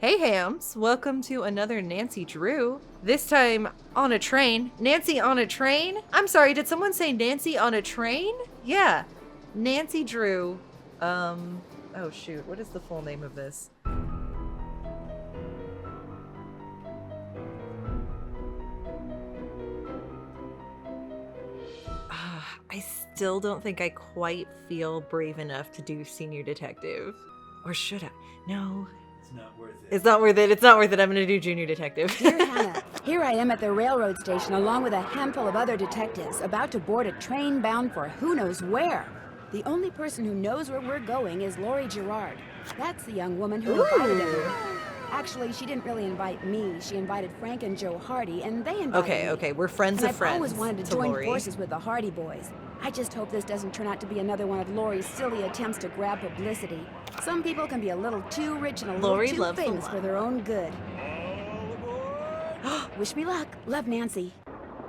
Hey hams, welcome to another Nancy Drew. This time on a train. Nancy on a train? I'm sorry, did someone say Nancy on a train? Yeah, Nancy Drew. Oh shoot, what is the full name of this? I still don't think I quite feel brave enough to do senior detective. Or should I? No. It's not worth it. It's not worth it. It's not worth it. I'm gonna do junior detective. Dear Hannah, here I am at the railroad station along with a handful of other detectives about to board a train bound for who knows where. The only person who knows where we're going is Lori Gerard. That's the young woman who invited everyone. Actually, she didn't really invite me. She invited Frank and Joe Hardy, and they invited me. Okay, we're friends of friends. I've always wanted to join Lori. forces with the Hardy boys. I just hope this doesn't turn out to be another one of Lori's silly attempts to grab publicity. Some people can be a little too rich and a little Lori too loves famous for their own good. Wish me luck. Love, Nancy.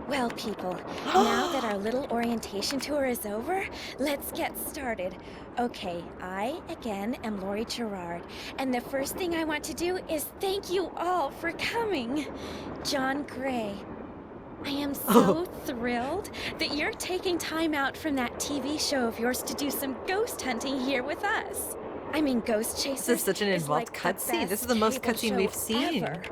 Well, people, now that our little orientation tour is over, let's get started. Okay, I, again, am Lori Gerard, and the first thing I want to do is thank you all for coming. John Gray, I am so thrilled that you're taking time out from that TV show of yours to do some ghost hunting here with us. I mean, Ghost Chasers This is such an involved like the cutscene. This is best the most cable cutscene show we've seen. ever.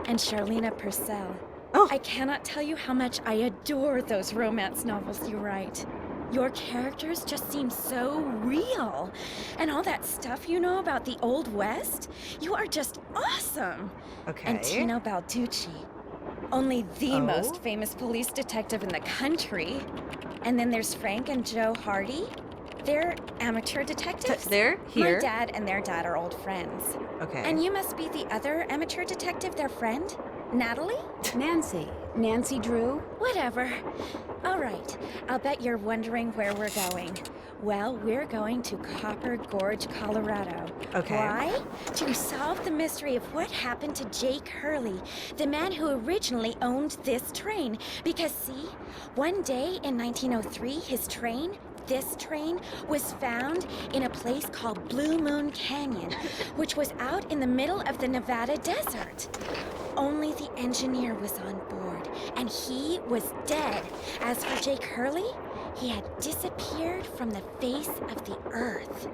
And Charlena Purcell. Oh. I cannot tell you how much I adore those romance novels you write. Your characters just seem so real. And all that stuff you know about the Old West, you are just awesome. Okay. And Tino Balducci, only the most famous police detective in the country. And then there's Frank and Joe Hardy. They're amateur detectives. They're here. My dad and their dad are old friends. Okay. And you must be the other amateur detective, their friend? Natalie? Nancy Drew? Whatever. All right, I'll bet you're wondering where we're going. Well, we're going to Copper Gorge, Colorado. Okay. Why? To solve the mystery of what happened to Jake Hurley, the man who originally owned this train. Because see, one day in 1903, this train was found in a place called Blue Moon Canyon, which was out in the middle of the Nevada desert. Only the engineer was on board, and he was dead. As for Jake Hurley, he had disappeared from the face of the earth.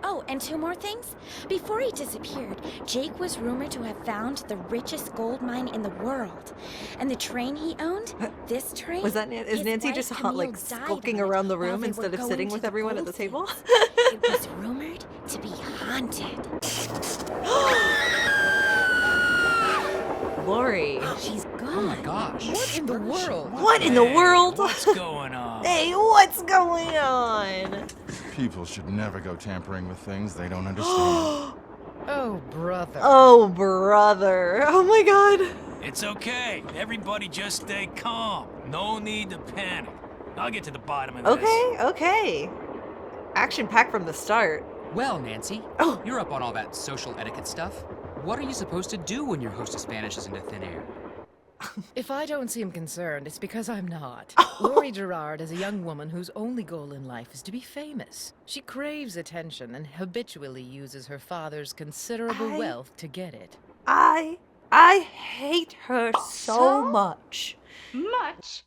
Oh, and two more things. Before he disappeared, Jake was rumored to have found the richest gold mine in the world. And the train he owned, this train... Was that is Nancy just like skulking around the room instead of sitting with everyone at the table? It was rumored to be haunted. Lori. She's gone. Oh my gosh. What in the world? What in the world? What's going on? Hey, what's going on? People should never go tampering with things they don't understand. Oh, brother. Oh, brother. Oh my god. It's okay. Everybody just stay calm. No need to panic. I'll get to the bottom of this. Okay. Action packed from the start. Well, Nancy, Oh. you're up on all that social etiquette stuff. What are you supposed to do when your hostess vanishes into thin air? If I don't seem concerned, it's because I'm not. Lori Gerard is a young woman whose only goal in life is to be famous. She craves attention and habitually uses her father's considerable wealth to get it. I hate her so much. Much.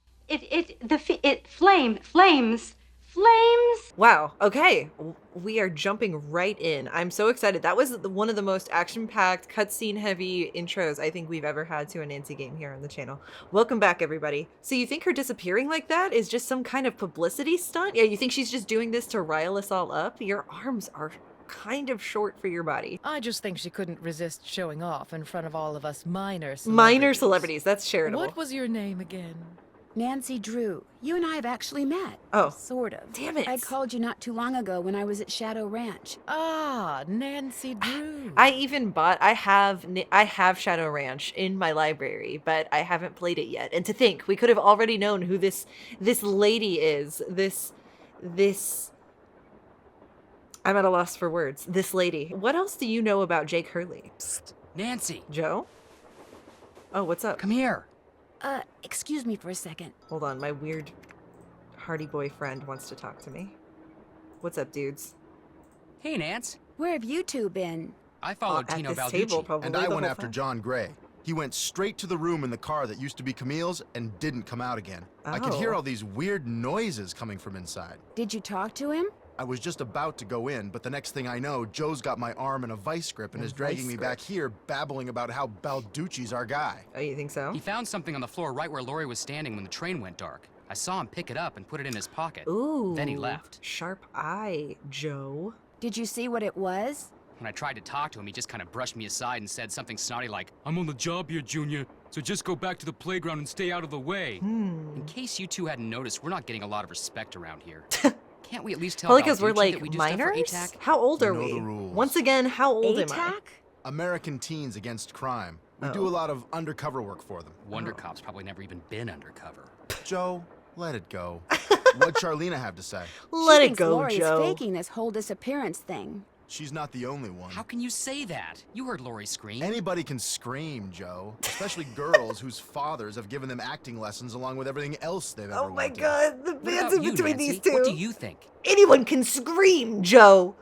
Flames. Wow. Okay. We are jumping right in. I'm so excited. That was one of the most action-packed, cutscene-heavy intros I think we've ever had to a Nancy game here on the channel. Welcome back, everybody. So you think her disappearing like that is just some kind of publicity stunt? Yeah, you think she's just doing this to rile us all up? Your arms are kind of short for your body. I just think she couldn't resist showing off in front of all of us minor celebrities. Minor celebrities. That's charitable. What was your name again? Nancy Drew. You and I have actually met. Oh. Sort of. Damn it. I called you not too long ago when I was at Shadow Ranch. Ah, Nancy Drew. I have Shadow Ranch in my library, but I haven't played it yet. And to think, we could have already known who this lady is. This I'm at a loss for words. This lady. What else do you know about Jake Hurley? Psst. Nancy, Joe? Oh, what's up? come here. Excuse me for a second. Hold on, my weird Hardy boy friend wants to talk to me. What's up, dudes? Hey, Nance. Where have you two been? I followed at Tino this table, Balducci. probably And I the went whole after time. John Gray. He went straight to the room in the car that used to be Camille's and didn't come out again. I could hear Oh. all these weird noises coming from inside. Did you talk to him? I was just about to go in, but the next thing I know, Joe's got my arm in a vice grip and is dragging me back here, babbling about how Balducci's our guy. Oh, you think so? He found something on the floor right where Lori was standing when the train went dark. I saw him pick it up and put it in his pocket. Ooh. Then he left. Sharp eye, Joe. Did you see what it was? When I tried to talk to him, he just kind of brushed me aside and said something snotty like, "I'm on the job here, Junior, so just go back to the playground and stay out of the way." In case you two hadn't noticed, we're not getting a lot of respect around here. Can't we at least tell Probably because we're Balducci like that we do stuff for minors? ATAC? How old are You know we? the rules. Once again, how old am I? ATAC? American Teens Against Crime. We do a lot of undercover work for them. Wonder Cop's probably never even been undercover. Joe, let it go. What'd Charlena have to say? Let She it thinks go, Lori's Joe. faking this whole disappearance thing. She's not the only one. How can you say that? You heard Lori scream. Anybody can scream, Joe. Especially girls whose fathers have given them acting lessons along with everything else they've ever Oh my wanted. god, the What bands about in you, between Nancy? these two. What do you think? Anyone can scream, Joe.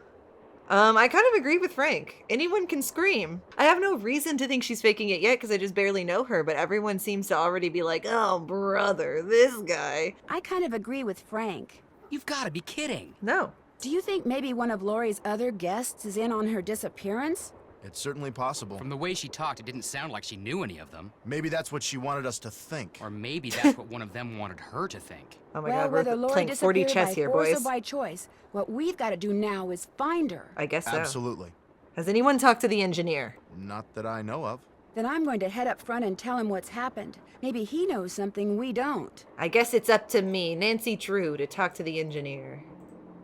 I kind of agree with Frank. Anyone can scream. I have no reason to think she's faking it yet because I just barely know her, but everyone seems to already be like, oh, brother, this guy. I kind of agree with Frank. You've got to be kidding. No. Do you think maybe one of Lori's other guests is in on her disappearance? It's certainly possible. From the way she talked, it didn't sound like she knew any of them. Maybe that's what she wanted us to think. Or maybe that's what one of them wanted her to think. Oh my well, god, whether we're Lori playing 40 disappeared chess by here, force boys. or by choice, what we've got to do now is find her. I guess so. Absolutely. Has anyone talked to the engineer? Not that I know of. Then I'm going to head up front and tell him what's happened. Maybe he knows something we don't. I guess it's up to me, Nancy Drew, to talk to the engineer.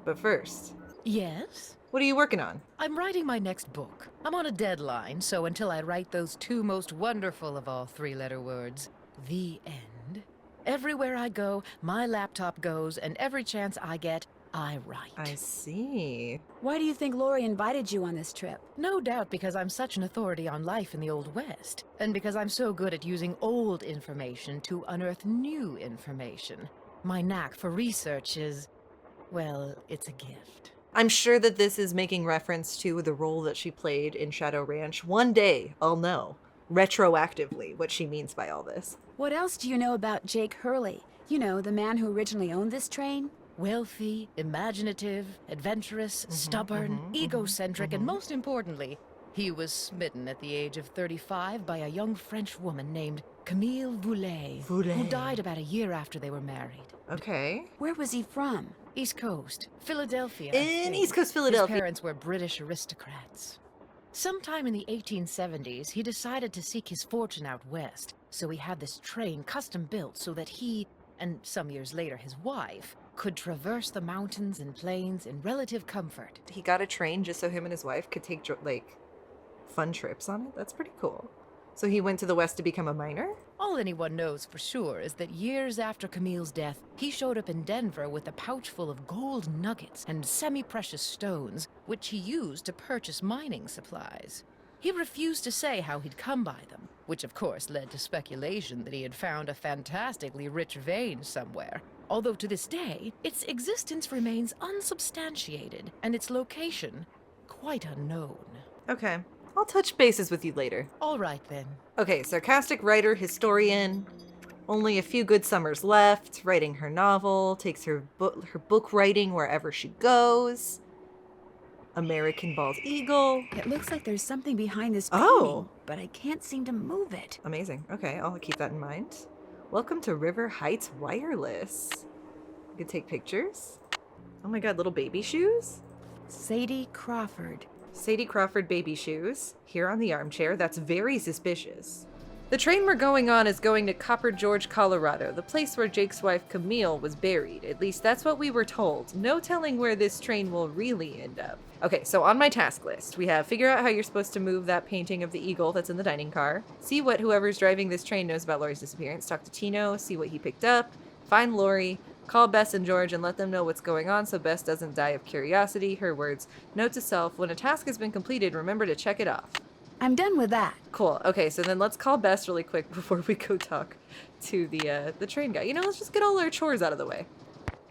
But first, Yes? what are you working on? I'm writing my next book. I'm on a deadline, so until I write those two most wonderful of all three-letter words, the end, everywhere I go, my laptop goes, and every chance I get, I write. I see. Why do you think Lori invited you on this trip? No doubt because I'm such an authority on life in the Old West, and because I'm so good at using old information to unearth new information. My knack for research is, well, it's a gift. I'm sure that this is making reference to the role that she played in Shadow Ranch. One day, I'll know, retroactively, what she means by all this. What else do you know about Jake Hurley? You know, the man who originally owned this train? Wealthy, imaginative, adventurous, stubborn, egocentric, and most importantly, he was smitten at the age of 35 by a young French woman named Camille Voulet, who Voulet. died about a year after they were married. Okay. Where was he from? East Coast, Philadelphia. I In think. East Coast Philadelphia. His parents were British aristocrats. Sometime in the 1870s, he decided to seek his fortune out west, so he had this train custom built so that he, and some years later his wife, could traverse the mountains and plains in relative comfort. He got a train just so him and his wife could take, like, fun trips on it. That's pretty cool. So he went to the West to become a miner? All anyone knows for sure is that years after Camille's death, he showed up in Denver with a pouch full of gold nuggets and semi-precious stones, which he used to purchase mining supplies. He refused to say how he'd come by them, which of course led to speculation that he had found a fantastically rich vein somewhere. Although to this day, its existence remains unsubstantiated, and its location quite unknown. Okay. I'll touch bases with you later. All right then. Okay, sarcastic writer, historian, only a few good summers left, writing her novel, takes her book writing wherever she goes. American bald eagle. It looks like there's something behind this Oh. painting, but I can't seem to move it. Amazing. Okay, I'll keep that in mind. Welcome to River Heights Wireless. You can take pictures. Oh my god, little baby shoes? Sadie Crawford. Sadie Crawford baby shoes. Here on the armchair. That's very suspicious. The train we're going on is going to Copper Gorge, Colorado, the place where Jake's wife Camille was buried. At least that's what we were told. No telling where this train will really end up. Okay, so on my task list, we have figure out how you're supposed to move that painting of the eagle that's in the dining car, see what whoever's driving this train knows about Lori's disappearance, talk to Tino, see what he picked up, find Lori, call Bess and George and let them know what's going on so Bess doesn't die of curiosity. Her words, note to self, when a task has been completed, remember to check it off. I'm done with that. Cool. Okay, so then let's call Bess really quick before we go talk to the train guy. You know, let's just get all our chores out of the way.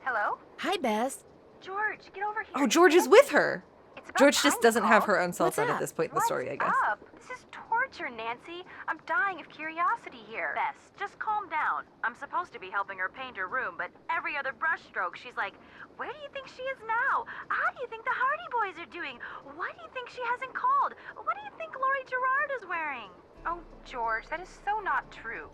Hello? Hi, Bess. George, get over here. Oh, George is with her. It's It's about George time just you doesn't have called. her own cell What's phone at up? this point in the story, I guess. What's up? This is torture, Nancy. I'm dying of curiosity here. Bess, just calm down. I'm supposed to be helping her paint her room, but every other brush stroke, she's like, where do you think she is now? How do you think the Hardy Boys are doing? Why do you think she hasn't called? What do you think Lori Gerard is wearing? Oh, George, that is so not true.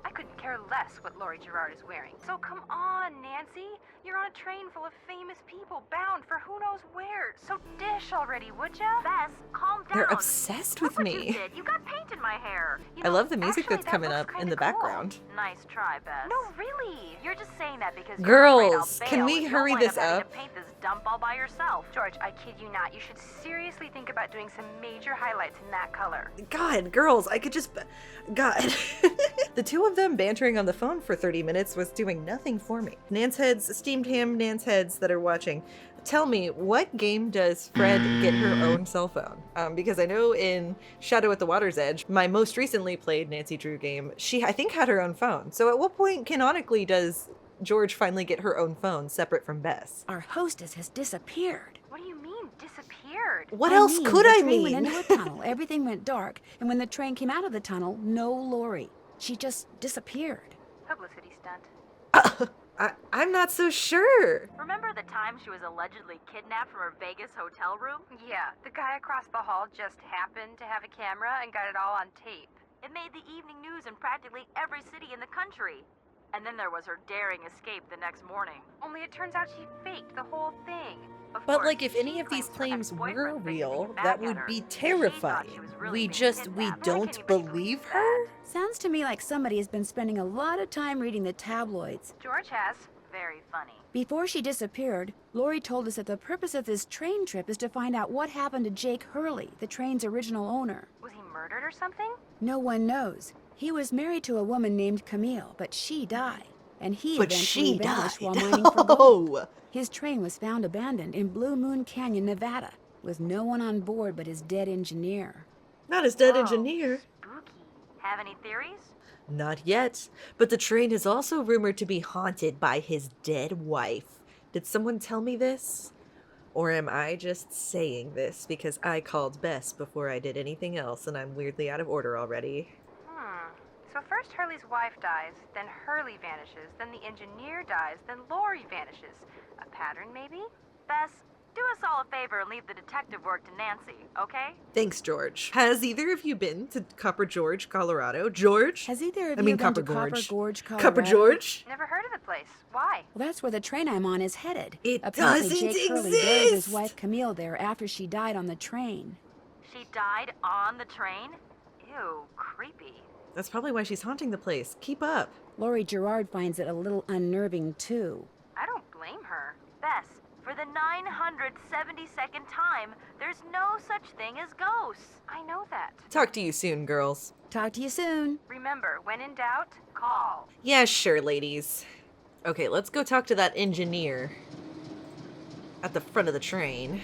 I couldn't care less what Lori Gerard is wearing. So come on, Nancy. You're on a train full of famous people bound for who knows where. So dish already, would ya? Bess, calm down. They're obsessed with Look what me. you did. You got paint in my hair. You I know, love the music actually, that's that coming looks up in kinda the cool. background. Nice try, Bess. No, really. You're just saying that because you're afraid I'll Girls, can bail we and you'll hurry wind this having up? to paint this dump all by yourself. George, I kid you not. You should seriously think about doing some major highlights in that color. God, girls, I could just... God. The two of them bantering on the phone for 30 minutes was doing nothing for me. Nance heads, esteemed ham Nance heads that are watching, tell me, what game does Fred get her own cell phone? Because I know in Shadow at the Water's Edge, my most recently played Nancy Drew game, she, I think, had her own phone. So at what point, canonically, does George finally get her own phone separate from Bess? Our hostess has disappeared. What do you mean, disappeared? What else could I The train went mean? into a tunnel, everything went dark, and when the train came out of the tunnel, no Lori. She just disappeared. Publicity stunt. I'm not so sure. Remember the time she was allegedly kidnapped from her Vegas hotel room? Yeah, the guy across the hall just happened to have a camera and got it all on tape. It made the evening news in practically every city in the country. And then there was her daring escape the next morning. Only it turns out she faked the whole thing. Of But course, like, if any she of these claims her claims were ex-boyfriend faked real, thinking that back would at be her. She thought she terrifying. was really We being don't kidnapped. don't believe her? Sounds to me like somebody has been spending a lot of time reading the tabloids. George has. Very funny. Before she disappeared, Lori told us that the purpose of this train trip is to find out what happened to Jake Hurley, the train's original owner. Was he murdered or something? No one knows. He was married to a woman named Camille, but she died. And he But eventually she vanished died. while mining for gold. Oh, His train was found abandoned in Blue Moon Canyon, Nevada, with no one on board but his dead engineer. not his dead Whoa, engineer. Spooky. Have any theories? Not yet, but the train is also rumored to be haunted by his dead wife. Did someone tell me this? Or am I just saying this because I called Bess before I did anything else and I'm weirdly out of order already? So first Hurley's wife dies, then Hurley vanishes, then the engineer dies, then Lori vanishes. A pattern, maybe? Bess, do us all a favor and leave the detective work to Nancy, okay? Thanks, George. Has either of you been to Copper Gorge, Colorado? George? Has either of I you mean been to Copper Copper Gorge. Gorge, Colorado? Copper George? Never heard of the place. Why? Well, that's where the train I'm on is headed. It Apparently, doesn't Jake Hurley buried his exist! wife Camille there after she died on the train. She died on the train? Ew, creepy. That's probably why she's haunting the place. Keep up. Lori Gerard finds it a little unnerving, too. I don't blame her. Bess, for the 972nd time, there's no such thing as ghosts. I know that. Talk to you soon, girls. Talk to you soon. Remember, when in doubt, call. Yeah, sure, ladies. Okay, let's go talk to that engineer at the front of the train.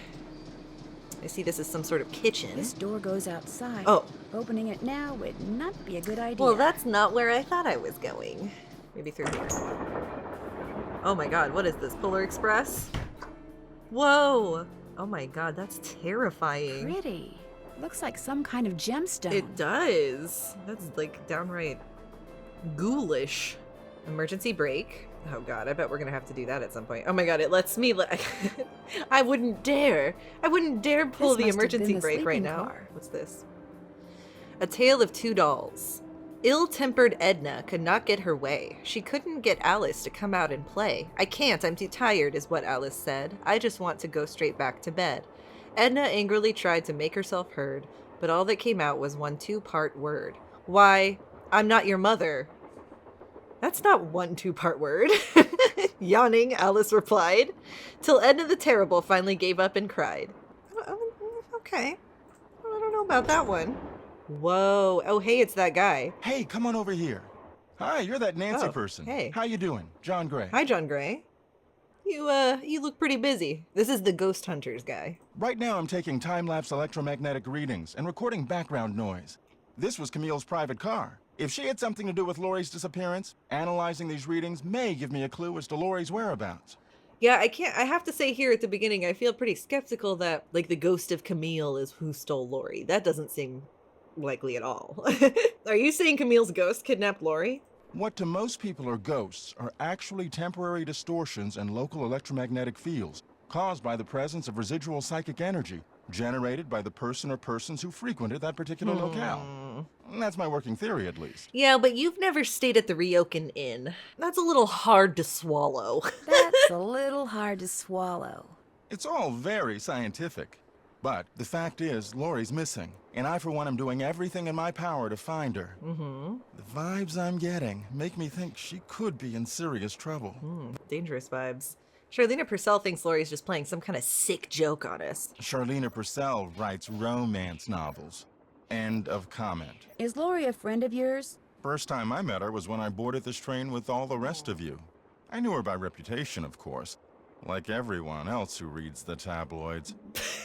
I see this is some sort of kitchen. This door goes outside. Oh. Opening it now would not be a good idea. Well, that's not where I thought I was going. Maybe through here. Oh my god, what is this? Polar Express? Whoa! Oh my god, that's terrifying. pretty. Looks like some kind of gemstone. It does. That's like downright ghoulish. Emergency brake. Oh god, I bet we're gonna have to do that at some point. Oh my god, it lets me. I wouldn't dare. I wouldn't dare pull This the must have emergency been the brake right sleeping now. car. What's this? A Tale of Two Dolls. Ill-tempered Edna could not get her way. She couldn't get Alice to come out and play. I can't, I'm too tired, is what Alice said. I just want to go straight back to bed. Edna angrily tried to make herself heard, but all that came out was one two-part word. Why, I'm not your mother. That's not one two-part word. Yawning, Alice replied, till Edna the Terrible finally gave up and cried. Okay. I don't know about that one. Whoa. Oh, hey, it's that guy. Hey, come on over here. Hi, you're that Nancy Oh, person. hey. How you doing? John Gray. Hi, John Gray. You look pretty busy. This is the Ghost Hunters guy. Right now I'm taking time-lapse electromagnetic readings and recording background noise. This was Camille's private car. If she had something to do with Lori's disappearance, analyzing these readings may give me a clue as to Lori's whereabouts. Yeah, I have to say here at the beginning, I feel pretty skeptical that, like, the ghost of Camille is who stole Lori. That doesn't seem likely at all. Are you saying Camille's ghost kidnapped Lori? What to most people are ghosts are actually temporary distortions in local electromagnetic fields caused by the presence of residual psychic energy generated by the person or persons who frequented that particular locale. That's my working theory, at least. Yeah, but you've never stayed at the Ryokan Inn. That's a little hard to swallow. That's a little hard to swallow. It's all very scientific. But the fact is, Lori's missing, and I, for one, am doing everything in my power to find her. The vibes I'm getting make me think she could be in serious trouble. Dangerous vibes. Charlena Purcell thinks Lori's just playing some kind of sick joke on us. Charlena Purcell writes romance novels. End of comment. Is Lori a friend of yours? First time I met her was when I boarded this train with all the rest of you. I knew her by reputation, of course, like everyone else who reads the tabloids.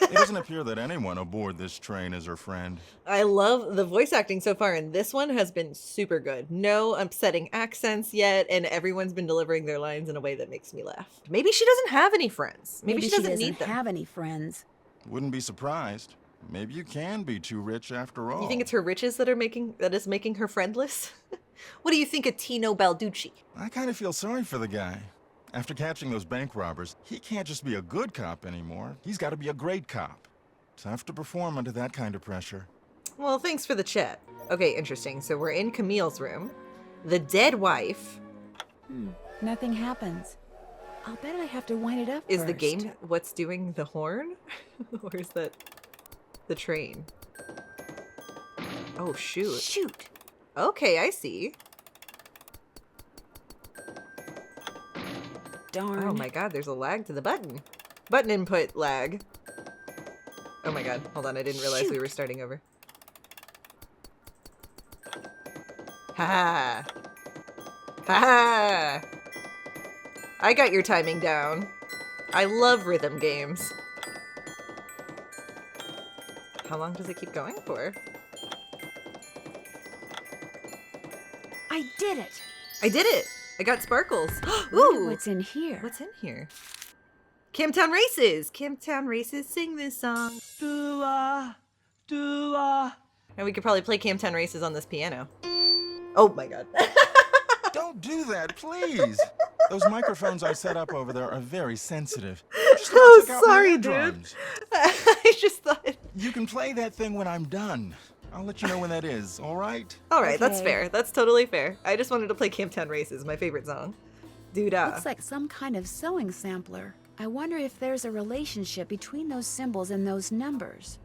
It doesn't appear that anyone aboard this train is her friend. I love the voice acting so far, and this one has been super good. No upsetting accents yet, and everyone's been delivering their lines in a way that makes me laugh. Maybe she doesn't have any friends. Maybe she doesn't need them. have any friends. Wouldn't be surprised. Maybe you can be too rich after all. You think it's her riches that is making her friendless? What do you think of Tino Balducci? I kind of feel sorry for the guy. After catching those bank robbers, he can't just be a good cop anymore. He's got to be a great cop. Tough to perform under that kind of pressure. Well, thanks for the chat. Okay, interesting. So we're in Camille's room. The dead wife. Nothing happens. I'll bet I have to wind it up Is the first. game what's doing the horn? Or is that the train? Oh, shoot. Shoot! Okay, I see. Darn. Oh my god, there's a lag to the button. Button input lag. Oh my god, hold on, I didn't realize we were starting over. Ha ha! Ha ha! I got your timing down. I love rhythm games. How long does it keep going for? I did it! I did it! I got sparkles. Wonder Ooh! what's in here? What's in here? Camptown Races! Camptown Races, sing this song. Dula, dula. And we could probably play Camptown Races on this piano. Oh my god. Don't do that, please. Those microphones I set up over there are very sensitive. Just Oh, check out my sorry, ear dude. drums. I just thought... You can play that thing when I'm done. I'll let you know when that is, all right? All right, that's Okay. fair. That's totally fair. I just wanted to play Camptown Races, my favorite song. Doo-dah. Looks like some kind of sewing sampler. I wonder if there's a relationship between those symbols and those numbers.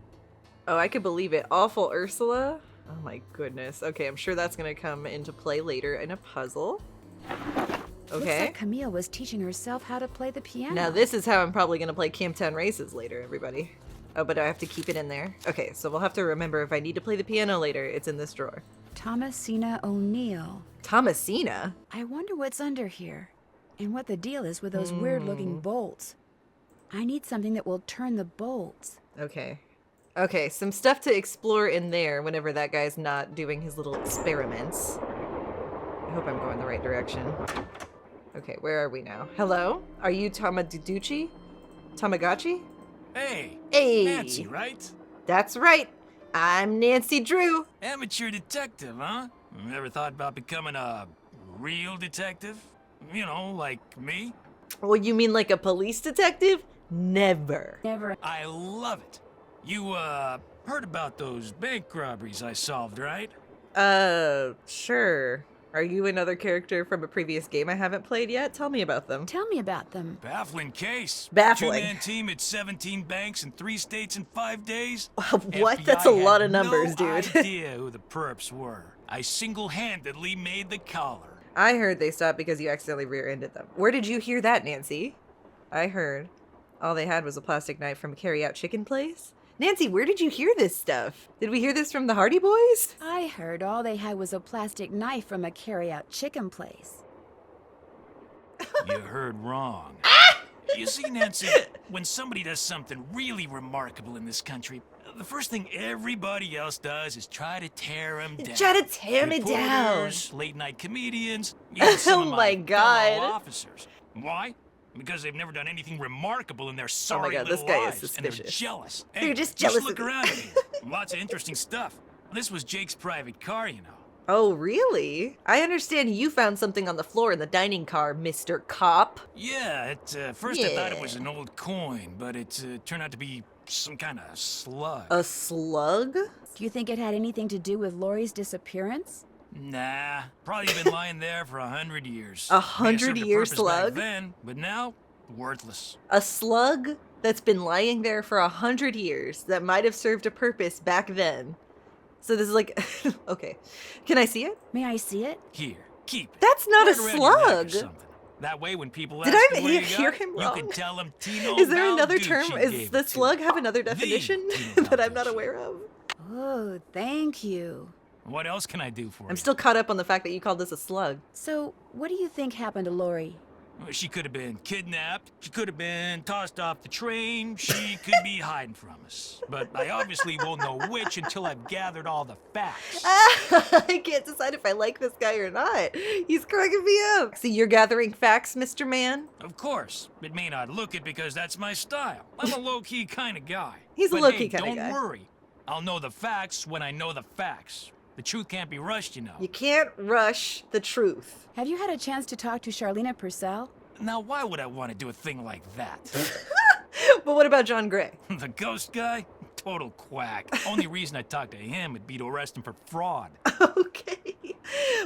Oh, I could believe it. Awful Ursula. Oh my goodness. Okay, I'm sure that's going to come into play later in a puzzle. Looks Okay. like Camille was teaching herself how to play the piano. Now this is how I'm probably going to play Camptown Races later, everybody. Oh, but I have to keep it in there. Okay, so we'll have to remember if I need to play the piano later, it's in this drawer. Thomasina O'Neill. Thomasina? I wonder what's under here, and what the deal is with those weird-looking bolts. I need something that will turn the bolts. Okay. Okay, some stuff to explore in there whenever that guy's not doing his little experiments. I hope I'm going the right direction. Okay, where are we now? Hello? Are you Tamagotchi? Tamagotchi? Hey, Hey! Nancy, right? That's right. I'm Nancy Drew. Amateur detective, huh? Ever thought about becoming a real detective? You know, like me? Well, you mean like a police detective? Never. Never. I love it. You, heard about those bank robberies I solved, right? Sure. Are you another character from a previous game I haven't played yet? Tell me about them. Tell me about them. Baffling case. Baffling. Two-man team at 17 banks in 3 states in 5 days. What? FBI That's a lot had of numbers, no dude. idea who the perps were. I single-handedly made the collar. I heard they stopped because you accidentally rear-ended them. Where did you hear that, Nancy? I heard all they had was a plastic knife from a carry-out chicken place. Nancy, where did you hear this stuff? Did we hear this from the Hardy Boys? I heard all they had was a plastic knife from a carry-out chicken place. You heard wrong. You see, Nancy, when somebody does something really remarkable in this country, the first thing everybody else does is try to tear them down. Try to tear me down. Reporters, late-night comedians, even some Oh of my my God. fellow officers. Why? Because they've never done anything remarkable in their Oh my sorry God, this little guy is lives, and they're suspicious. jealous. They're just you should jealous look of me. around here. Lots of interesting stuff. This was Jake's private car, you know. Oh, really? I understand you found something on the floor in the dining car, Mr. Cop. Yeah, at first I thought it was an old coin, but it turned out to be some kind of slug. A slug? Do you think it had anything to do with Lori's disappearance? Nah, probably been lying there for 100 years. 100-year slug? Back then, but now, worthless. A slug that's been lying there for 100 years that might have served a purpose back then. So this is like, okay. Can I see it? May I see it? Here, keep it. That's not a Right around your neck or slug. something. That way, when people Did ask I you what you hear got, him you wrong? can tell them Tino Is there another Balducci term? Is gave the it to slug you. have another The definition Tino that I'm not Balducci. aware of? Oh, thank you. What else can I do for you? I'm still caught up on the fact that you called this a slug. So, what do you think happened to Lori? Well, she could have been kidnapped. She could have been tossed off the train. She could be hiding from us. But I obviously won't know which until I've gathered all the facts. I can't decide if I like this guy or not. He's cracking me up. So you're gathering facts, Mr. Man? Of course. It may not look it because that's my style. I'm a low-key kind of guy. He's a But low-key hey, kinda guy. Don't worry. I'll know the facts when I know the facts. The truth can't be rushed, you know. You can't rush the truth. Have you had a chance to talk to Charlena Purcell? Now, why would I want to do a thing like that? But what about John Gray? The ghost guy? Total quack. Only reason I talked to him would be to arrest him for fraud. Okay.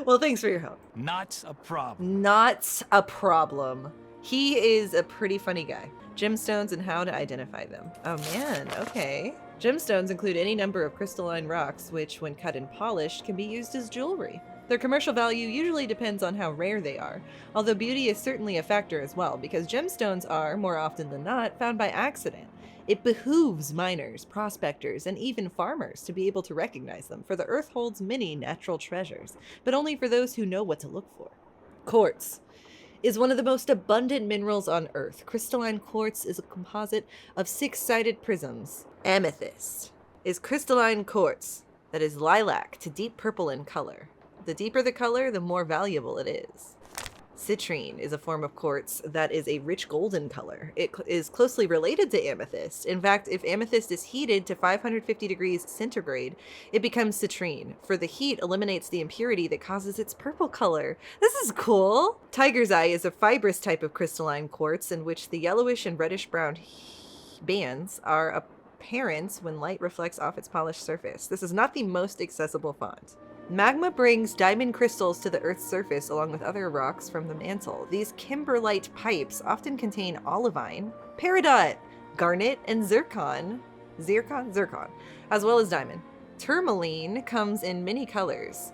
Well, thanks for your help. Not a problem. Not a problem. He is a pretty funny guy. Gemstones and how to identify them. Oh man, okay. Gemstones include any number of crystalline rocks, which, when cut and polished, can be used as jewelry. Their commercial value usually depends on how rare they are, although beauty is certainly a factor as well, because gemstones are, more often than not, found by accident. It behooves miners, prospectors, and even farmers to be able to recognize them, for the earth holds many natural treasures, but only for those who know what to look for. Quartz is one of the most abundant minerals on Earth. Crystalline quartz is a composite of 6-sided prisms. Amethyst is crystalline quartz that is lilac to deep purple in color. The deeper the color, the more valuable it is. Citrine is a form of quartz that is a rich golden color. It is closely related to amethyst. In fact, if amethyst is heated to 550 degrees centigrade, it becomes citrine, for the heat eliminates the impurity that causes its purple color. This is cool! Tiger's eye is a fibrous type of crystalline quartz in which the yellowish and reddish-brown bands are apparent when light reflects off its polished surface. This is not the most accessible font. Magma brings diamond crystals to the Earth's surface along with other rocks from the mantle. These kimberlite pipes often contain olivine, peridot, garnet, and zircon, as well as diamond. Tourmaline comes in many colors.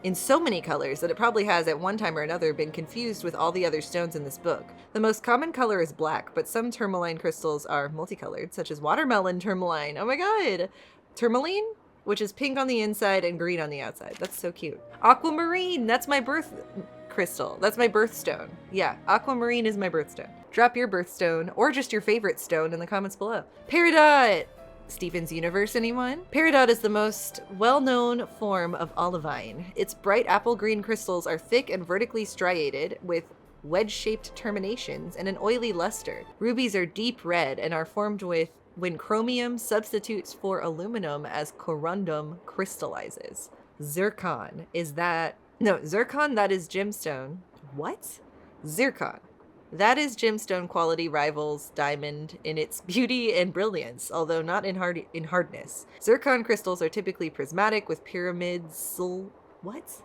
In so many colors that it probably has at one time or another been confused with all the other stones in this book. The most common color is black, but some tourmaline crystals are multicolored, such as watermelon tourmaline. Oh my god! Tourmaline? Which is pink on the inside and green on the outside. That's so cute. Aquamarine, that's my birth crystal. That's my birthstone. Yeah, aquamarine is my birthstone. Drop your birthstone, or just your favorite stone in the comments below. Peridot! Steven's Universe, anyone? Peridot is the most well-known form of olivine. Its bright apple green crystals are thick and vertically striated with wedge-shaped terminations and an oily luster. Rubies are deep red and are formed when chromium substitutes for aluminum as corundum crystallizes. Zircon is that... No, zircon, that is gemstone. What? Zircon. That is gemstone quality rivals diamond in its beauty and brilliance, although not in hardness. Zircon crystals are typically prismatic with pyramids... What?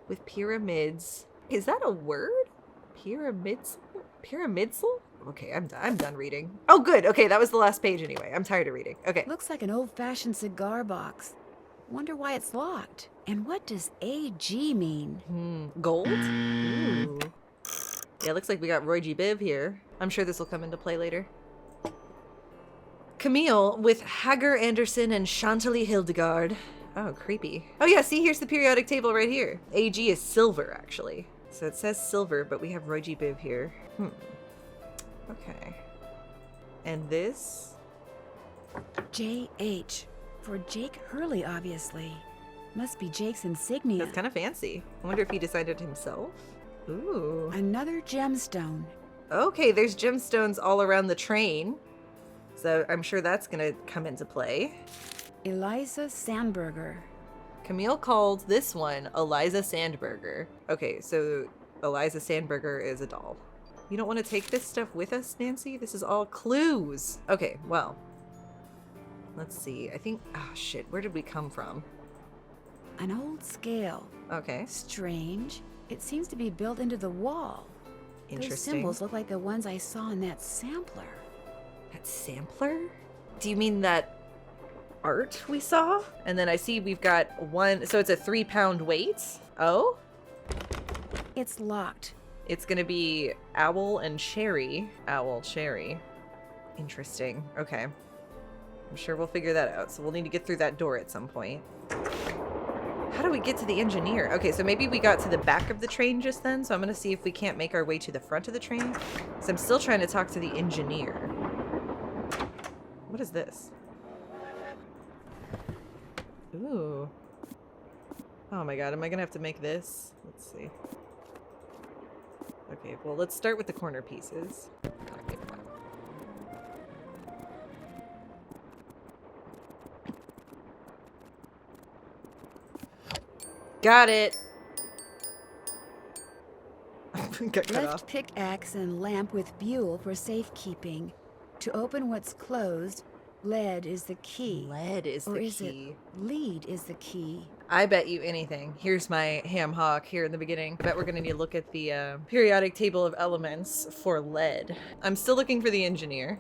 With pyramids... Is that a word? Pyramids? Pyramidsal? Okay, I'm done reading. Oh, good. Okay, that was the last page anyway. I'm tired of reading. Okay. Looks like an old-fashioned cigar box. Wonder why it's locked. And what does AG mean? Gold? Ooh. Yeah, looks like we got Roy G. Biv here. I'm sure this will come into play later. Camille with Hager Anderson and Chantilly Hildegard. Oh, creepy. Oh yeah, see, here's the periodic table right here. AG is silver, actually. So it says silver, but we have Roy G. Biv here. Okay. And this? JH. For Jake Hurley, obviously. Must be Jake's insignia. That's kind of fancy. I wonder if he designed it himself. Ooh. Another gemstone. Okay, there's gemstones all around the train. So I'm sure that's gonna come into play. Eliza Sandberger. Camille called this one Eliza Sandberger. Okay, so Eliza Sandberger is a doll. You don't want to take this stuff with us, Nancy? This is all clues. Okay, well. Let's see. I think... Oh, shit. Where did we come from? An old scale. Okay. Strange. It seems to be built into the wall. Those Interesting. symbols look like the ones I saw in that sampler. That sampler? Do you mean that art we saw? And then I see we've got one... So it's a 3-pound weight? Oh? It's locked. It's gonna be Owl and Cherry. Owl, Cherry. Interesting. Okay. I'm sure we'll figure that out. So we'll need to get through that door at some point. How do we get to the engineer? Okay, so maybe we got to the back of the train just then. So I'm gonna see if we can't make our way to the front of the train. Because I'm still trying to talk to the engineer. What is this? Ooh. Oh my god, am I gonna have to make this? Let's see. Okay, well, let's start with the corner pieces. Got it! Got cut Left off. pickaxe and lamp with buell for safekeeping. To open what's closed, lead is the key. Lead is Or the is key. it lead is the key? I bet you anything. Here's my ham hock here in the beginning. I bet we're gonna need to look at the periodic table of elements for lead. I'm still looking for the engineer.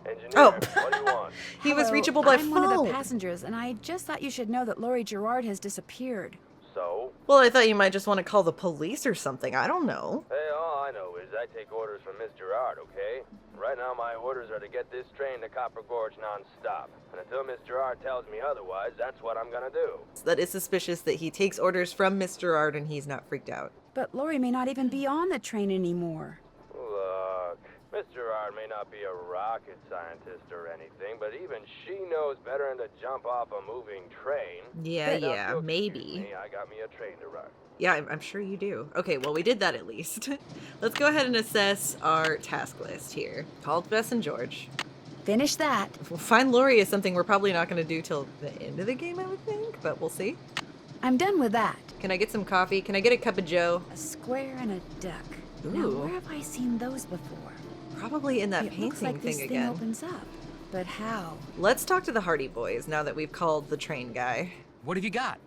Engineer, Oh. what do you want? He was Hello, reachable by I'm one of phone. the passengers, and I just thought you should know that Laurie Gerard has disappeared. So? Well, I thought you might just want to call the police or something. I don't know. Hey, all I know is I take orders from Miss Gerard, okay? Right now my orders are to get this train to Copper Gorge non-stop. And until Miss Gerard tells me otherwise, that's what I'm gonna do. That is suspicious that he takes orders from Mr. Gerard and he's not freaked out. But Laurie may not even be on the train anymore. Look, Miss Gerard may not be a rocket scientist or anything, but even she knows better than to jump off a moving train. Yeah, Now, if yeah, you'll excuse maybe. me, I got me a train to run. Yeah, I'm sure you do. Okay, well, we did that at least. Let's go ahead and assess our task list here. Called Bess and George. Finish that. Find Laurie is something we're probably not going to do till the end of the game, I would think, but we'll see. I'm done with that. Can I get some coffee? Can I get a cup of joe? A square and a duck. Now, Ooh. where have I seen those before? Probably in that It looks painting like this thing thing again. opens up. But how? Let's talk to the Hardy Boys now that we've called the train guy. What have you got?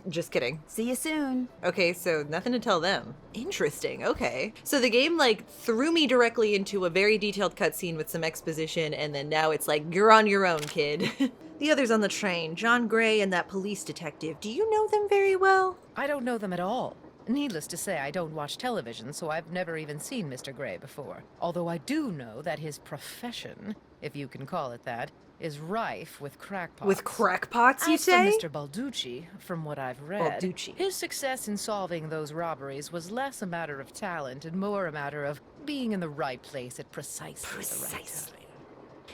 Just kidding. See you soon. Okay, so nothing to tell them. Interesting, okay. So the game, like, threw me directly into a very detailed cutscene with some exposition, and then now it's like, you're on your own, kid. The others on the train, John Gray and that police detective, do you know them very well? I don't know them at all. Needless to say, I don't watch television, so I've never even seen Mr. Gray before. Although I do know that his profession, if you can call it that, is rife with crackpots. With crackpots, you As say? for Mr. Balducci, from what I've read, Balducci. his success in solving those robberies was less a matter of talent and more a matter of being in the right place at precisely the right time.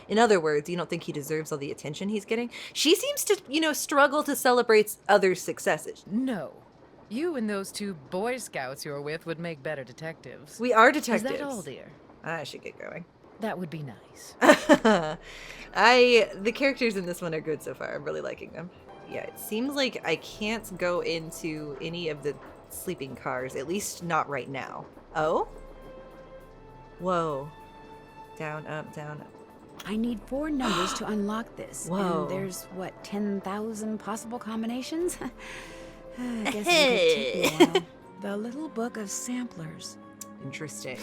In other words, you don't think he deserves all the attention he's getting? She seems to, struggle to celebrate others' successes. No. You and those two Boy Scouts you're with would make better detectives. We are detectives. Is that all, dear? I should get going. That would be nice. The characters in this one are good so far. I'm really liking them. Yeah, it seems like I can't go into any of the sleeping cars, at least not right now. Oh? Whoa. Down, up, down, up. I need 4 numbers to unlock this. Whoa. And there's, 10,000 possible combinations? I guess it could take me a while. The Little Book of Samplers. Interesting.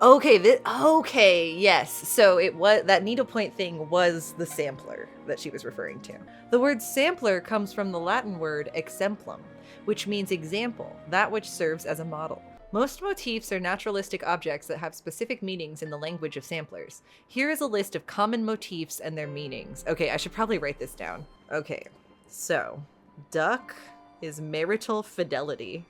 Okay, yes. So it was that needlepoint thing was the sampler that she was referring to. The word sampler comes from the Latin word exemplum, which means example, that which serves as a model. Most motifs are naturalistic objects that have specific meanings in the language of samplers. Here is a list of common motifs and their meanings. Okay, I should probably write this down. Okay, so duck is marital fidelity.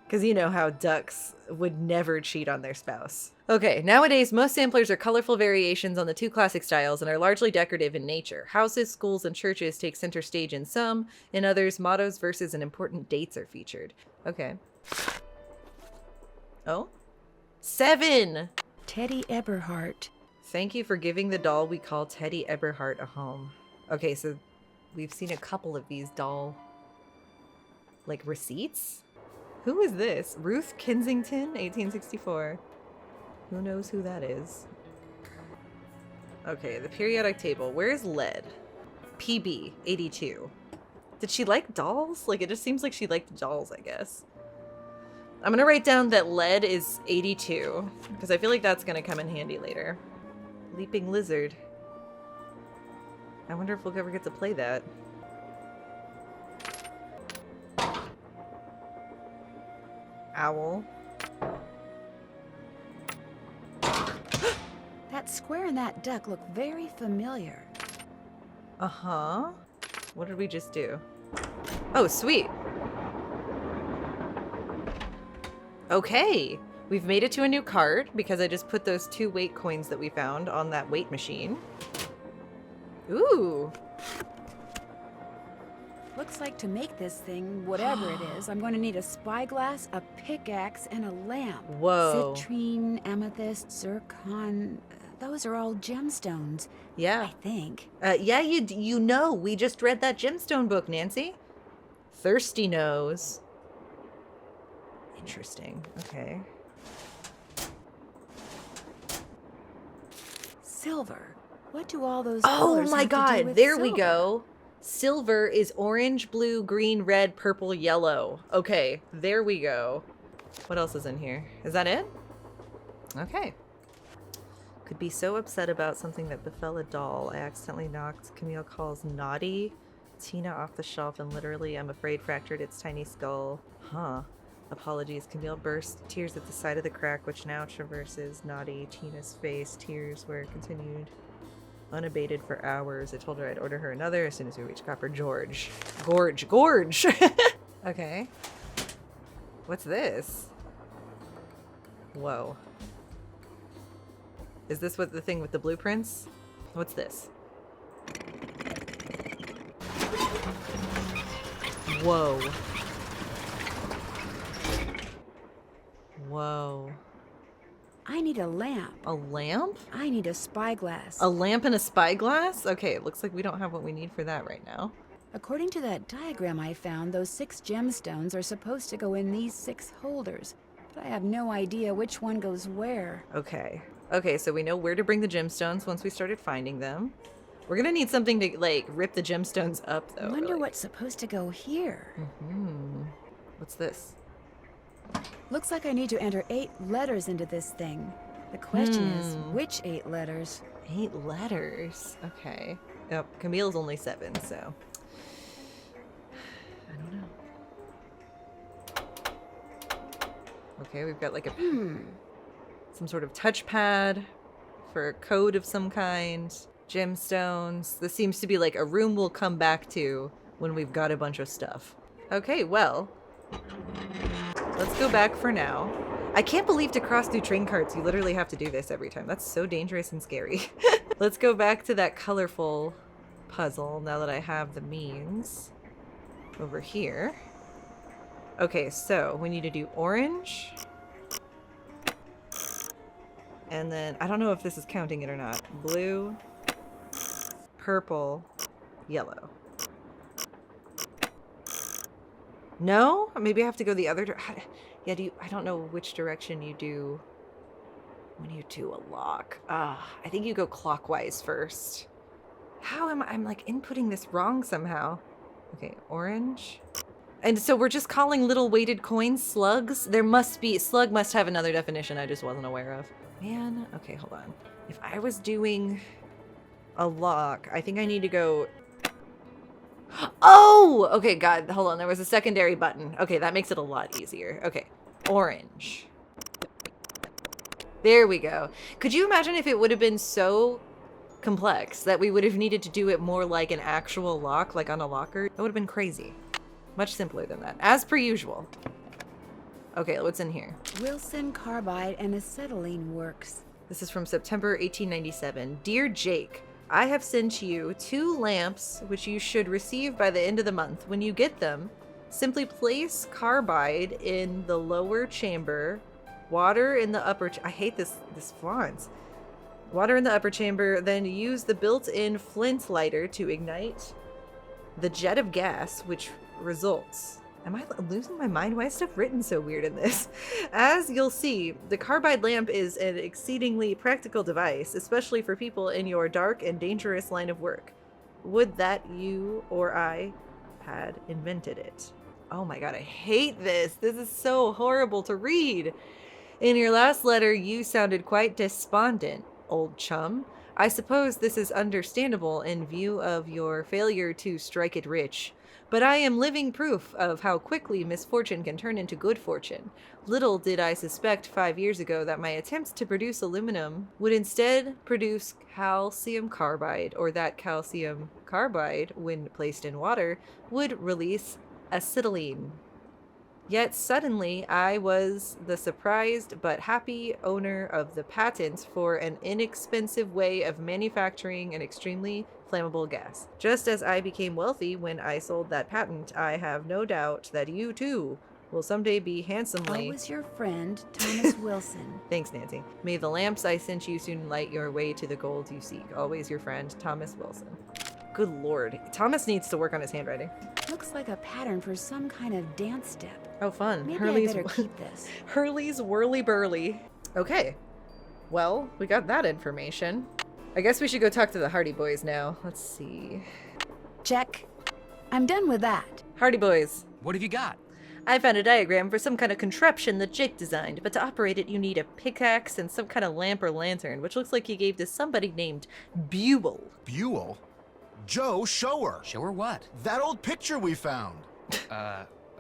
Because you know how ducks would never cheat on their spouse. Okay, nowadays, most samplers are colorful variations on the two classic styles and are largely decorative in nature. Houses, schools, and churches take center stage in some. In others, mottos, verses, and important dates are featured. Okay. Oh? 7! Teddy Eberhardt. Thank you for giving the doll we call Teddy Eberhardt a home. Okay, so we've seen a couple of these doll, like, receipts? Who is this? Ruth Kensington, 1864. Who knows who that is? Okay, the periodic table. Where's lead? PB, 82. Did she like dolls? Like, it just seems like she liked dolls, I guess. I'm gonna write down that lead is 82, because I feel like that's gonna come in handy later. Leaping lizard. I wonder if we'll ever get to play that. Owl. That square and that duck look very familiar. Uh-huh. What did we just do? Oh, sweet. Okay. We've made it to a new card because I just put those 2 weight coins that we found on that weight machine. Ooh. Looks like to make this thing, whatever it is, I'm going to need a spyglass, a pickaxe, and a lamp. Whoa. Citrine, amethyst, zircon. Those are all gemstones. Yeah. I think. Yeah, you know. We just read that gemstone book, Nancy. Thirsty nose. Interesting. Okay. Silver. What do all those Oh colors my have to do god, with there we silver? go. Silver is orange, blue, green, red, purple, yellow. Okay, there we go. What else is in here? Is that it? Okay. Could be so upset about something that befell a doll. I accidentally knocked Camille calls naughty Tina off the shelf and literally, I'm afraid, fractured its tiny skull. Huh. Apologies. Camille burst tears at the side of the crack, which now traverses naughty Tina's face. Tears were continued unabated for hours. I told her I'd order her another as soon as we reached Copper Gorge. Gorge! Okay. What's this? Whoa. Is this what the thing with the blueprints? What's this? Whoa. Whoa. I need a lamp. A lamp? I need a spyglass. A lamp and a spyglass? Okay, it looks like we don't have what we need for that right now. According to that diagram I found, those 6 gemstones are supposed to go in these 6 holders. But I have no idea which one goes where. Okay. Okay, so we know where to bring the gemstones once we started finding them. We're gonna need something to, like, rip the gemstones up, though. I wonder what's supposed to go here. What's this? Looks like I need to enter 8 letters into this thing. The question is, which 8 letters? 8 letters? Okay. Yep, Camille's only 7, so... I don't know. Okay, we've got like a... some sort of touchpad for a code of some kind. Gemstones. This seems to be like a room we'll come back to when we've got a bunch of stuff. Okay, well... let's go back for now. I can't believe to cross through train carts, you literally have to do this every time. That's so dangerous and scary. Let's go back to that colorful puzzle now that I have the means. Over here. Okay, so we need to do orange. And then, I don't know if this is counting it or not. Blue, purple, yellow. No? Maybe I have to go the other direction. Yeah, I don't know which direction you do when you do a lock. I think you go clockwise first. How am I'm like inputting this wrong somehow. Okay, orange. And so we're just calling little weighted coins slugs? There must be, slug must have another definition I just wasn't aware of. Man, okay, hold on. If I was doing a lock, I think I need to go... Oh! Okay, God, hold on. There was a secondary button. Okay, that makes it a lot easier. Okay, orange. There we go. Could you imagine if it would have been so complex that we would have needed to do it more like an actual lock, like on a locker? That would have been crazy. Much simpler than that, as per usual. Okay, what's in here? Wilson carbide and acetylene works. This is from September 1897. Dear Jake, I have sent you 2 lamps which you should receive by the end of the month. When you get them, simply place carbide in the lower chamber, water in the upper I hate this font. Water in the upper chamber, then use the built-in flint lighter to ignite the jet of gas which results. Am I losing my mind? Why is stuff written so weird in this? As you'll see, the carbide lamp is an exceedingly practical device, especially for people in your dark and dangerous line of work. Would that you or I had invented it. Oh my god, I hate this. This is so horrible to read. In your last letter, you sounded quite despondent, old chum. I suppose this is understandable in view of your failure to strike it rich. But I am living proof of how quickly misfortune can turn into good fortune. Little did I suspect 5 years ago that my attempts to produce aluminum would instead produce calcium carbide, or that calcium carbide, when placed in water, would release acetylene. Yet suddenly I was the surprised but happy owner of the patent for an inexpensive way of manufacturing an extremely flammable gas. Just as I became wealthy when I sold that patent, I have no doubt that you too will someday be handsomely... Always your friend, Thomas Wilson. Thanks, Nancy. May the lamps I sent you soon light your way to the gold you seek. Always your friend, Thomas Wilson. Good lord. Thomas needs to work on his handwriting. Looks like a pattern for some kind of dance step. Oh, fun. Maybe Hurley's... I better keep this. Hurley's Whirly Burly. Okay. Well, we got that information. I guess we should go talk to the Hardy Boys now. Let's see. Check. I'm done with that. Hardy Boys. What have you got? I found a diagram for some kind of contraption that Jake designed, but to operate it you need a pickaxe and some kind of lamp or lantern, which looks like he gave to somebody named Buell. Buell? Joe, show her. Show her what? That old picture we found.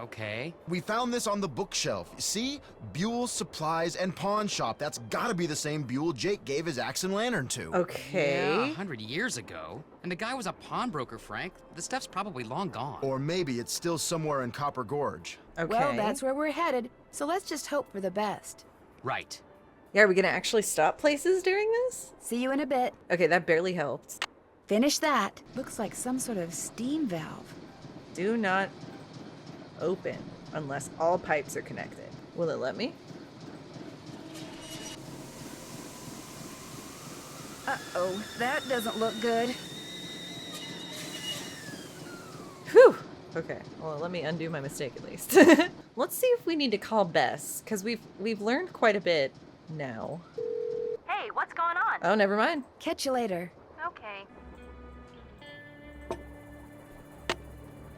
Okay. We found this on the bookshelf. See? Buell's Supplies and Pawn Shop. That's gotta be the same Buell Jake gave his axe and lantern to. Okay. Yeah, 100 years ago. And the guy was a pawnbroker, Frank. The stuff's probably long gone. Or maybe it's still somewhere in Copper Gorge. Okay. Well, that's where we're headed, so let's just hope for the best. Right. Yeah, are we gonna actually stop places during this? See you in a bit. Okay, that barely helped. Finish that. Looks like some sort of steam valve. Do not open unless all pipes are connected. Will it let me? Uh-oh, that doesn't look good. Whew. Okay, well, let me undo my mistake at least. Let's see if we need to call Bess, because we've learned quite a bit now. Hey, what's going on? Oh, never mind. Catch you later. Okay.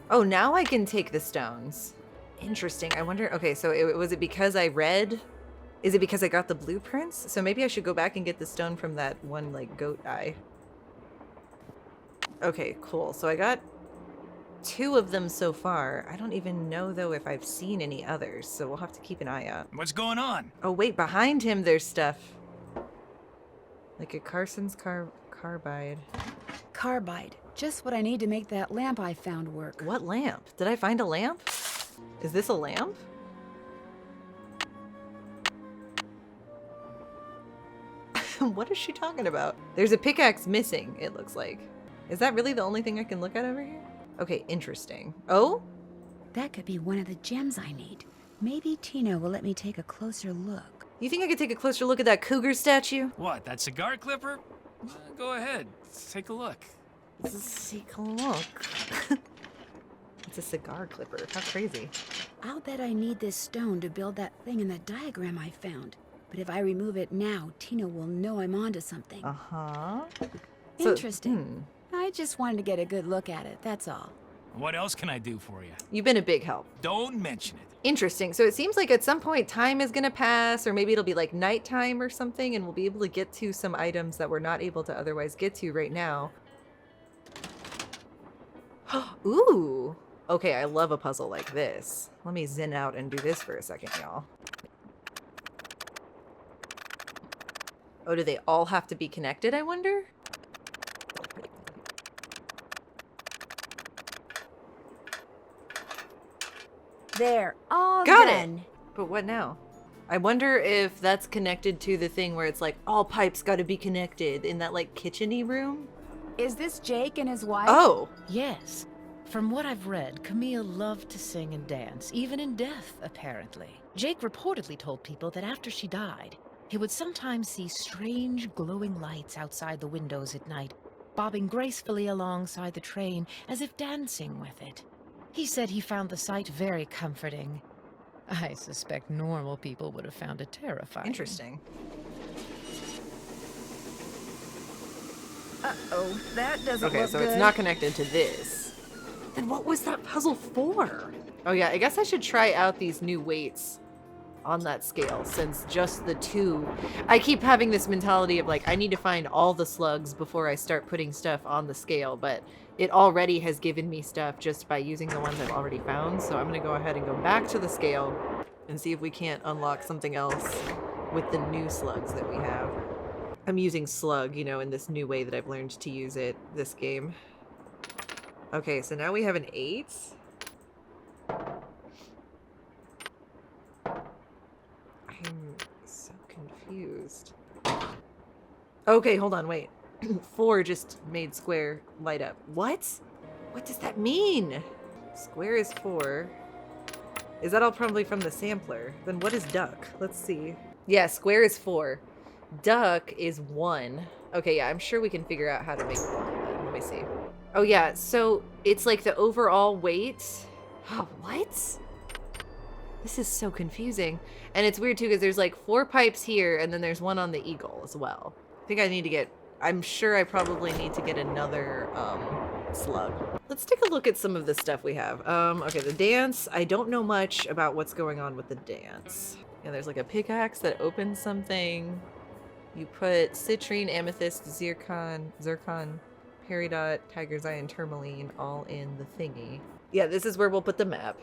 Oh, now I can take the stones. Interesting. I wonder, okay, so was it because I read? Is it because I got the blueprints? So maybe I should go back and get the stone from that one, like, goat eye. Okay, cool. So I got 2 of them so far. I don't even know, though, if I've seen any others, so we'll have to keep an eye out. What's going on? Oh, wait, behind him there's stuff. Like a Carson's carbide. Carbide. Just what I need to make that lamp I found work. What lamp? Did I find a lamp? Is this a lamp? What is she talking about? There's a pickaxe missing, it looks like. Is that really the only thing I can look at over here? Okay, interesting. Oh? That could be one of the gems I need. Maybe Tino will let me take a closer look. You think I could take a closer look at that cougar statue? What, that cigar clipper? Go ahead, take a look. Let's take a look. It's a cigar clipper. How crazy. I'll bet I need this stone to build that thing in the diagram I found. But if I remove it now, Tino will know I'm onto something. Uh-huh. Interesting. I just wanted to get a good look at it, that's all. What else can I do for you? You've been a big help. Don't mention it. Interesting. So it seems like at some point time is going to pass, or maybe it'll be like nighttime or something, and we'll be able to get to some items that we're not able to otherwise get to right now. Ooh. Okay, I love a puzzle like this. Let me zen out and do this for a second, y'all. Oh, do they all have to be connected, I wonder? There, all Got done. it. But what now? I wonder if that's connected to the thing where it's like, all pipes gotta be connected in that, like, kitchen-y room? Is this Jake and his wife? Oh! Yes. From what I've read, Camille loved to sing and dance, even in death, apparently. Jake reportedly told people that after she died, he would sometimes see strange glowing lights outside the windows at night, bobbing gracefully alongside the train as if dancing with it. He said he found the sight very comforting. I suspect normal people would have found it terrifying. Interesting. Uh-oh, that doesn't Okay, look so good. it's not connected to this. Then what was that puzzle for? Oh yeah, I guess I should try out these new weights on that scale, since just the two... I keep having this mentality of like, I need to find all the slugs before I start putting stuff on the scale, but it already has given me stuff just by using the ones I've already found, so I'm gonna go ahead and go back to the scale and see if we can't unlock something else with the new slugs that we have. I'm using slug, you know, in this new way that I've learned to use it this game. Okay, so now we have an 8. I'm so confused. Okay, hold on, wait. 4 just made square light up. What? What does that mean? Square is 4. Is that all probably from the sampler? Then what is duck? Let's see. Yeah, square is 4. Duck is 1. Okay, yeah, I'm sure we can figure out how to make 1. Let me see. Oh yeah, so it's like the overall weight. Oh, what? This is so confusing. And it's weird too, because there's like 4 pipes here, and then there's 1 on the eagle as well. I think I need to get... I'm sure I probably need to get another slug. Let's take a look at some of the stuff we have. Okay, the dance. I don't know much about what's going on with the dance. Yeah, there's like a pickaxe that opens something. You put citrine, amethyst, zircon, peridot, tiger's eye, and tourmaline all in the thingy. Yeah, this is where we'll put the map,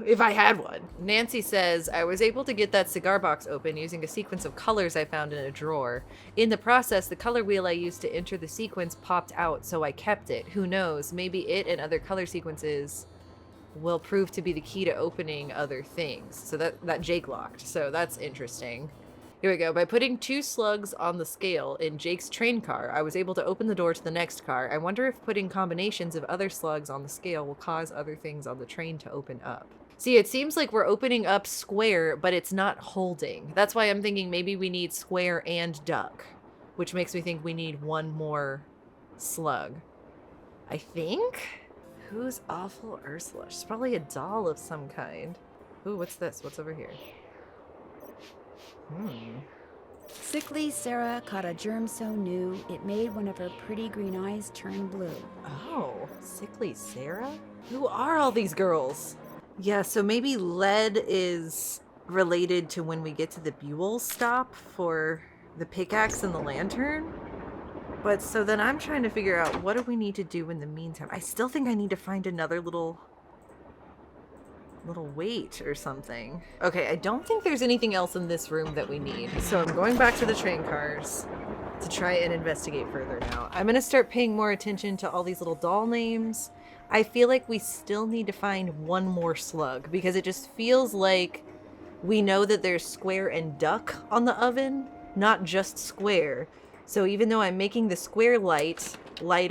if I had one. Nancy says, I was able to get that cigar box open using a sequence of colors I found in a drawer. In the process, the color wheel I used to enter the sequence popped out, so I kept it. Who knows, maybe it and other color sequences will prove to be the key to opening other things. So that Jake locked, so that's interesting. Here we go. By putting 2 slugs on the scale in Jake's train car, I was able to open the door to the next car. I wonder if putting combinations of other slugs on the scale will cause other things on the train to open up. See, it seems like we're opening up square, but it's not holding. That's why I'm thinking maybe we need square and duck, which makes me think we need 1 more slug. I think? Who's awful Ursula? She's probably a doll of some kind. Ooh, what's this? What's over here? Sickly Sarah caught a germ so new, it made one of her pretty green eyes turn blue. Oh, Sickly Sarah? Who are all these girls? Yeah, so maybe lead is related to when we get to the Buell stop for the pickaxe and the lantern. But so then I'm trying to figure out what do we need to do in the meantime. I still think I need to find another little weight or something. Okay, I don't think there's anything else in this room that we need. So I'm going back to the train cars to try and investigate further now. I'm gonna start paying more attention to all these little doll names. I feel like we still need to find 1 more slug because it just feels like we know that there's square and duck on the oven, not just square. So even though I'm making the square light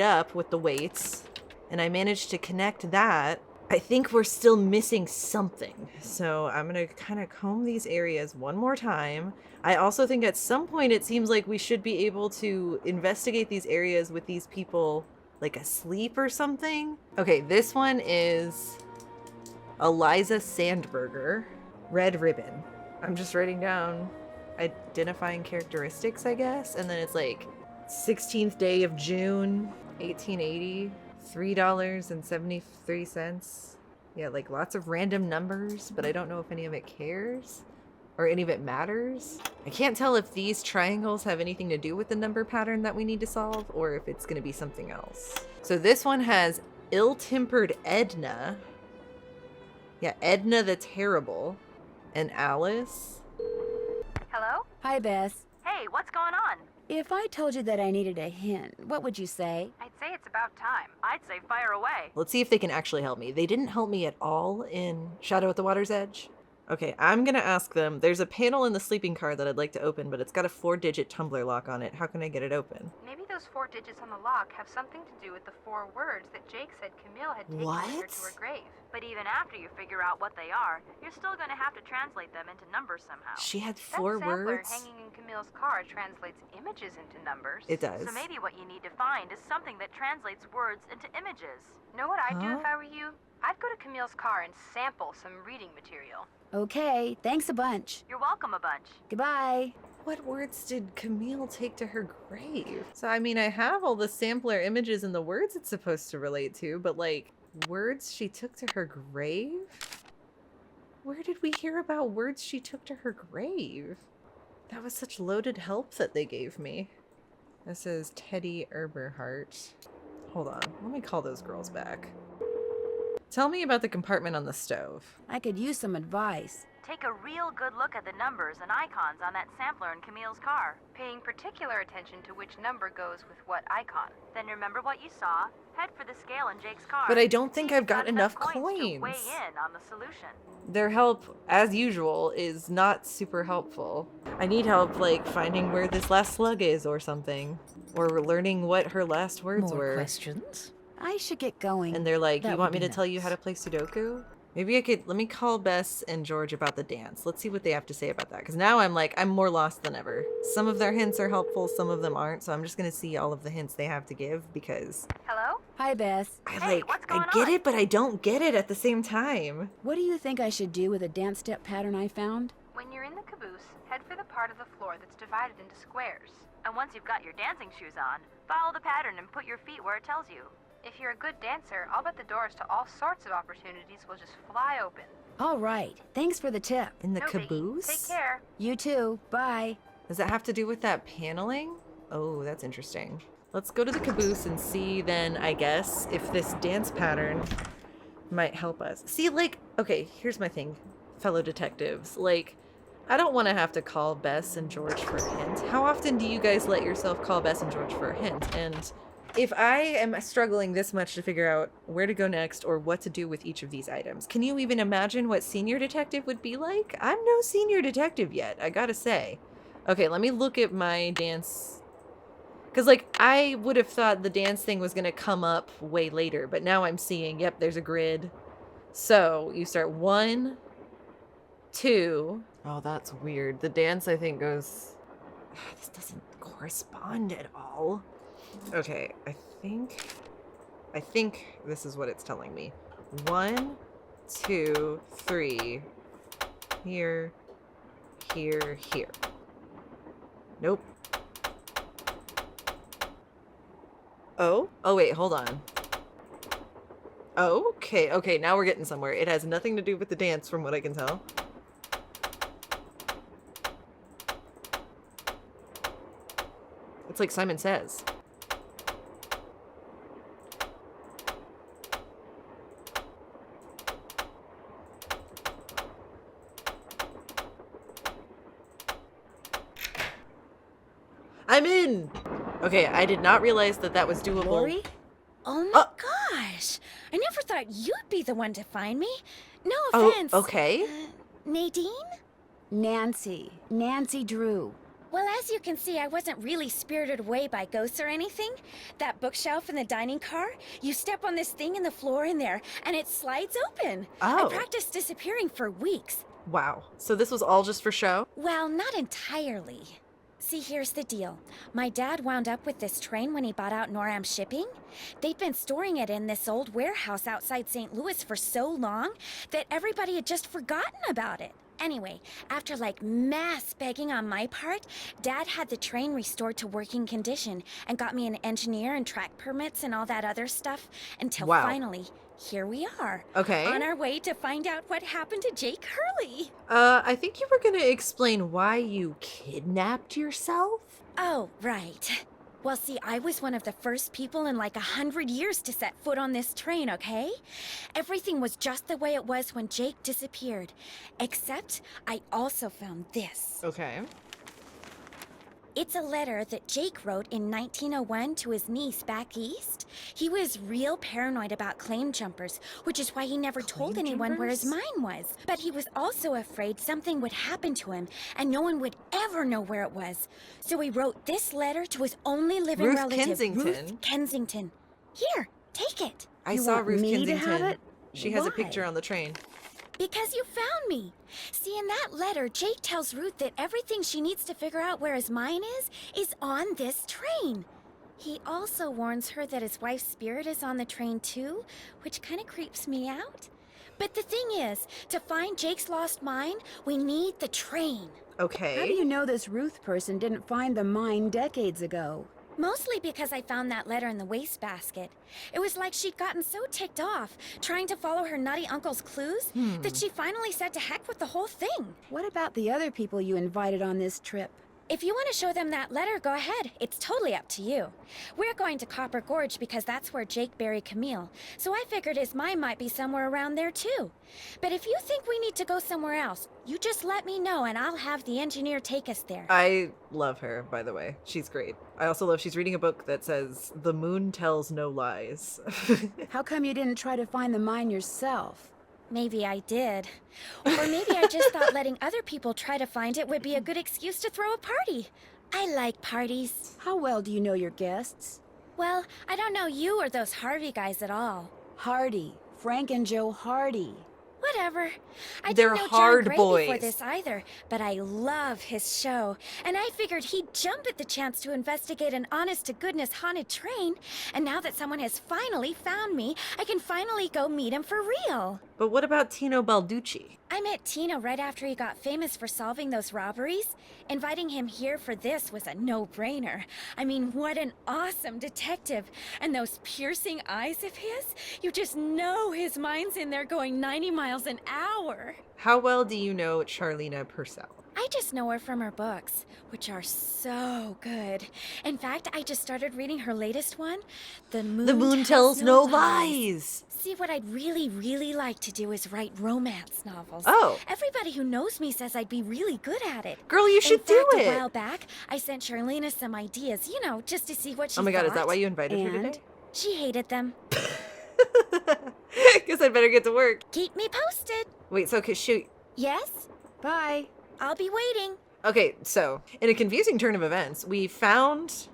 up with the weights and I managed to connect that, I think we're still missing something. So I'm gonna kind of comb these areas 1 more time. I also think at some point it seems like we should be able to investigate these areas with these people like asleep or something. Okay, this one is Eliza Sandberger, red ribbon. I'm just writing down identifying characteristics, I guess. And then it's like 16th day of June, 1880. $3.73. Yeah, like lots of random numbers, but I don't know if any of it cares or any of it matters. I can't tell if these triangles have anything to do with the number pattern that we need to solve or if it's going to be something else. So this one has ill-tempered Edna. Yeah, Edna the Terrible and Alice. Hello? Hi, Bess. Hey, what's going on? If I told you that I needed a hint, what would you say? I'd say it's about time. I'd say fire away. Let's see if they can actually help me. They didn't help me at all in Shadow at the Water's Edge. Okay, I'm gonna ask them. There's a panel in the sleeping car that I'd like to open, but it's got a 4-digit tumbler lock on it. How can I get it open? Maybe those 4 digits on the lock have something to do with the 4 words that Jake said Camille had taken with her to her grave. But even after you figure out what they are, you're still gonna have to translate them into numbers somehow. She had That 4 sampler words? hanging in Camille's car translates images into numbers. It does. So maybe what you need to find is something that translates words into images. Know what I'd do Huh? if I were you? I'd go to Camille's car and sample some reading material. Okay, thanks a bunch. You're welcome a bunch. Goodbye. What words did Camille take to her grave? So, I mean, I have all the sampler images and the words it's supposed to relate to, but, like, words she took to her grave? Where did we hear about words she took to her grave? That was such loaded help that they gave me. This is Teddy Eberhardt. Hold on, let me call those girls back. Tell me about the compartment on the stove. I could use some advice. Take a real good look at the numbers and icons on that sampler in Camille's car. Paying particular attention to which number goes with what icon. Then remember what you saw, head for the scale in Jake's car. But I don't think See if I've got you've enough to weigh coins. in on the solution. Their help, as usual, is not super helpful. I need help, like, finding where this last slug is or something. Or learning what her last words More were. questions? I should get going. And they're like, That you would want me be to tell you nice. how to play Sudoku? Maybe I could, let me call Bess and George about the dance. Let's see what they have to say about that. Because now I'm more lost than ever. Some of their hints are helpful, some of them aren't. So I'm just going to see all of the hints they have to give because Hello? Hi, Bess. Hey, what's going I get on? it, but I don't get it at the same time. What do you think I should do with a dance step pattern I found? When you're in the caboose, head for the part of the floor that's divided into squares. And once you've got your dancing shoes on, follow the pattern and put your feet where it tells you. If you're a good dancer, I'll bet the doors to all sorts of opportunities will just fly open. All right. Thanks for the tip. In the No biggie. caboose? Take care. You too. Bye. Does that have to do with that paneling? Oh, that's interesting. Let's go to the caboose and see then, I guess, if this dance pattern might help us. See, like, okay, here's my thing, fellow detectives. Like, I don't want to have to call Bess and George for a hint. How often do you guys let yourself call Bess and George for a hint? And if I am struggling this much to figure out where to go next or what to do with each of these items, can you even imagine what senior detective would be like? I'm no senior detective yet, I gotta say. Okay, let me look at my dance. Because, like, I would have thought the dance thing was going to come up way later, but now I'm seeing, yep, there's a grid. So, you start 1, 2. Oh, that's weird. The dance, I think, goes... This doesn't correspond at all. Okay, I think this is what it's telling me. 1, 2, 3. Here, here, here. Nope. Oh? Oh, wait, hold on. Oh, okay, now we're getting somewhere. It has nothing to do with the dance, from what I can tell. It's like Simon Says. I'm in! Okay, I did not realize that that was doable. Lori? Oh my gosh! I never thought you'd be the one to find me. No offense. Oh, okay. Nadine? Nancy. Nancy Drew. Well, as you can see, I wasn't really spirited away by ghosts or anything. That bookshelf in the dining car, you step on this thing in the floor in there, and it slides open. Oh. I practiced disappearing for weeks. Wow. So this was all just for show? Well, not entirely. See, here's the deal. My dad wound up with this train when he bought out Noram Shipping. They'd been storing it in this old warehouse outside St. Louis for so long that everybody had just forgotten about it. Anyway, after like mass begging on my part, Dad had the train restored to working condition and got me an engineer and track permits and all that other stuff until Wow. finally, here we are. Okay. On our way to find out what happened to Jake Hurley. I think you were gonna explain why you kidnapped yourself? Oh, right. Well, see, I was one of the first people in like 100 years to set foot on this train, okay? Everything was just the way it was when Jake disappeared. Except I also found this. Okay. It's a letter that Jake wrote in 1901 to his niece back east. He was real paranoid about claim jumpers, which is why he never told anyone where his mine was. But he was also afraid something would happen to him, and no one would ever know where it was. So he wrote this letter to his only living Ruth relative, Kensington. Ruth Kensington. Here, take it. I You saw want Ruth me to have Kensington. it? She has a Why? picture on the train. Because you found me. See, in that letter, Jake tells Ruth that everything she needs to figure out where his mine is on this train. He also warns her that his wife's spirit is on the train too, which kind of creeps me out. But the thing is, to find Jake's lost mine, we need the train. Okay. How do you know this Ruth person didn't find the mine decades ago? Mostly because I found that letter in the wastebasket. It was like she'd gotten so ticked off, trying to follow her nutty uncle's clues, that she finally said to heck with the whole thing. What about the other people you invited on this trip? If you want to show them that letter, go ahead. It's totally up to you. We're going to Copper Gorge because that's where Jake buried Camille, so I figured his mine might be somewhere around there too. But if you think we need to go somewhere else, you just let me know and I'll have the engineer take us there. I love her, by the way. She's great. I also love she's reading a book that says, "The moon tells no lies." How come you didn't try to find the mine yourself? Maybe I did. Or maybe I just thought letting other people try to find it would be a good excuse to throw a party. I like parties. How well do you know your guests? Well, I don't know you or those Harvey guys at all. Hardy. Frank and Joe Hardy. Whatever. I They're didn't know hard John Gray boys. before this either, but I love his show, and I figured he'd jump at the chance to investigate an honest-to-goodness haunted train, and now that someone has finally found me, I can finally go meet him for real. But what about Tino Balducci? I met Tino right after he got famous for solving those robberies. Inviting him here for this was a no-brainer. I mean, what an awesome detective. And those piercing eyes of his, you just know his mind's in there going 90 miles an hour. How well do you know Charlena Purcell? I just know her from her books, which are so good. In fact, I just started reading her latest one, The Moon Tells No Lies. See, what I'd really like to do is write romance novels. Oh. Everybody who knows me says I'd be really good at it. Girl, you should do In fact, it. a while back, I sent Charlena some ideas, you know, just to see what she Oh my god, is thought. that why you invited her And? today? She hated them. Guess I'd better get to work. Keep me posted. Wait, so shoot. Yes? Bye. I'll be waiting. Okay, so in a confusing turn of events, we found.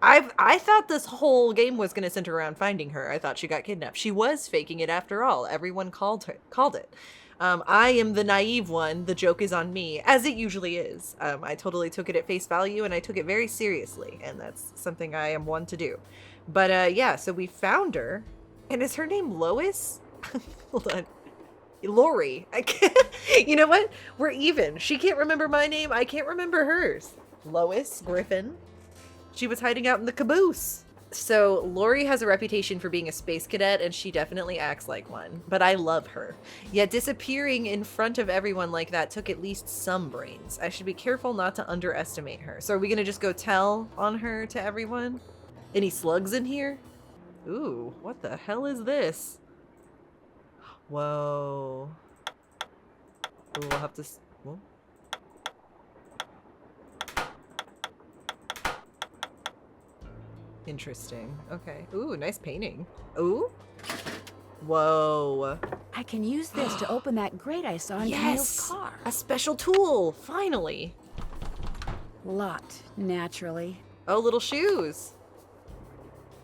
I thought this whole game was going to center around finding her. I thought she got kidnapped. She was faking it after all. Everyone called it. I am the naive one. The joke is on me, as it usually is. I totally took it at face value, and I took it very seriously, and that's something I am one to do. But yeah, so we found her, and is her name Lois? Hold on. Lori. I can't. You know what? We're even. She can't remember my name. I can't remember hers. Lois Griffin. She was hiding out in the caboose. So Lori has a reputation for being a space cadet, and she definitely acts like one. But I love her. Yet disappearing in front of everyone like that took at least some brains. I should be careful not to underestimate her. So are we gonna just go tell on her to everyone? Any slugs in here? Ooh, what the hell is this? Whoa. Ooh, we'll have to... Whoa. Interesting. Okay. Ooh, nice painting. Ooh. Whoa. I can use this to open that grate I saw in Camille's Yes! car. A special tool! Finally! Locked, naturally. Oh, little shoes!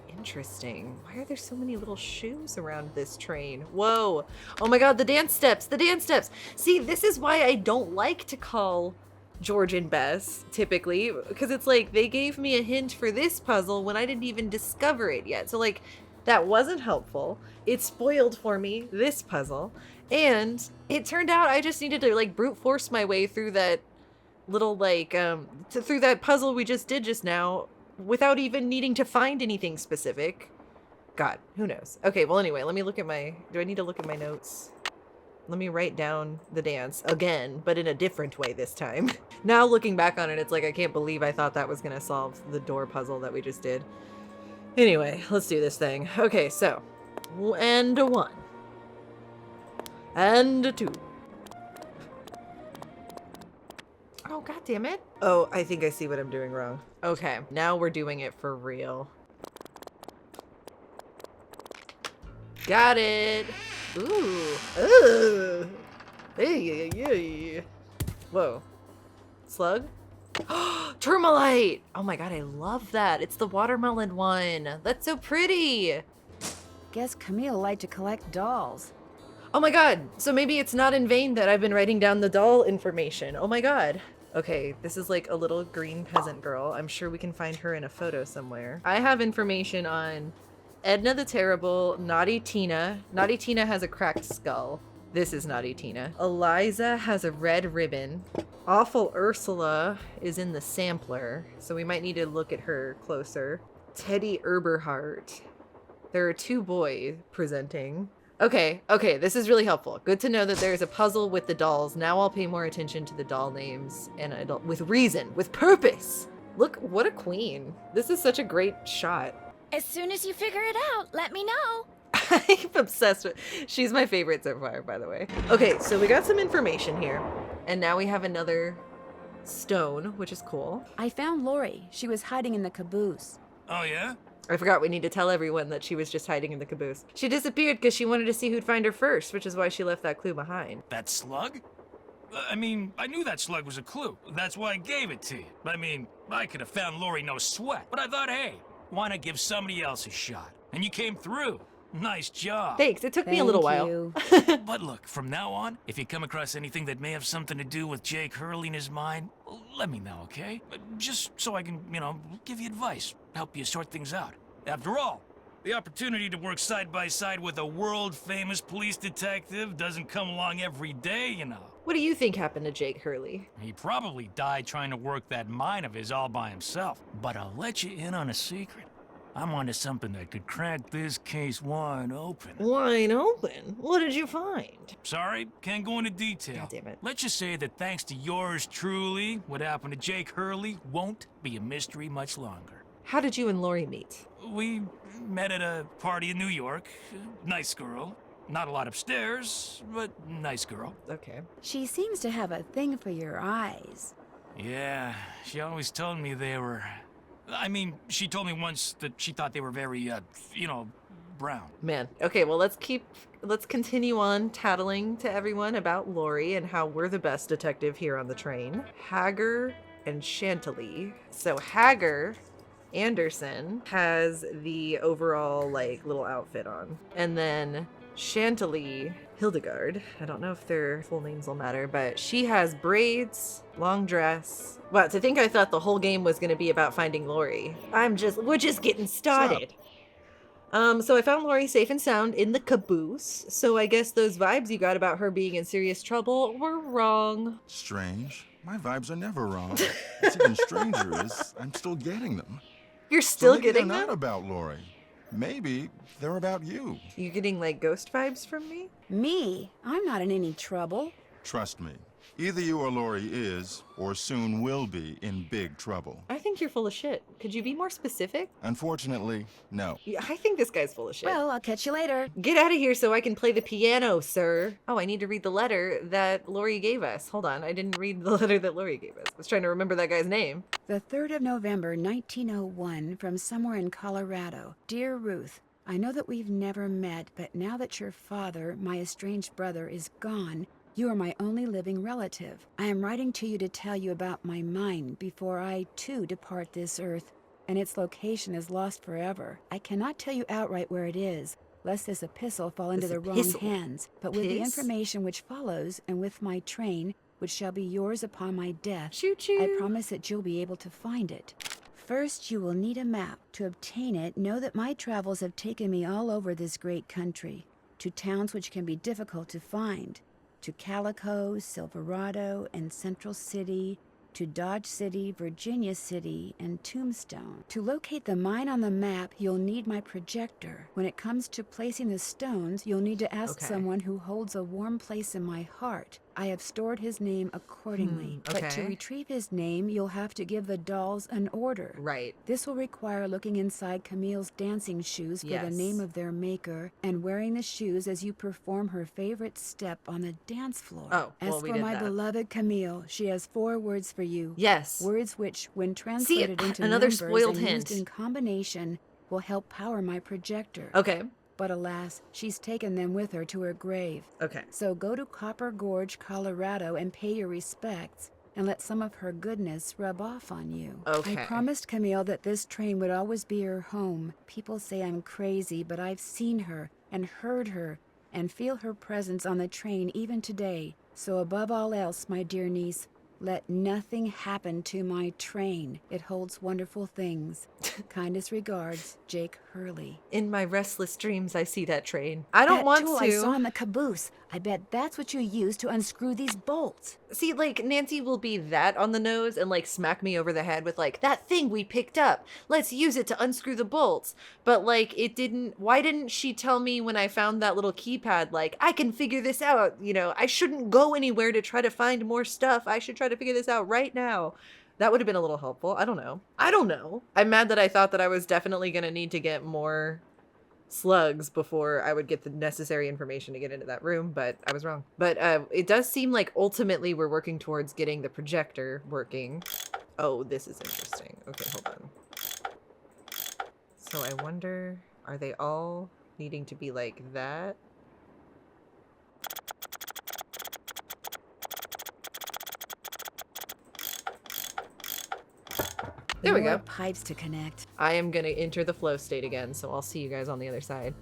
Interesting. Why are there so many little shoes around this train? Whoa! Oh my god, the dance steps! The dance steps! See, this is why I don't like to call George and Bess, typically, because it's like, they gave me a hint for this puzzle when I didn't even discover it yet. So, like, that wasn't helpful. It spoiled for me this puzzle. And it turned out I just needed to, like, brute force my way through that little, like, through that puzzle we just did just now without even needing to find anything specific. God, who knows? Okay, well, anyway, let me look at my... Do I need to look at my notes? Let me write down the dance again, but in a different way this time. Now looking back on it, it's like, I can't believe I thought that was going to solve the door puzzle that we just did. Anyway, let's do this thing. Okay, so. And a 1. And a 2. Oh, God damn it. Oh, I think I see what I'm doing wrong. Okay, now we're doing it for real. Got it. Ooh. Ugh. Hey, yeah. Whoa. Slug? Tourmaline! Oh my god, I love that. It's the watermelon one. That's so pretty. Guess Camille liked to collect dolls. Oh my god, so maybe it's not in vain that I've been writing down the doll information. Oh my god. Okay, this is like a little green peasant girl. I'm sure we can find her in a photo somewhere. I have information on Edna the Terrible, Naughty Tina. Naughty Tina has a cracked skull. This is Naughty Tina. Eliza has a red ribbon. Awful Ursula is in the sampler, so we might need to look at her closer. Teddy Eberhardt. There are 2 boys presenting. Okay, this is really helpful. Good to know that there's a puzzle with the dolls. Now I'll pay more attention to the doll names and with reason, with purpose. Look, what a queen. This is such a great shot. As soon as you figure it out, let me know. I'm obsessed with, she's my favorite so far, by the way. Okay, so we got some information here, and now we have another stone, which is cool. I found Lori. She was hiding in the caboose. Oh, yeah? I forgot we need to tell everyone that she was just hiding in the caboose. She disappeared because she wanted to see who'd find her first, which is why she left that clue behind. That slug? I mean, I knew that slug was a clue. That's why I gave it to you. I mean, I could have found Lori no sweat. But I thought, hey, why not give somebody else a shot? And you came through. Nice job. Thanks, it took me a little while. But look, from now on, if you come across anything that may have something to do with Jake Hurley and his mind, let me know, okay? Just so I can, give you advice, help you sort things out. After all, the opportunity to work side by side with a world-famous police detective doesn't come along every day, What do you think happened to Jake Hurley? He probably died trying to work that mine of his all by himself. But I'll let you in on a secret. I'm onto something that could crack this case wide open. Wide open? What did you find? Sorry, can't go into detail. God damn it. Let's just say that thanks to yours truly, what happened to Jake Hurley won't be a mystery much longer. How did you and Lori meet? We met at a party in New York. Nice girl. Not a lot upstairs, but nice girl. Okay. She seems to have a thing for your eyes. Yeah, she always told me they were... I mean, she told me once that she thought they were very, brown. Man, okay, well let's continue on tattling to everyone about Lori and how we're the best detective here on the train. Hager and Chantilly. So Hager Anderson has the overall little outfit on. And then Chantilly Hildegard, I don't know if their full names will matter, but she has braids, long dress. Wow, to think I thought the whole game was going to be about finding Lori. We're just getting started. So I found Lori safe and sound in the caboose. So I guess those vibes you got about her being in serious trouble were wrong. Strange. My vibes are never wrong. What's even stranger is I'm still getting them. You're still maybe getting they're them? not about Lori. Maybe they're about you. You getting ghost vibes from me? Me? I'm not in any trouble. Trust me. Either you or Lori is, or soon will be, in big trouble. I think you're full of shit. Could you be more specific? Unfortunately, no. Yeah, I think this guy's full of shit. Well, I'll catch you later. Get out of here so I can play the piano, sir. Oh, I need to read the letter that Lori gave us. Hold on, I didn't read the letter that Lori gave us. I was trying to remember that guy's name. The 3rd of November, 1901, from somewhere in Colorado. Dear Ruth, I know that we've never met, but now that your father, my estranged brother, is gone, you are my only living relative. I am writing to you to tell you about my mind before I, too, depart this earth, and its location is lost forever. I cannot tell you outright where it is, lest this epistle fall into the wrong hands. But with the information which follows, and with my train, which shall be yours upon my death, Choo-choo. I promise that you'll be able to find it. First, you will need a map. To obtain it, know that my travels have taken me all over this great country, to towns which can be difficult to find, to Calico, Silverado, and Central City, to Dodge City, Virginia City, and Tombstone. To locate the mine on the map, you'll need my projector. When it comes to placing the stones, you'll need to ask someone who holds a warm place in my heart. I have stored his name accordingly. But to okay. retrieve his name, you'll have to give the dolls an order. Right. This will require looking inside Camille's dancing shoes for the name of their maker and wearing the shoes as you perform her favorite step on the dance floor. Oh, as well, we for did my that. beloved Camille, she has 4 words for you. Yes. Words which, when translated into another numbers spoiled and hint. used in combination, will help power my projector. Okay. But alas, she's taken them with her to her grave. Okay. So go to Copper Gorge, Colorado, and pay your respects, and let some of her goodness rub off on you. Okay. I promised Camille that this train would always be her home. People say I'm crazy, but I've seen her, and heard her, and feel her presence on the train even today. So above all else, my dear niece, let nothing happen to my train. It holds wonderful things. Kindest regards, Jake Hurley. In my restless dreams, I see that train. I don't That want tool to. I saw in the caboose. I bet that's what you used to unscrew these bolts. See, like, Nancy will be that on the nose and, like, smack me over the head with, like, that thing we picked up. Let's use it to unscrew the bolts. But, like, why didn't she tell me when I found that little keypad, like, I can figure this out, you know, I shouldn't go anywhere to try to find more stuff. I should try to figure this out right now. That would have been a little helpful. I don't know. I'm mad that I thought that I was definitely going to need to get more slugs before I would get the necessary information to get into that room, but I was wrong. But it does seem like ultimately we're working towards getting the projector working. Oh, this is interesting. Okay, hold on. So I wonder, are they all needing to be like that? There we More go. pipes to connect. I am going to enter the flow state again, so I'll see you guys on the other side.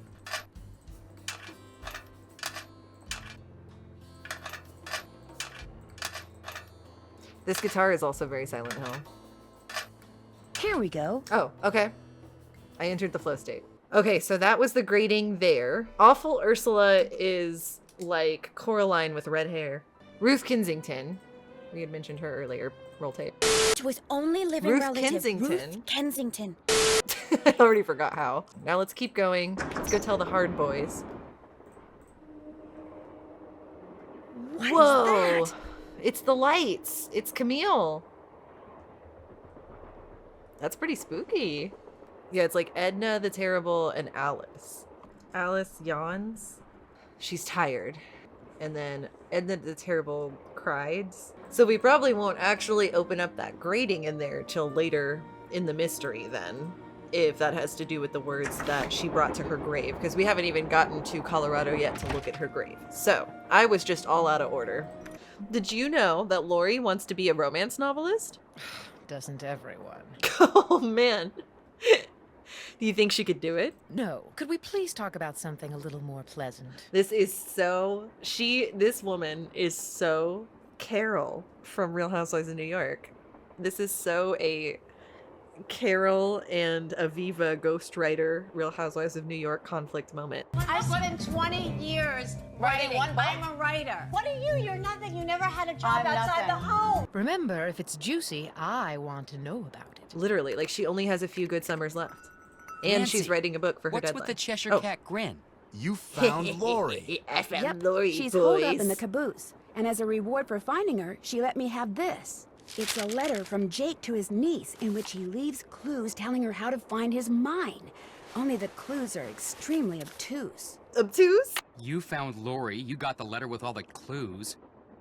This guitar is also very Silent Hill. Here we go. Oh, okay. I entered the flow state. Okay, so that was the grading there. Awful Ursula is like Coraline with red hair. Ruth Kensington. We had mentioned her earlier. Roll tape. Was only living Ruth relative. Kensington. Ruth Kensington. I already forgot how. Now let's keep going. Let's go tell the hard boys. What Whoa! is that? It's the lights. It's Camille. That's pretty spooky. Yeah, it's like Edna the Terrible and Alice. Alice yawns. She's tired. And then Edna the Terrible cried. So we probably won't actually open up that grating in there till later in the mystery then. If that has to do with the words that she brought to her grave. Because we haven't even gotten to Colorado yet to look at her grave. So, I was just all out of order. Did you know that Lori wants to be a romance novelist? Doesn't everyone? Oh, man. Do you think she could do it? No. Could we please talk about something a little more pleasant? This woman is so Carol from Real Housewives of New York. This is so a Carol and Aviva ghostwriter Real Housewives of New York conflict moment. I spent 20 years writing one book. I'm a writer. What are you? You're nothing. You never had a job outside the home. Remember, if it's juicy, I want to know about it. Literally, like she only has a few good summers left. And Nancy, she's writing a book for her what's deadline. with the Cheshire Cat grin? You found Lori. I found Yep, Lori, she's boys. holed up in the caboose. And as a reward for finding her, she let me have this. It's a letter from Jake to his niece in which he leaves clues telling her how to find his mine. Only the clues are extremely obtuse. Obtuse? You found Lori, you got the letter with all the clues.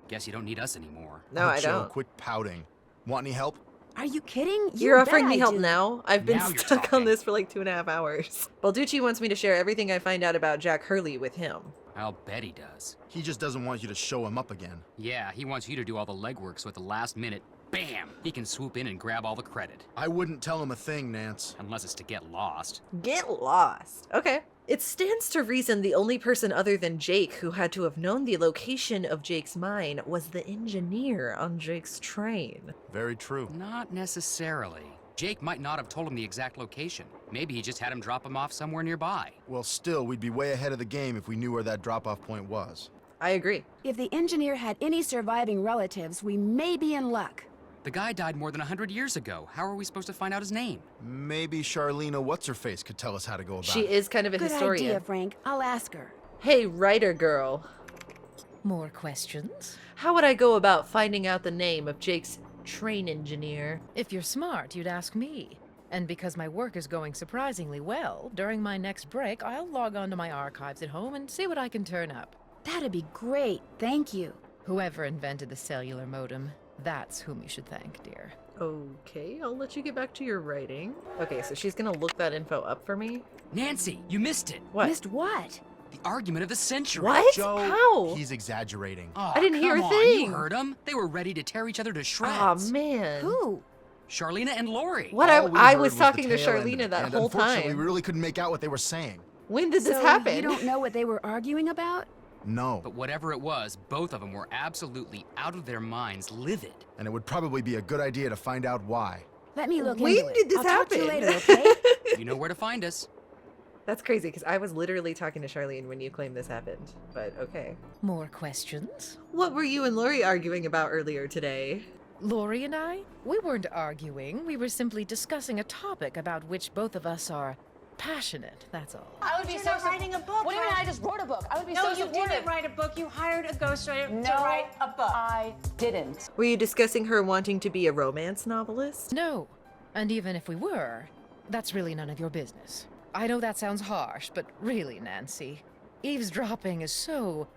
Guess you don't need us anymore. No, I Joe, don't. quit pouting. Want any help? Are you kidding? You're You offering bet me I help do. now? I've been Now you're stuck on talking. this for like 2.5 hours. Balducci wants me to share everything I find out about Jack Hurley with him. I'll bet he does. He just doesn't want you to show him up again. Yeah, he wants you to do all the legwork so at the last minute, bam, he can swoop in and grab all the credit. I wouldn't tell him a thing, Nance. Unless it's to get lost. Get lost. Okay. It stands to reason the only person other than Jake who had to have known the location of Jake's mine was the engineer on Jake's train. Very true. Not necessarily. Jake might not have told him the exact location. Maybe he just had him drop him off somewhere nearby. Well, still, we'd be way ahead of the game if we knew where that drop-off point was. I agree. If the engineer had any surviving relatives, we may be in luck. The guy died more than 100 years ago. How are we supposed to find out his name? Maybe Charlena What's-Her-Face could tell us how to go about She it. is kind of a Good historian. idea, Frank. I'll ask her. Hey, writer girl. More questions? How would I go about finding out the name of Jake's train engineer? If you're smart, you'd ask me. And because my work is going surprisingly well, during my next break, I'll log onto my archives at home and see what I can turn up. That'd be great, thank you. Whoever invented the cellular modem, that's whom you should thank, dear. Okay, I'll let you get back to your writing. Okay, so she's gonna look that info up for me. Nancy, you missed it. What? Missed what? The argument of the century. What? Joe, How? he's exaggerating. Oh, I didn't hear a come on, thing. You heard them. They were ready to tear each other to Aw, shreds. man. Who? Charlena and Lori. What? All we I heard was the talking to tail end of Charlena it, that and whole unfortunately, time. we really couldn't make out what they were saying. When did this So happen? you don't know what they were arguing about? No. But whatever it was, both of them were absolutely out of their minds, livid. And it would probably be a good idea to find out why. Let me look When into it. did this I'll talk to you happen? later, okay? You know where to find us. That's crazy, because I was literally talking to Charlene when you claimed this happened. But okay. More questions? What were you and Lori arguing about earlier today? Lori and I? We weren't arguing. We were simply discussing a topic about which both of us are passionate, that's all. I would be so writing a book. What do you mean? I just wrote a book. I would be so No, you supportive. didn't write a book. You hired a ghostwriter No, to write a book. I didn't. Were you discussing her wanting to be a romance novelist? No. And even if we were, that's really none of your business. I know that sounds harsh, but really, Nancy, eavesdropping is so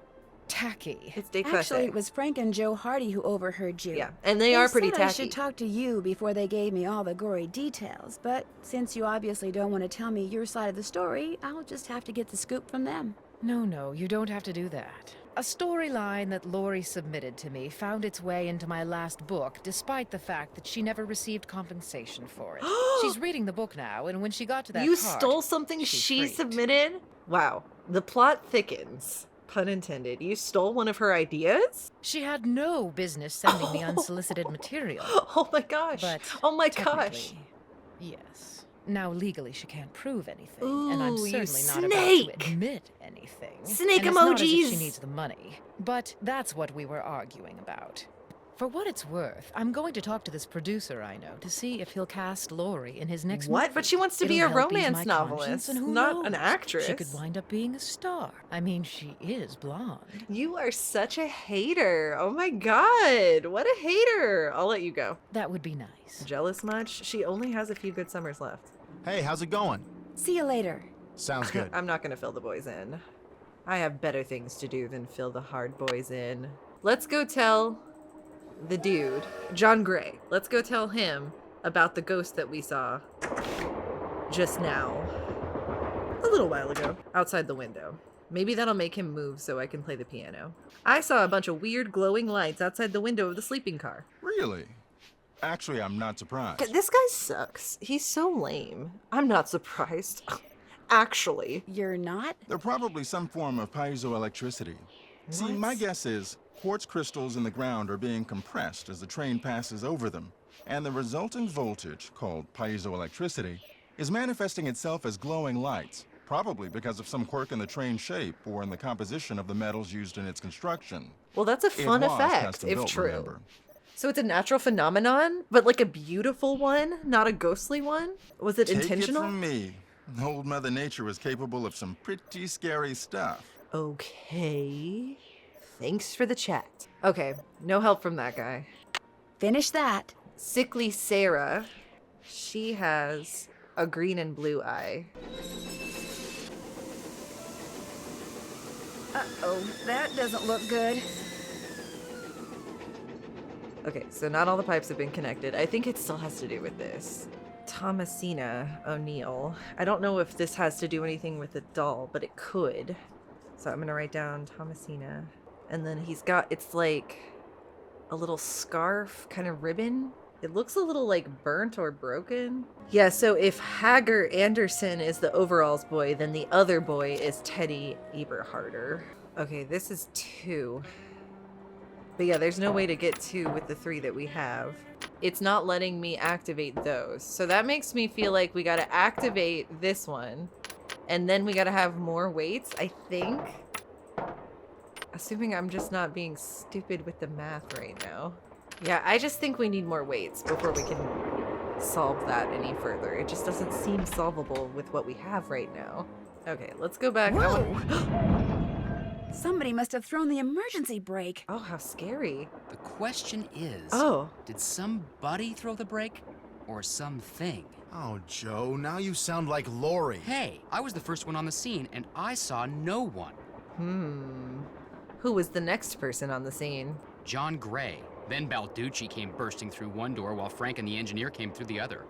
tacky. It's déclassé. Actually, it was Frank and Joe Hardy who overheard you. Yeah, and they are pretty said I tacky. should talk to you before they gave me all the gory details, but since you obviously don't want to tell me your side of the story, I'll just have to get the scoop from them. No, you don't have to do that. A storyline that Lori submitted to me found its way into my last book, despite the fact that she never received compensation for it. She's reading the book now, and when she got to that You part, stole something she she freaked. submitted? Wow. The plot thickens. Pun intended. You stole one of her ideas? She had no business sending me unsolicited material. Oh my gosh. But Oh my gosh. technically, yes. Now, legally, she can't prove anything, and I'm Ooh, you certainly not about snake. to admit anything. Snake and it's not as if emojis. she needs the money, but that's what we were arguing about. For what it's worth, I'm going to talk to this producer I know to see if he'll cast Lori in his next What? movie. But she wants to be It'll a help ease romance my conscience, novelist, and who not an knows? actress. She could wind up being a star. I mean, she is blonde. You are such a hater. Oh my god. What a hater. I'll let you go. That would be nice. Jealous much? She only has a few good summers left. Hey, how's it going? See you later. Sounds good. I'm not gonna fill the boys in. I have better things to do than fill the hard boys in. Let's go tell the dude, John Gray. Let's go tell him about the ghost that we saw just now. A little while ago. Outside the window. Maybe that'll make him move so I can play the piano. I saw a bunch of weird glowing lights outside the window of the sleeping car. Really? Actually, I'm not surprised. This guy sucks. He's so lame. I'm not surprised. Actually. You're not? They're probably some form of piezoelectricity. See, What? my guess is quartz crystals in the ground are being compressed as the train passes over them, and the resulting voltage, called piezoelectricity, is manifesting itself as glowing lights, probably because of some quirk in the train shape or in the composition of the metals used in its construction. Well, that's a fun It was effect, custom if built, true. remember. So it's a natural phenomenon, but like a beautiful one, not a ghostly one? Was it intentional? Take it from me. Old Mother Nature was capable of some pretty scary stuff. Okay. Thanks for the chat. Okay, no help from that guy. Finish that. Sickly Sarah. She has a green and blue eye. Uh-oh, that doesn't look good. Okay, so not all the pipes have been connected. I think it still has to do with this. Thomasina O'Neill. I don't know if this has to do anything with the doll, but it could. So I'm gonna write down Thomasina. And then he's got, it's like a little scarf kind of ribbon. It looks a little like burnt or broken. Yeah, so if Hager Anderson is the overalls boy, then the other boy is Teddy Eberharder. Okay, this is 2. But yeah, there's no way to get 2 with the 3 that we have. It's not letting me activate those. So that makes me feel like we gotta activate this one. And then we gotta have more weights, I think. Assuming I'm just not being stupid with the math right now. Yeah, I just think we need more weights before we can solve that any further. It just doesn't seem solvable with what we have right now. Okay, let's go back. Somebody must have thrown the emergency brake. Oh, how scary. The question is, Oh. did somebody throw the brake? Or something? Oh, Joe, now you sound like Lori. Hey, I was the first one on the scene, and I saw no one. Who was the next person on the scene? John Gray. Then Balducci came bursting through one door while Frank and the engineer came through the other.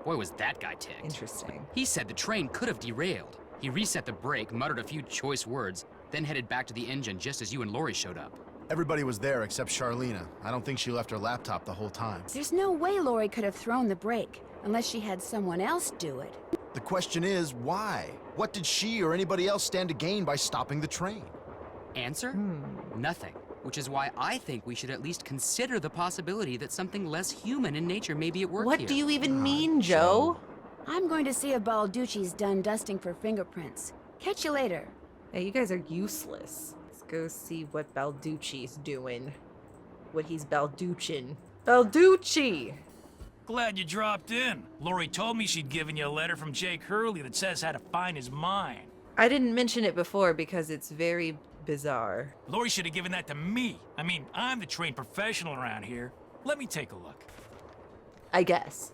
Boy, was that guy ticked. Interesting. He said the train could have derailed. He reset the brake, muttered a few choice words, then headed back to the engine just as you and Lori showed up. Everybody was there except Charlena. I don't think she left her laptop the whole time. There's no way Lori could have thrown the brake, unless she had someone else do it. The question is, why? What did she or anybody else stand to gain by stopping the train? Answer? Nothing. Which is why I think we should at least consider the possibility that something less human in nature may be at work What here. do you even mean, Joe? I'm going to see if Balducci's done dusting for fingerprints. Catch you later. Hey, you guys are useless. Let's go see what Balducci's doing. What he's Balducin'. Balducci! Glad you dropped in. Lori told me she'd given you a letter from Jake Hurley that says how to find his mine. I didn't mention it before because it's very bizarre. Lori should have given that to me. I mean, I'm the trained professional around here. Let me take a look. I guess.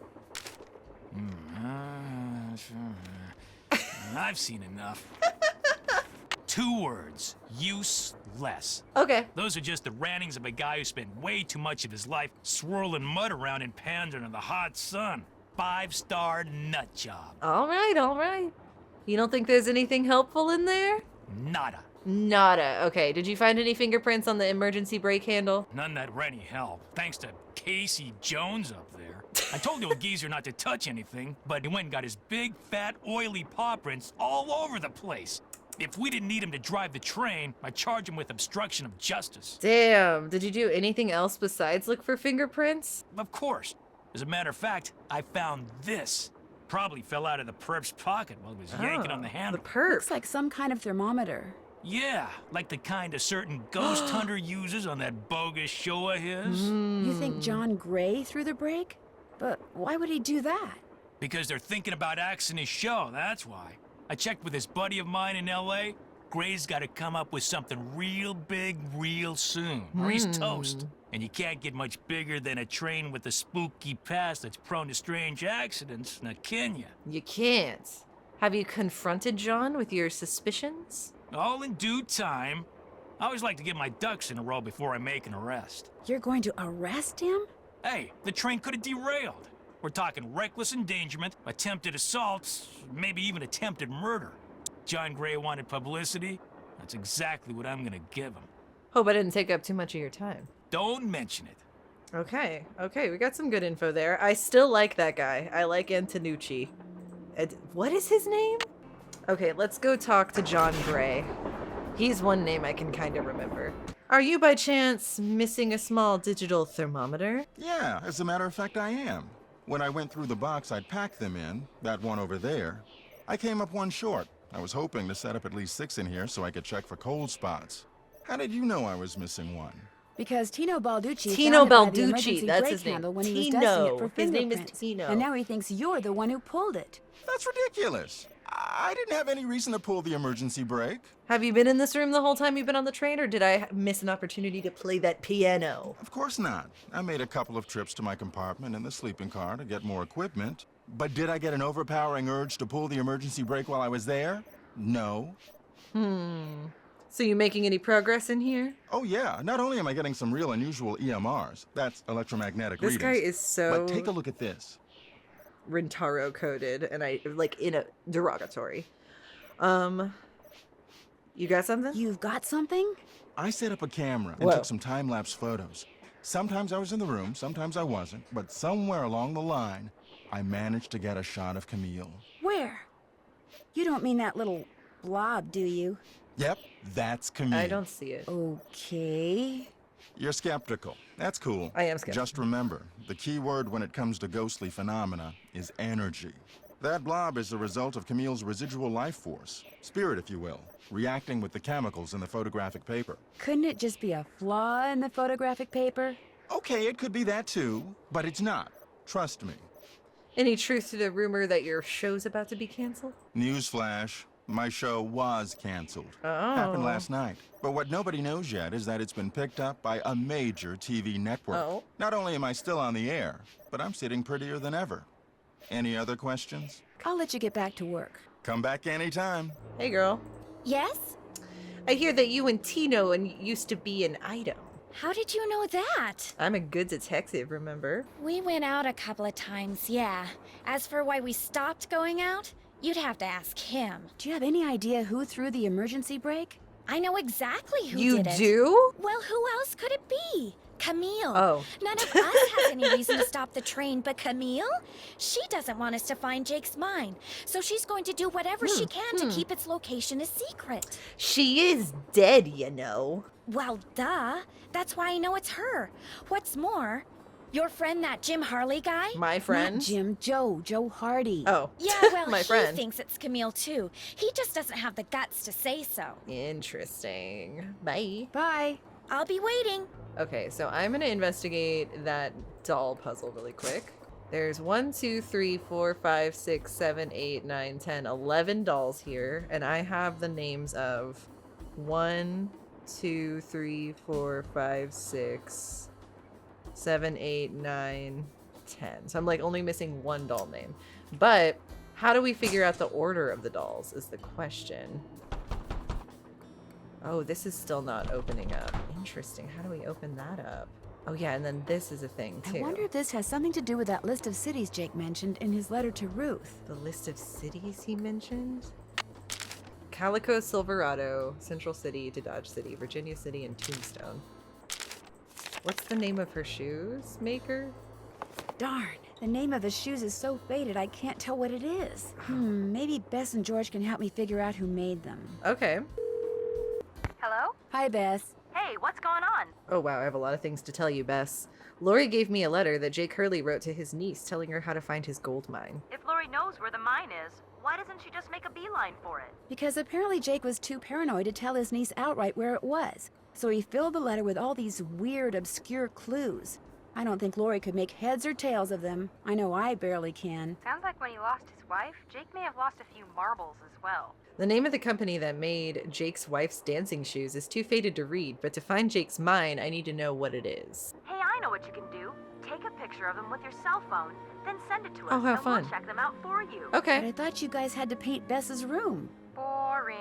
I've seen enough. 2 words. Useless. Okay. Those are just the rantings of a guy who spent way too much of his life swirling mud around in pans under the hot sun. 5-star nut job. All right. You don't think there's anything helpful in there? Nada. Nada. Okay, did you find any fingerprints on the emergency brake handle? None that were any help, thanks to Casey Jones up there. I told the old geezer not to touch anything, but he went and got his big, fat, oily paw prints all over the place. If we didn't need him to drive the train, I'd charge him with obstruction of justice. Damn, did you do anything else besides look for fingerprints? Of course. As a matter of fact, I found this. Probably fell out of the perp's pocket while he was yanking on the handle. The perp. Looks like some kind of thermometer. Yeah, like the kind a certain ghost hunter uses on that bogus show of his. You think John Gray threw the brake? But why would he do that? Because they're thinking about axing his show, that's why. I checked with this buddy of mine in L.A. Gray's got to come up with something real big real soon, or he's toast. And you can't get much bigger than a train with a spooky past that's prone to strange accidents, now can you? You can't. Have you confronted John with your suspicions? All in due time. I always like to get my ducks in a row before I make an arrest. You're going to arrest him? Hey, the train could have derailed. We're talking reckless endangerment, attempted assaults, maybe even attempted murder. John Gray wanted publicity. That's exactly what I'm gonna give him. Hope I didn't take up too much of your time. Don't mention it. Okay, we got some good info there. I still like that guy. I like Antonucci. What is his name? Okay, let's go talk to John Gray. He's one name I can kind of remember. Are you by chance missing a small digital thermometer? Yeah, as a matter of fact, I am. When I went through the box I'd packed them in, that one over there, I came up one short. I was hoping to set up at least 6 in here so I could check for cold spots. How did you know I was missing one? Because Tino Balducci Tino found it by the Balducci, emergency that's brake his name. handle when he was Tino. dusting it for His name is fingerprints. Tino. And now he thinks you're the one who pulled it. That's ridiculous. I didn't have any reason to pull the emergency brake. Have you been in this room the whole time you've been on the train, or did I miss an opportunity to play that piano? Of course not. I made a couple of trips to my compartment in the sleeping car to get more equipment. But did I get an overpowering urge to pull the emergency brake while I was there? No. So you making any progress in here? Oh yeah, not only am I getting some real unusual EMRs, that's electromagnetic This readings. guy is so But take a look at this. Rintaro coded, and I like in a derogatory. You got something? You've got something? I set up a camera and Whoa. took some time-lapse photos. Sometimes I was in the room, sometimes I wasn't, but somewhere along the line, I managed to get a shot of Camille. Where? You don't mean that little blob, do you? Yep, that's Camille. I don't see it. Okay. You're skeptical. That's cool. I am skeptical. Just remember, the key word when it comes to ghostly phenomena is energy. That blob is the result of Camille's residual life force, spirit if you will, reacting with the chemicals in the photographic paper. Couldn't it just be a flaw in the photographic paper? Okay, it could be that too, but it's not. Trust me. Any truth to the rumor that your show's about to be canceled? Newsflash, My show was canceled. Oh. Happened last night. But what nobody knows yet is that it's been picked up by a major TV network. Oh. Not only am I still on the air, but I'm sitting prettier than ever. Any other questions? I'll let you get back to work. Come back anytime. Hey, girl. Yes? I hear that you and Tino used to be an item. How did you know that? I'm a good detective, remember? We went out a couple of times, yeah. As for why we stopped going out, you'd have to ask him. Do you have any idea who threw the emergency brake? I know exactly who You did it. do? Well, who else could it be? Camille. Oh. None of us has any reason to stop the train, but Camille? She doesn't want us to find Jake's mine, so she's going to do whatever she can to keep its location a secret. She is dead, you know. Well, duh. That's why I know it's her. What's more, your friend, that Jim Harley guy? My friend? Not Jim, Joe Hardy. Oh. Yeah, well, My he friend. thinks it's Camille, too. He just doesn't have the guts to say so. Interesting. Bye. Bye. I'll be waiting. Okay, so I'm gonna investigate that doll puzzle really quick. There's 1, 2, 3, 4, 5, 6, 7, 8, 9, 10, 11 dolls here, and I have the names of 1, 2, 3, 4, 5, 6, 7, 8, 9, 10. So I'm like only missing one doll name. But how do we figure out the order of the dolls is the question. Oh, this is still not opening up. Interesting. How do we open that up? Oh yeah, and then this is a thing too. I wonder if this has something to do with that list of cities Jake mentioned in his letter to Ruth. The list of cities he mentioned? Calico, Silverado, Central City to Dodge City, Virginia City, and Tombstone. What's the name of her shoes maker? Darn, the name of the shoes is so faded I can't tell what it is. Maybe Bess and George can help me figure out who made them. Okay. Hello? Hi, Bess. Hey, what's going on? Oh wow, I have a lot of things to tell you, Bess. Lori gave me a letter that Jake Hurley wrote to his niece telling her how to find his gold mine. If Lori knows where the mine is, why doesn't she just make a beeline for it? Because apparently Jake was too paranoid to tell his niece outright where it was. So he filled the letter with all these weird, obscure clues. I don't think Lori could make heads or tails of them. I know I barely can. Sounds like when he lost his wife, Jake may have lost a few marbles as well. The name of the company that made Jake's wife's dancing shoes is too faded to read, but to find Jake's mine, I need to know what it is. Hey, I know what you can do. Take a picture of them with your cell phone, then send it to us, Oh, how and fun. we'll check them out for you. Okay. But I thought you guys had to paint Bess's room. Boring.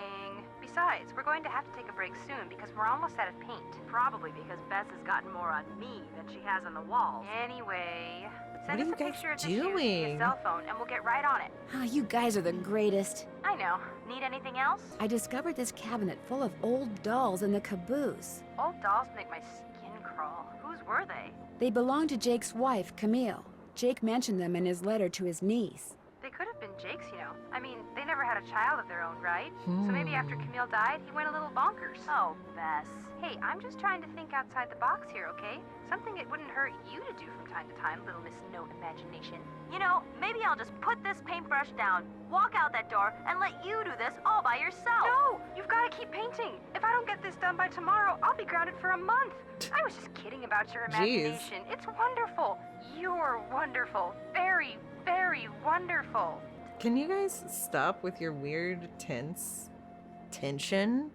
Besides, we're going to have to take a break soon because we're almost out of paint. Probably because Bess has gotten more on me than she has on the walls. Anyway, What send are us you a guys picture of the shoes via doing? cell phone and we'll get right on it. Ah, you guys are the greatest. I know. Need anything else? I discovered this cabinet full of old dolls in the caboose. Old dolls make my skin crawl. Whose were they? They belonged to Jake's wife, Camille. Jake mentioned them in his letter to his niece. They could have been Jake's, you know. I mean, they never had a child of their own, right? So maybe after Camille died, he went a little bonkers. Oh, Bess. Hey, I'm just trying to think outside the box here, okay? Something it wouldn't hurt you to do from time to time, little Miss No Imagination. You know, maybe I'll just put this paintbrush down, walk out that door, and let you do this all by yourself. No! You've got to keep painting. If I don't get this done by tomorrow, I'll be grounded for a month. I was just kidding about your imagination. It's wonderful. You're wonderful. Very, very wonderful. Can you guys stop with your weird tension?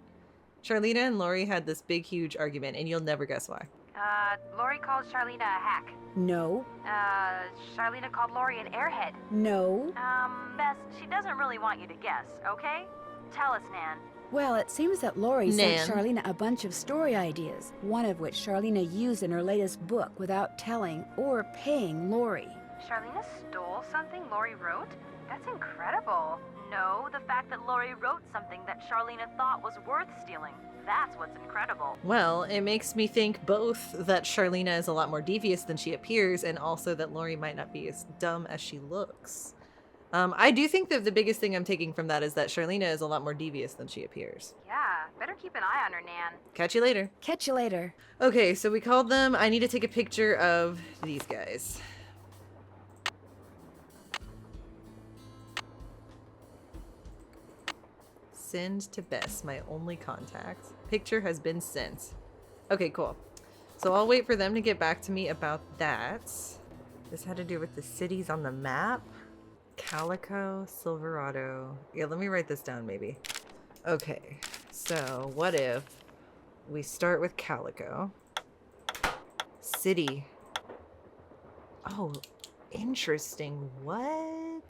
Charlena and Lori had this big, huge argument, and you'll never guess why. Lori called Charlena a hack. No. Charlena called Lori an airhead. No. Bess, she doesn't really want you to guess, okay? Tell us, Nan. Well, it seems that Lori Nan. sent Charlena a bunch of story ideas, one of which Charlena used in her latest book without telling or paying Lori. Charlena stole something Lori wrote? That's incredible. No, the fact that Lori wrote something that Charlena thought was worth stealing. That's what's incredible. Well, it makes me think both that Charlena is a lot more devious than she appears, and also that Lori might not be as dumb as she looks. I do think that the biggest thing I'm taking from that is that Charlena is a lot more devious than she appears. Yeah, better keep an eye on her, Nan. Catch you later. Catch you later. Okay, so we called them. I need to take a picture of these guys. Send to Bess, my only contact. Picture has been sent. Okay, cool. So I'll wait for them to get back to me about that. This had to do with the cities on the map. Calico, Silverado. Yeah, let me write this down maybe. Okay, so what if we start with Calico. City. Oh, interesting. What?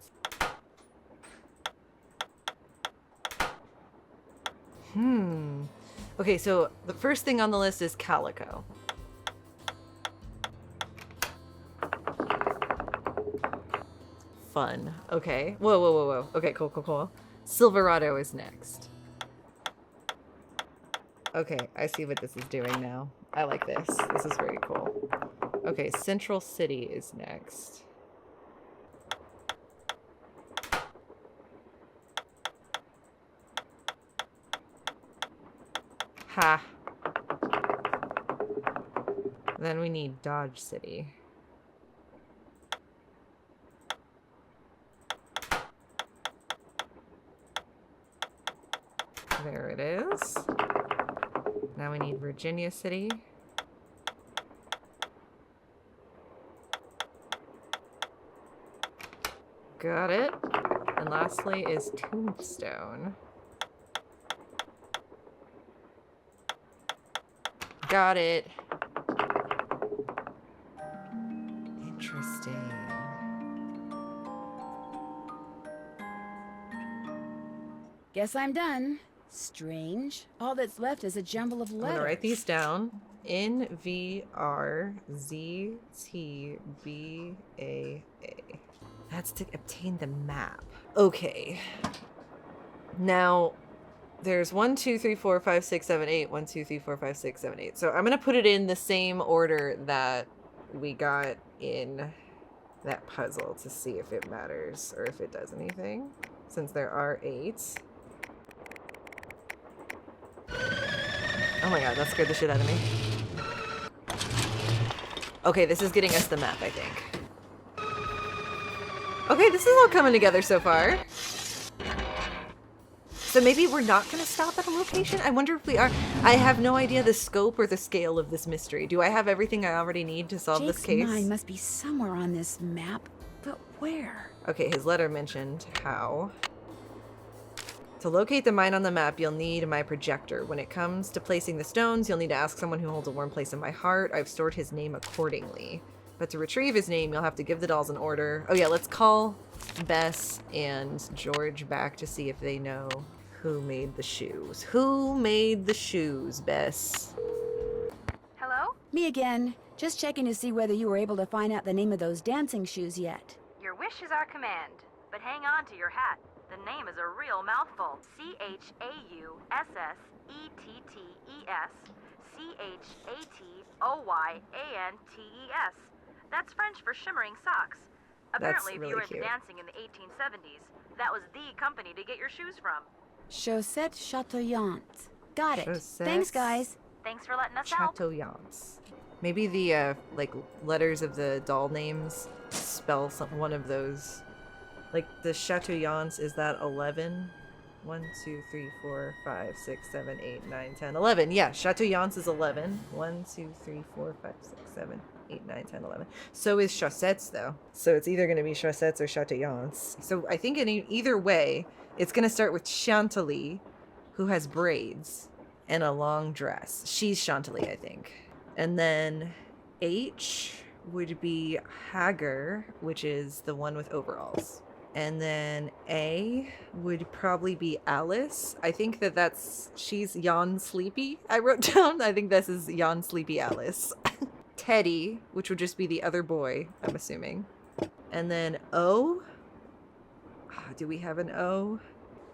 Okay, so the first thing on the list is Calico. Fun. Okay. Whoa, whoa, whoa, whoa. Okay, cool, cool, cool. Silverado is next. Okay, I see what this is doing now. I like this. This is very cool. Okay, Central City is next. Ha. Then we need Dodge City. There it is. Now we need Virginia City. Got it. And lastly is Tombstone. Got it. Interesting. Guess I'm done. Strange. All that's left is a jumble of I'm letters. gonna write these down. NVRZTBAA. That's to obtain the map. Okay. Now, there's 1, 2, 3, 4, 5, 6, 7, 8. 1, 2, 3, 4, 5, 6, 7, 8. So I'm gonna put it in the same order that we got in that puzzle to see if it matters or if it does anything. Since there are 8. Oh my god, that scared the shit out of me. Okay, this is getting us the map, I think. Okay, this is all coming together so far. So maybe we're not going to stop at a location? I wonder if we are. I have no idea the scope or the scale of this mystery. Do I have everything I already need to solve this case? Jake's mine must be somewhere on this map, but where? Okay, his letter mentioned how. To locate the mine on the map, you'll need my projector. When it comes to placing the stones, you'll need to ask someone who holds a warm place in my heart. I've stored his name accordingly. But to retrieve his name, you'll have to give the dolls an order. Oh yeah, let's call Bess and George back to see if they know who made the shoes. Who made the shoes, Bess? Hello? Me again. Just checking to see whether you were able to find out the name of those dancing shoes yet. Your wish is our command, but hang on to your hat. The name is a real mouthful. CHAUSSETTES. That's French for shimmering socks. Apparently, if you were into dancing in the 1870s, that was the company to get your shoes from. Chaussette Chatoyante. Got it. Chaussette Thanks, guys. Thanks for letting us help. Chatoyance. Maybe the like letters of the doll names spell one of those. Like the Chatoyance, is that 11? 1, 2, 3, 4, 5, 6, 7, 8, 9, 10, 11. Yeah, Chatoyance is 11. 1, 2, 3, 4, 5, 6, 7, 8, 9, 10, 11. So is Chaussettes, though. So it's either going to be Chaussettes or Chatoyance. So I think in either way, it's going to start with Chantilly, who has braids and a long dress. She's Chantilly, I think. And then H would be Hager, which is the one with overalls. And then A would probably be Alice. I think she's Jan Sleepy. I wrote down, I think this is Jan Sleepy Alice. Teddy, which would just be the other boy, I'm assuming. And then O. Oh, do we have an O?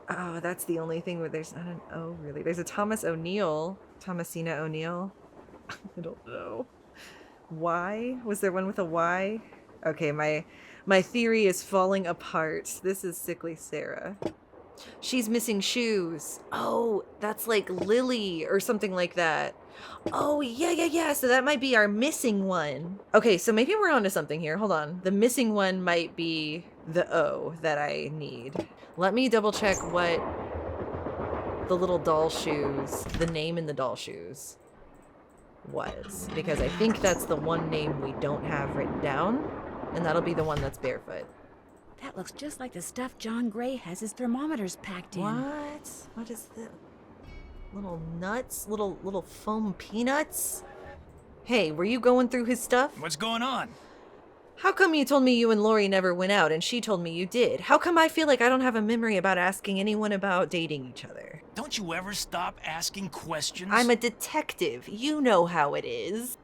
Oh, that's the only thing where there's not an O, really. There's a Thomas O'Neill. Thomasina O'Neill. I don't know. Y? Was there one with a Y? Okay, my theory is falling apart. This is Sickly Sarah. She's missing shoes. Oh, that's like Lily or something like that. Oh, yeah. So that might be our missing one. Okay, so maybe we're onto something here. Hold on. The missing one might be the O that I need. Let me double check what the little doll shoes, the name in the doll shoes was. Because I think that's the one name we don't have written down. And that'll be the one that's barefoot. That looks just like the stuff John Gray has his thermometers packed in. What? What is this? Little nuts? Little foam peanuts? Hey, were you going through his stuff? What's going on? How come you told me you and Lori never went out and she told me you did? How come I feel like I don't have a memory about asking anyone about dating each other? Don't you ever stop asking questions? I'm a detective. You know how it is.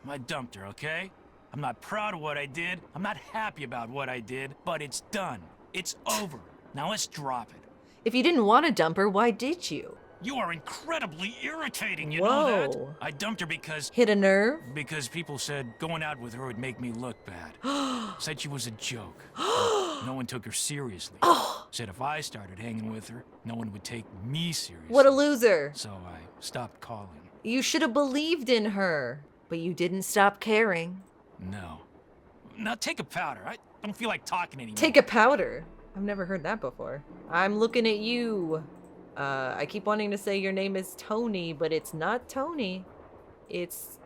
I dumped her, okay? I'm not proud of what I did. I'm not happy about what I did, but it's done. It's over. Now let's drop it. If you didn't want to dump her, why did you? You are incredibly irritating, you know that? Whoa. I dumped her because... Hit a nerve? Because people said going out with her would make me look bad. Said she was a joke. No one took her seriously. Said if I started hanging with her, no one would take me seriously. What a loser. So I stopped calling. You should have believed in her, but you didn't stop caring. No. Now take a powder. I don't feel like talking anymore. Take a powder? I've never heard that before. I'm looking at you. I keep wanting to say your name is Tony, but it's not Tony. It's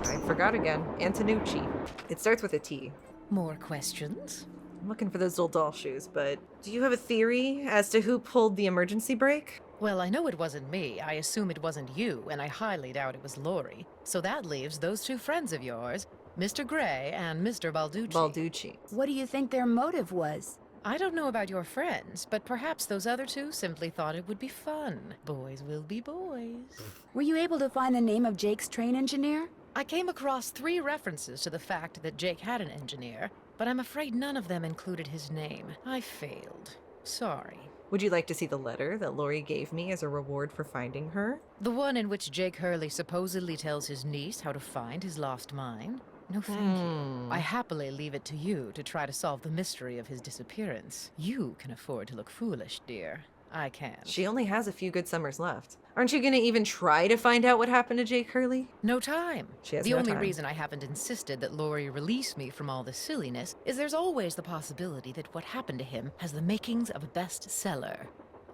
I forgot again. Antonucci. It starts with a T. More questions? I'm looking for those little doll shoes, but do you have a theory as to who pulled the emergency brake? Well, I know it wasn't me. I assume it wasn't you, and I highly doubt it was Lori. So that leaves those two friends of yours, Mr. Gray and Mr. Balducci. Balducci. What do you think their motive was? I don't know about your friends, but perhaps those other two simply thought it would be fun. Boys will be boys. Were you able to find the name of Jake's train engineer? I came across 3 references to the fact that Jake had an engineer, but I'm afraid none of them included his name. I failed. Sorry. Would you like to see the letter that Lori gave me as a reward for finding her? The one in which Jake Hurley supposedly tells his niece how to find his lost mine? No, thank you. I happily leave it to you to try to solve the mystery of his disappearance. You can afford to look foolish, dear. I can't. She only has a few good summers left. Aren't you gonna even try to find out what happened to Jake Hurley? No time. She has the no only time. reason I haven't insisted that Lori release me from all this silliness is there's always the possibility that what happened to him has the makings of a bestseller.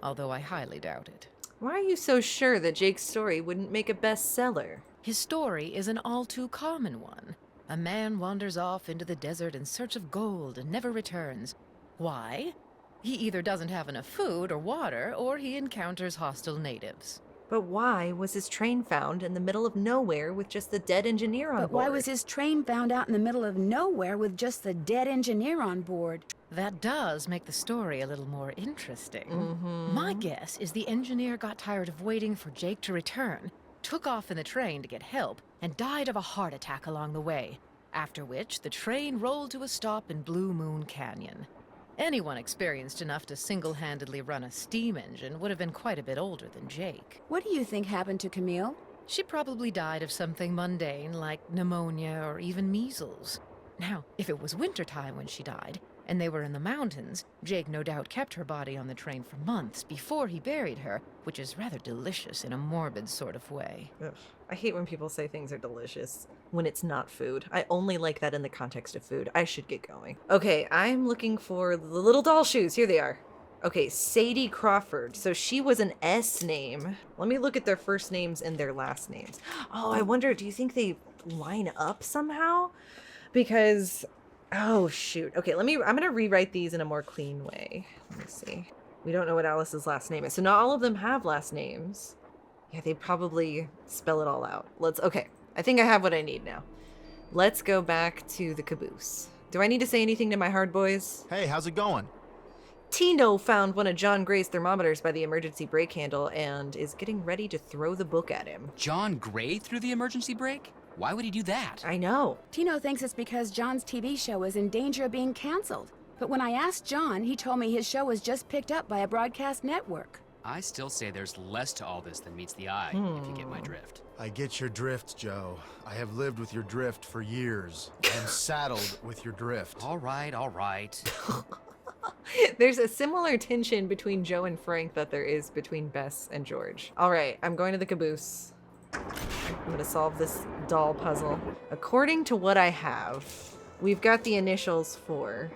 Although I highly doubt it. Why are you so sure that Jake's story wouldn't make a bestseller? His story is an all too common one. A man wanders off into the desert in search of gold and never returns. Why? He either doesn't have enough food or water, or he encounters hostile natives. But why was his train found in the middle of nowhere with just the dead engineer on board? But why was his train found out in the middle of nowhere with just the dead engineer on board? That does make the story a little more interesting. My guess is the engineer got tired of waiting for Jake to return, took off in the train to get help, and died of a heart attack along the way, after which the train rolled to a stop in Blue Moon Canyon. Anyone experienced enough to single-handedly run a steam engine would have been quite a bit older than Jake. What do you think happened to Camille? She probably died of something mundane like pneumonia or even measles. Now, if it was wintertime when she died, and they were in the mountains, Jake no doubt kept her body on the train for months before he buried her, which is rather delicious in a morbid sort of way. Ugh. I hate when people say things are delicious when it's not food. I only like that in the context of food. I should get going. Okay, I'm looking for the little doll shoes. Here they are. Okay, Sadie Crawford. So she was an S name. Let me look at their first names and their last names. Oh, I wonder, do you think they line up somehow? Because, oh shoot. Okay, I'm gonna rewrite these in a more clean way. Let me see. We don't know what Alice's last name is. So not all of them have last names. Yeah, they probably spell it all out. Okay, I think I have what I need now. Let's go back to the caboose. Do I need to say anything to my hard boys? Hey, how's it going? Tino found one of John Gray's thermometers by the emergency brake handle and is getting ready to throw the book at him. John Gray threw the emergency brake? Why would he do that? I know. Tino thinks it's because John's TV show is in danger of being canceled. But when I asked John, he told me his show was just picked up by a broadcast network. I still say there's less to all this than meets the eye, if you get my drift. I get your drift, Joe. I have lived with your drift for years. I'm saddled with your drift. All right, all right. There's a similar tension between Joe and Frank that there is between Bess and George. All right, I'm going to the caboose. I'm going to solve this doll puzzle. According to what I have, we've got the initials for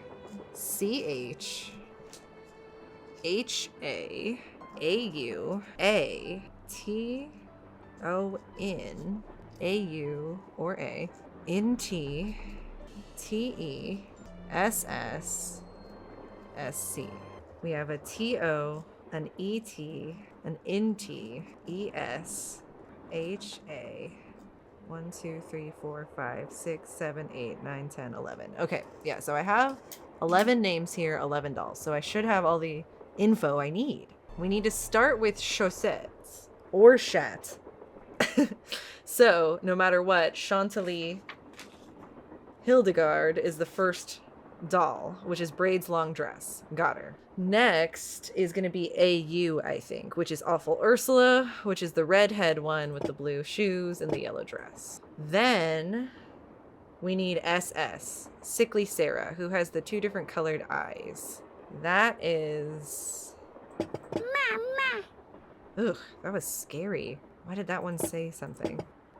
CH, HA, AU, A, TON, AU, or A, N-T, T-E, S-S, S-C. We have a T-O, an E-T, an N-T, E-S, H-A. 1, 2, 3, 4, 5, 6, 7, 8, 9, 10, 11. Okay, yeah, so I have 11 names here, 11 dolls. So I should have all the info I need. We need to start with chaussettes or chat. So no matter what, Chantilly Hildegard is the first doll, which is Braid's long dress. Got her. Next is going to be AU, I think, which is Awful Ursula, which is the redhead one with the blue shoes and the yellow dress. Then we need SS, Sickly Sarah, who has the 2 different colored eyes. That is... Mama. Ugh, that was scary. Why did that one say something?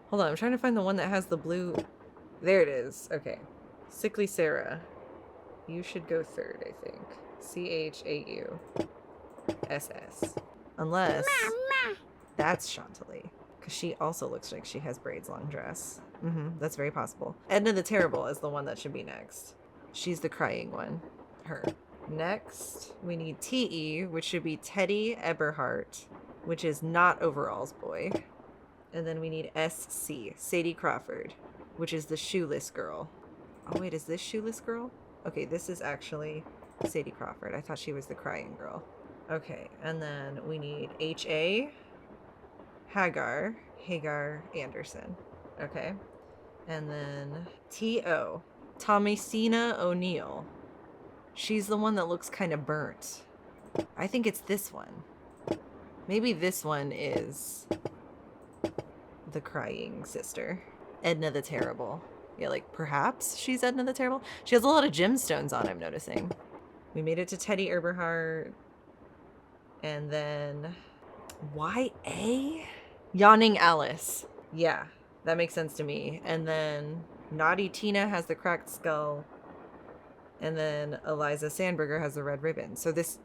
Hold on, I'm trying to find the one that has the blue... There it is. Okay. Sickly Sarah. You should go third, I think. C-H-A-U-S-S. Unless that's Chantilly. Because she also looks like she has Braid's long dress. That's very possible. Edna the Terrible is the one that should be next. She's the crying one. Her. Next, we need T-E, which should be Teddy Eberhardt, which is not Overalls Boy. And then we need S-C, Sadie Crawford, which is the Shoeless Girl. Oh wait, is this Shoeless Girl? Okay, this is actually Sadie Crawford. I thought she was the crying girl. Okay, and then we need H-A, Hagar Anderson. Okay, and then T-O, Thomasina O'Neill. She's the one that looks kind of burnt. I think it's this one. Maybe this one is the crying sister. Edna the Terrible. Yeah, like, perhaps she's Edna the Terrible? She has a lot of gemstones on, I'm noticing. We made it to Teddy Eberhardt. And then... Y-A? Yawning Alice. Yeah, that makes sense to me. And then Naughty Tina has the cracked skull. And then Eliza Sandberger has the red ribbon. So this...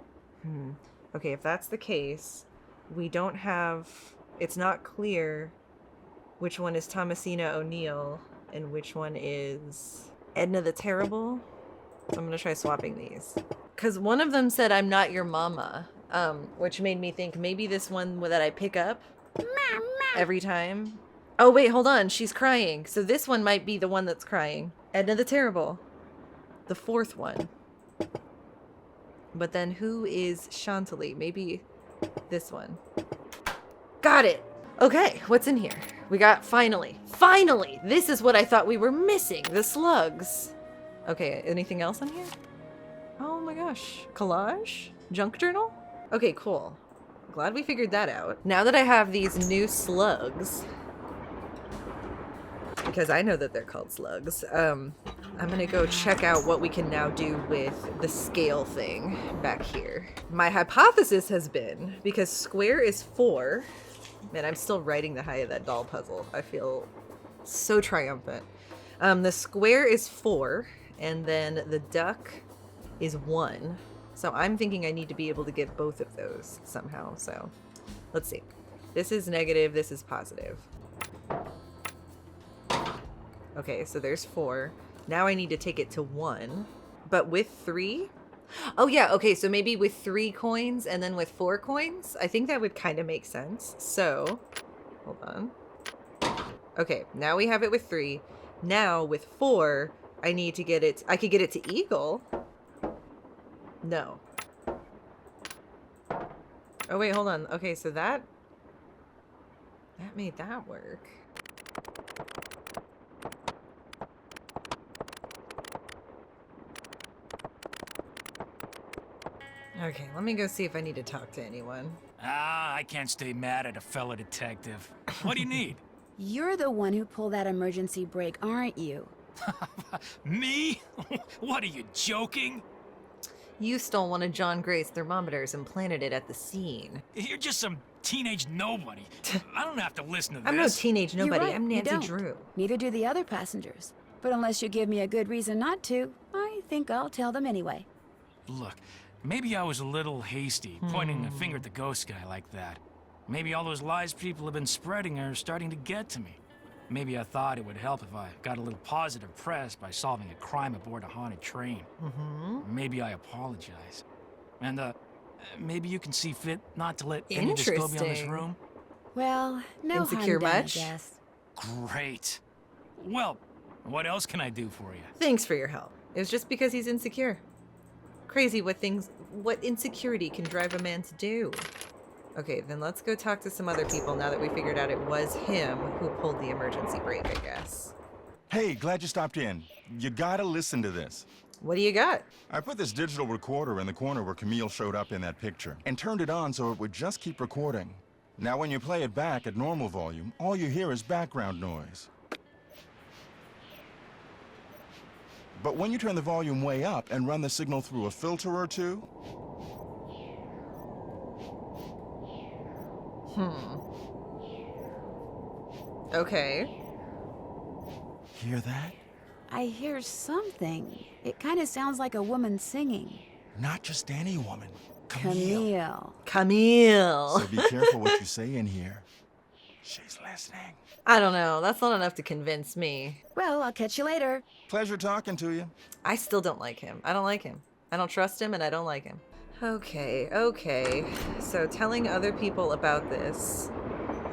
Okay, if that's the case, we don't have... It's not clear which one is Thomasina O'Neill and which one is Edna the Terrible. So I'm going to try swapping these. Because one of them said, I'm not your mama. Which made me think maybe this one that I pick up every time. Oh, wait, hold on. She's crying. So this one might be the one that's crying. Edna the Terrible. The fourth one. But then who is Chantilly? Maybe this one. Got it. Okay, what's in here? We got finally, this is what I thought we were missing, the slugs. Okay, anything else in here? Oh my gosh, collage? Junk journal? Okay, cool. Glad we figured that out. Now that I have these new slugs, because I know that they're called slugs, I'm gonna go check out what we can now do with the scale thing back here. My hypothesis has been, because square is 4, man, I'm still writing the height of that doll puzzle. I feel so triumphant. The square is 4, and then the duck is 1. So I'm thinking I need to be able to get both of those somehow. So let's see. This is negative, this is positive. Okay, so there's 4. Now I need to take it to 1, but with 3? Oh yeah, okay, so maybe with 3 coins and then with 4 coins? I think that would kind of make sense. So, hold on. Okay, now we have it with 3. Now with 4, I need to get it, I could get it to eagle. No. Oh wait, hold on. Okay, so that made that work. Okay, let me go see if I need to talk to anyone. I can't stay mad at a fellow detective. What do you need? You're the one who pulled that emergency brake, aren't you? Me? What, are you joking? You stole one of John Gray's thermometers and planted it at the scene. You're just some teenage nobody. I don't have to listen to this. I'm no teenage nobody. You're right, I'm Nancy you don't. Drew. Neither do the other passengers. But unless you give me a good reason not to, I think I'll tell them anyway. Look, maybe I was a little hasty, pointing a finger at the ghost guy like that. Maybe all those lies people have been spreading are starting to get to me. Maybe I thought it would help if I got a little positive press by solving a crime aboard a haunted train. Maybe I apologize. And, maybe you can see fit not to let any of this go beyond this room? Well, no Insecure harm done, I much? guess. Great. Well, what else can I do for you? Thanks for your help. It was just because he's insecure. Crazy what insecurity can drive a man to do. Okay, then let's go talk to some other people now that we figured out it was him who pulled the emergency brake, I guess. Hey, glad you stopped in. You gotta listen to this. What do you got? I put this digital recorder in the corner where Camille showed up in that picture and turned it on so it would just keep recording. Now when you play it back at normal volume, all you hear is background noise. But when you turn the volume way up and run the signal through a filter or two... Okay. Hear that? I hear something. It kind of sounds like a woman singing. Not just any woman. Camille. Camille. So be careful what you say in here. She's listening. I don't know. That's not enough to convince me. Well, I'll catch you later. Pleasure talking to you. I still don't like him. I don't like him. I don't trust him and I don't like him. Okay. So telling other people about this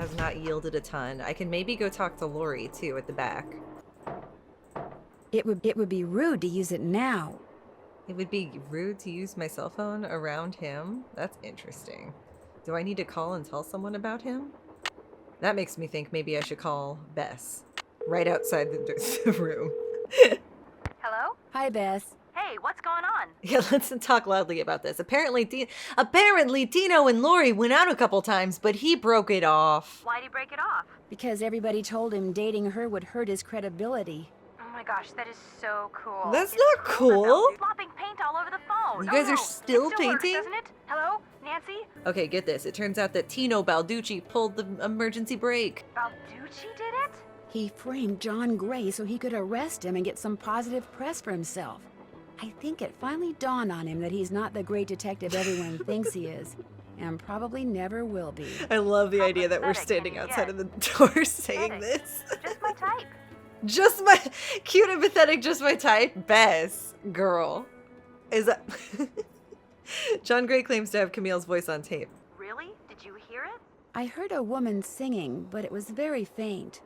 has not yielded a ton. I can maybe go talk to Lori too at the back. It would be rude to use it now. It would be rude to use my cell phone around him? That's interesting. Do I need to call and tell someone about him? That makes me think maybe I should call Bess. Right outside the room. Hello? Hi, Bess. Hey, what's going on? Yeah, let's talk loudly about this. Apparently Tino and Lori went out a couple times, but he broke it off. Why'd he break it off? Because everybody told him dating her would hurt his credibility. Oh my gosh, that is so cool. That's It's not cool. Slopping paint all over the phone. You guys are It still works, painting? doesn't it? Hello? Nancy? Okay, get this. It turns out that Tino Balducci pulled the emergency brake. Balducci did it? He framed John Gray so he could arrest him and get some positive press for himself. I think it finally dawned on him that he's not the great detective everyone thinks he is, and probably never will be. I love the idea that we're standing outside of the door saying this. Just my type. Just my cute and pathetic, just my type. Bess, girl. Is that John Gray claims to have Camille's voice on tape. Really? Did you hear it? I heard a woman singing, but it was very faint.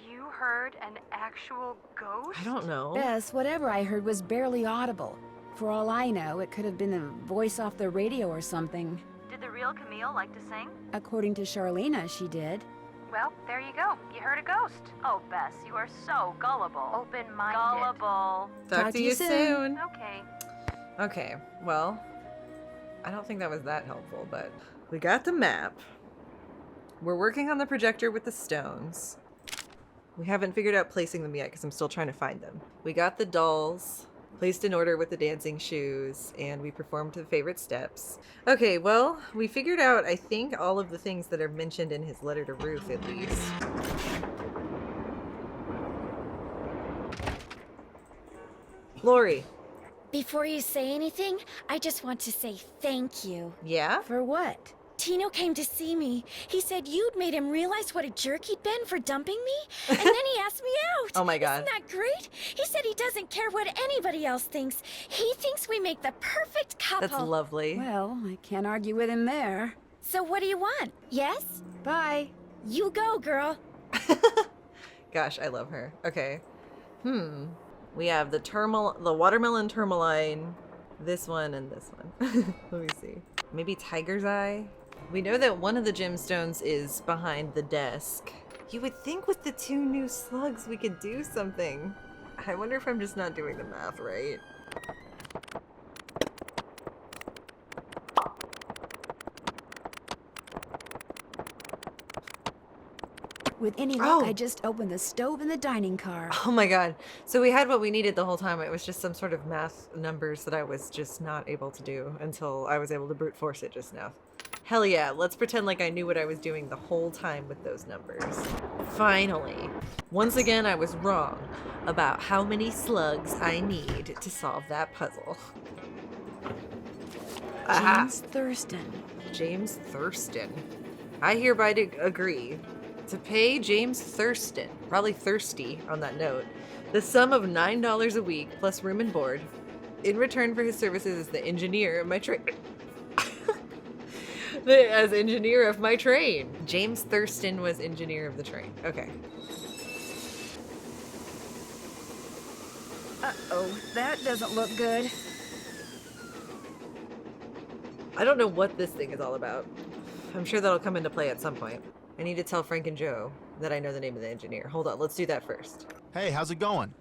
You heard an actual ghost? I don't know. Bess, whatever I heard was barely audible. For all I know, it could have been a voice off the radio or something. Did the real Camille like to sing? According to Charlena, she did. Well, there you go. You heard a ghost. Oh, Bess, you are so gullible. Open-minded. Gullible. Talk to you soon. Okay. Okay, well, I don't think that was that helpful, but we got the map. We're working on the projector with the stones. We haven't figured out placing them yet because I'm still trying to find them. We got the dolls placed in order with the dancing shoes, and we performed the favorite steps. Okay, well, we figured out, I think, all of the things that are mentioned in his letter to Ruth, at least. Lori. Before you say anything, I just want to say thank you. Yeah? For what? Tino came to see me. He said you'd made him realize what a jerk he'd been for dumping me, and then he asked me out. Oh my God. Isn't that great? He said he doesn't care what anybody else thinks. He thinks we make the perfect couple. That's lovely. Well, I can't argue with him there. So what do you want? Yes? Bye. You go, girl. Gosh, I love her. Okay. We have the watermelon tourmaline, this one, and this one. Let me see. Maybe tiger's eye? We know that one of the gemstones is behind the desk. You would think with the 2 new slugs we could do something. I wonder if I'm just not doing the math right. With any luck, I just opened the stove in the dining car. Oh my God. So we had what we needed the whole time. It was just some sort of math numbers that I was just not able to do until I was able to brute force it just now. Hell yeah, let's pretend like I knew what I was doing the whole time with those numbers. Finally. Once again, I was wrong about how many slugs I need to solve that puzzle. James Thurston. James Thurston. I hereby agree. To pay James Thurston, probably thirsty on that note, the sum of $9 a week plus room and board in return for his services as the engineer of my train. As engineer of my train. James Thurston was engineer of the train. Okay. Uh-oh, that doesn't look good. I don't know what this thing is all about. I'm sure that'll come into play at some point. I need to tell Frank and Joe that I know the name of the engineer. Hold on, let's do that first. Hey, how's it going?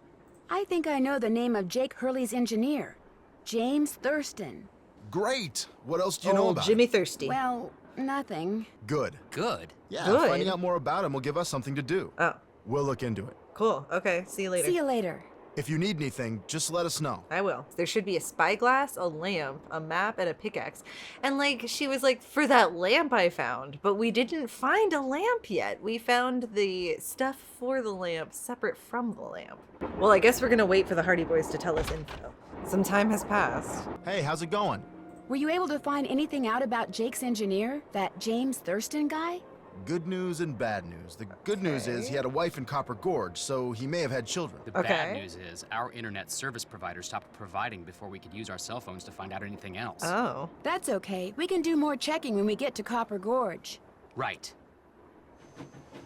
I think I know the name of Jake Hurley's engineer. James Thurston. Great! What else do you know about Jimmy him? Thirsty. Well, nothing. Good. Good? Yeah, Good. finding out more about him will give us something to do. Oh, We'll look into it. cool. Okay, see you later. See you later. If you need anything, just let us know. I will. There should be a spyglass, a lamp, a map, and a pickaxe. And like, she was like, for that lamp I found, but we didn't find a lamp yet. We found the stuff for the lamp separate from the lamp. Well, I guess we're gonna wait for the Hardy Boys to tell us info. Some time has passed. Hey, how's it going? Were you able to find anything out about Jake's engineer? That James Thurston guy? Good news and bad news. The good news is he had a wife in Copper Gorge, so he may have had children. The bad news is our internet service provider stopped providing before we could use our cell phones to find out anything else. Oh. That's okay. We can do more checking when we get to Copper Gorge. Right.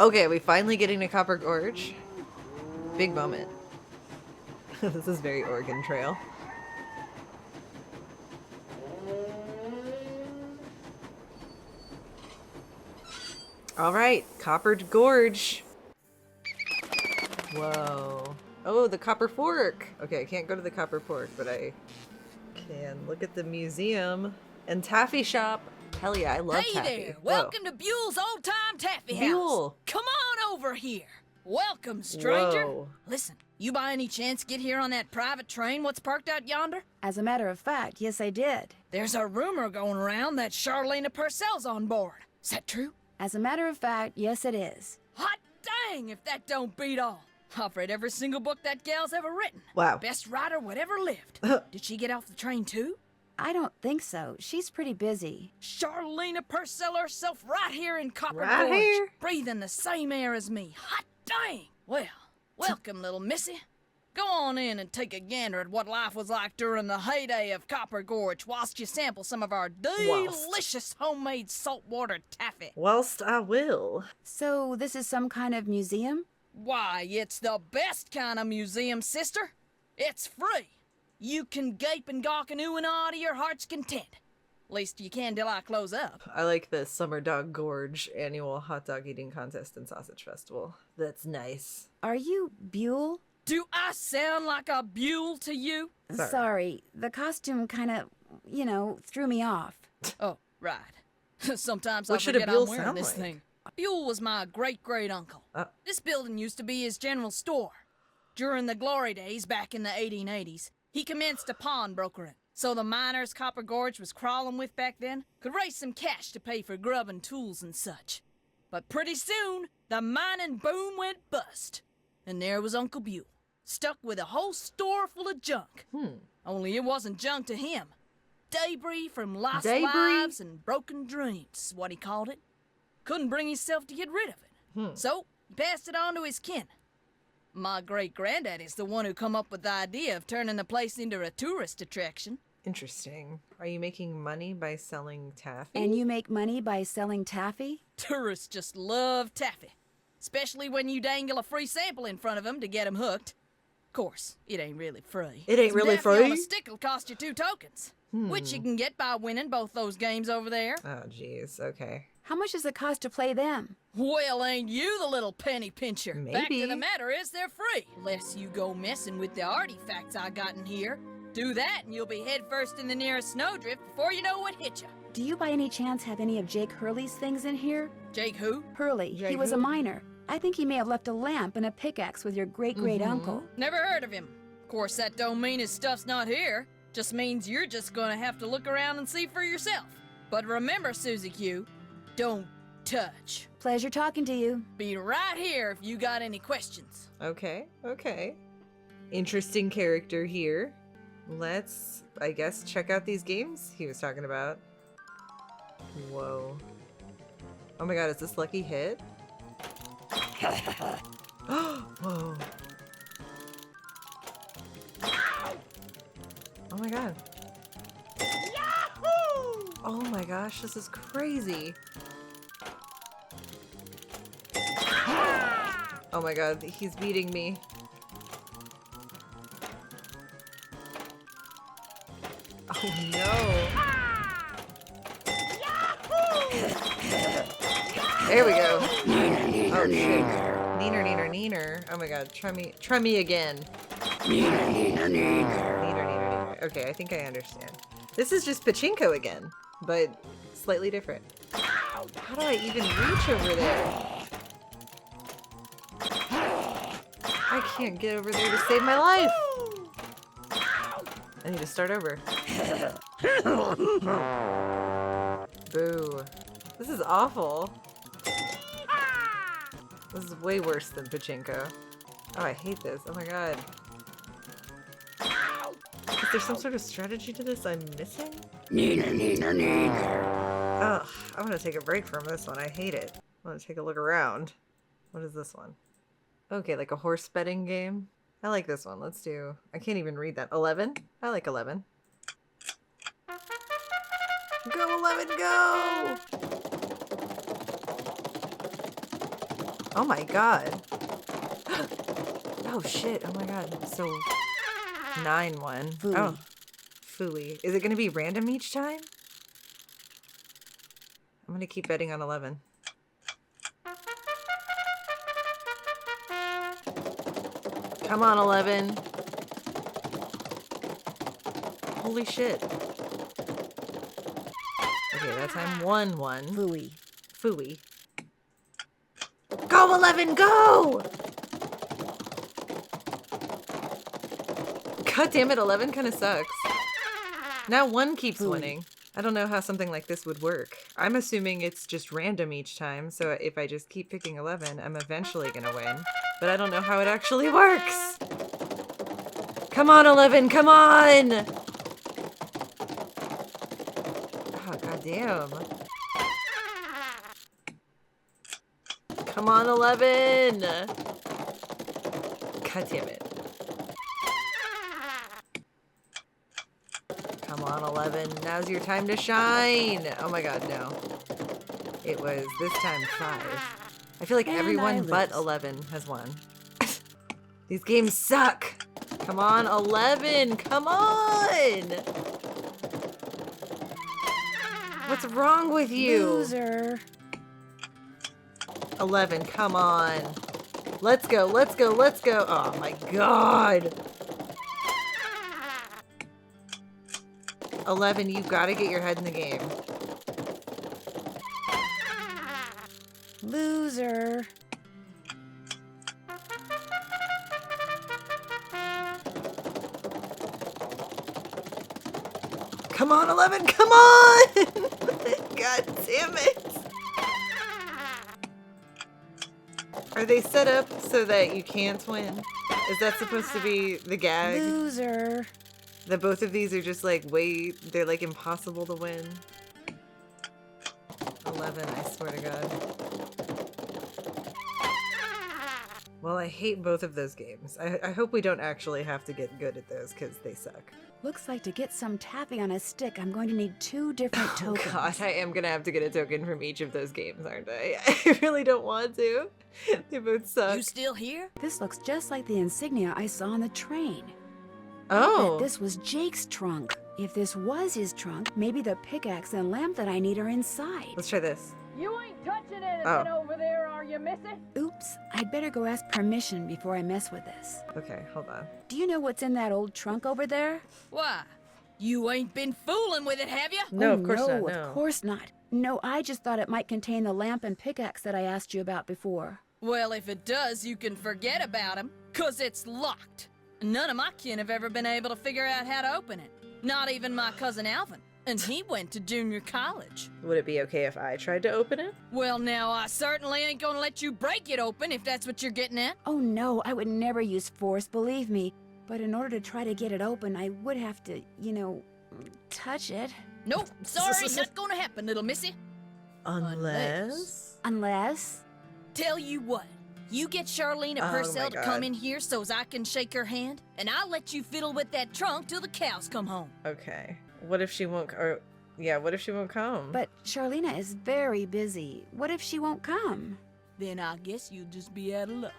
Okay, we finally getting to Copper Gorge. Big moment. This is very Oregon Trail. All right, Copper Gorge. Whoa. Oh, the Copper Fork. Okay, I can't go to the Copper Fork, but I can look at the museum and taffy shop. Hell yeah, I love taffy. Hey there, Whoa. welcome to Buell's Old Time Taffy House. Buell. Come on over here. Welcome, stranger. Whoa. Listen, you by any chance get here on that private train what's parked out yonder? As a matter of fact, yes, I did. There's a rumor going around that Charlena Purcell's on board. Is that true? As a matter of fact, yes, it is. Hot dang if that don't beat all. I've read every single book that gal's ever written. Wow. Best writer whatever lived. Did she get off the train too? I don't think so. She's pretty busy. Charlena Purcell herself right here in Copper Right Gorge, here? breathing the same air as me. Hot dang! Well, welcome, little missy. Go on in and take a gander at what life was like during the heyday of Copper Gorge whilst you sample some of our delicious homemade saltwater taffy. Whilst I will. So this is some kind of museum? Why, it's the best kind of museum, sister. It's free. You can gape and gawk and ooh and ah to your heart's content. Least you can till I close up. I like the Summer Dog Gorge annual hot dog eating contest and sausage festival. That's nice. Are you Buell? Do I sound like a Buell to you? Sorry, the costume kind of, you know, threw me off. Oh, right. Sometimes What I should a forget Buell I'm wearing sound this like? thing. Buell was my great-great-uncle. This building used to be his general store. During the glory days back in the 1880s, he commenced a pawnbrokering. So the miners Copper Gorge was crawling with back then could raise some cash to pay for grub and tools and such. But pretty soon, the mining boom went bust. And there was Uncle Buell, stuck with a whole store full of junk. Only it wasn't junk to him. Debris from lost lives and broken dreams is what he called it. Couldn't bring himself to get rid of it. So he passed it on to his kin. My great-granddad is the one who come up with the idea of turning the place into a tourist attraction. Interesting. Are you making money by selling taffy? And you make money by selling taffy? Tourists just love taffy. Especially when you dangle a free sample in front of them to get them hooked. Of course, it ain't really free. It ain't Some really taffy on free? a stick will cost you 2 tokens. Which you can get by winning both those games over there. Oh, jeez. Okay. How much does it cost to play them? Well, ain't you the little penny pincher? Fact Maybe. of the matter is they're free. Unless you go messing with the artifacts I got in here. Do that and you'll be headfirst in the nearest snowdrift before you know what hit you. Do you by any chance have any of Jake Hurley's things in here? Jake who? Hurley. He was a miner. I think he may have left a lamp and a pickaxe with your great-great-uncle. Never heard of him. Of course, that don't mean his stuff's not here. Just means you're just gonna have to look around and see for yourself. But remember, Susie Q, don't touch. Pleasure talking to you. Be right here if you got any questions. Okay. Okay. Interesting character here. Let's, I guess, check out these games he was talking about. Whoa. Oh my god, is this Lucky Hit? Whoa. Oh my god. Yahoo! Oh my gosh, this is crazy. Oh my god, he's beating me. Oh no. There we go. Oh shit. Neener, neener, neener. Oh my god, try me again. Neener, neener, neener. Neener, neener, neener. Okay, I think I understand. This is just pachinko again, but slightly different. How do I even reach over there? I can't get over there to save my life. I need to start over. Boo. This is awful. This is way worse than pachinko. Oh, I hate this. Oh my god. Is there some sort of strategy to this I'm missing? Neener, neener, neener. Ugh, I'm gonna take a break from this one. I hate it. I'm gonna take a look around. What is this one? Okay, like a horse betting game. I like this one. Let's do... I can't even read that. 11? I like 11. Go, 11, go! Oh my god. Oh shit, oh my god. So 9-1. Fooey. Oh. Fooey. Is it gonna be random each time? I'm gonna keep betting on 11. Come on, 11. Holy shit. Okay, that time 1-1. Fooey. Fooey. Go, 11, go! God damn it, 11 kind of sucks. Now 1 keeps winning. I don't know how something like this would work. I'm assuming it's just random each time, so if I just keep picking 11, I'm eventually gonna win. But I don't know how it actually works! Come on, 11, come on! Oh, goddamn. Come on, 11! God damn it. Come on, 11. Now's your time to shine! Oh my god, no. It was this time 5. I feel like everyone but 11 has won. These games suck! Come on, 11! Come on! What's wrong with you? Loser. 11, come on. Let's go, let's go, let's go. Oh my god. 11, you've got to get your head in the game. Loser. Come on, 11, come on! God damn it. Are they set up so that you can't win? Is that supposed to be the gag? Loser. That both of these are just like they're like impossible to win? 11, I swear to God. Well, I hate both of those games. I hope we don't actually have to get good at those because they suck. Looks like to get some taffy on a stick, I'm going to need 2 different tokens. Oh god, I am gonna have to get a token from each of those games, aren't I? I really don't want to. They both suck. You still here? This looks just like the insignia I saw on the train. Oh. I bet this was Jake's trunk. If this was his trunk, maybe the pickaxe and lamp that I need are inside. Let's try this. You ain't touching anything over there, are you, missy? Oops, I'd better go ask permission before I mess with this. Okay, hold on. Do you know what's in that old trunk over there? Why? You ain't been fooling with it, have you? No, oh, of course no, not, no. Of course not. No, I just thought it might contain the lamp and pickaxe that I asked you about before. Well, if it does, you can forget about him, 'cause it's locked. None of my kin have ever been able to figure out how to open it. Not even my cousin Alvin. And he went to junior college. Would it be okay if I tried to open it? Well, now, I certainly ain't gonna let you break it open if that's what you're getting at. Oh no, I would never use force, believe me. But in order to try to get it open, I would have to, you know, touch it. Nope, sorry, not gonna happen, little missy. Unless? Unless? Tell you what, You get Charlene Oh Purcell my to come God. in here so's I can shake her hand, and I'll let you fiddle with that trunk till the cows come home. Okay. What if she won't, or, yeah, what if she won't come? But Charlena is very busy. What if she won't come? Then I guess you'll just be out of luck.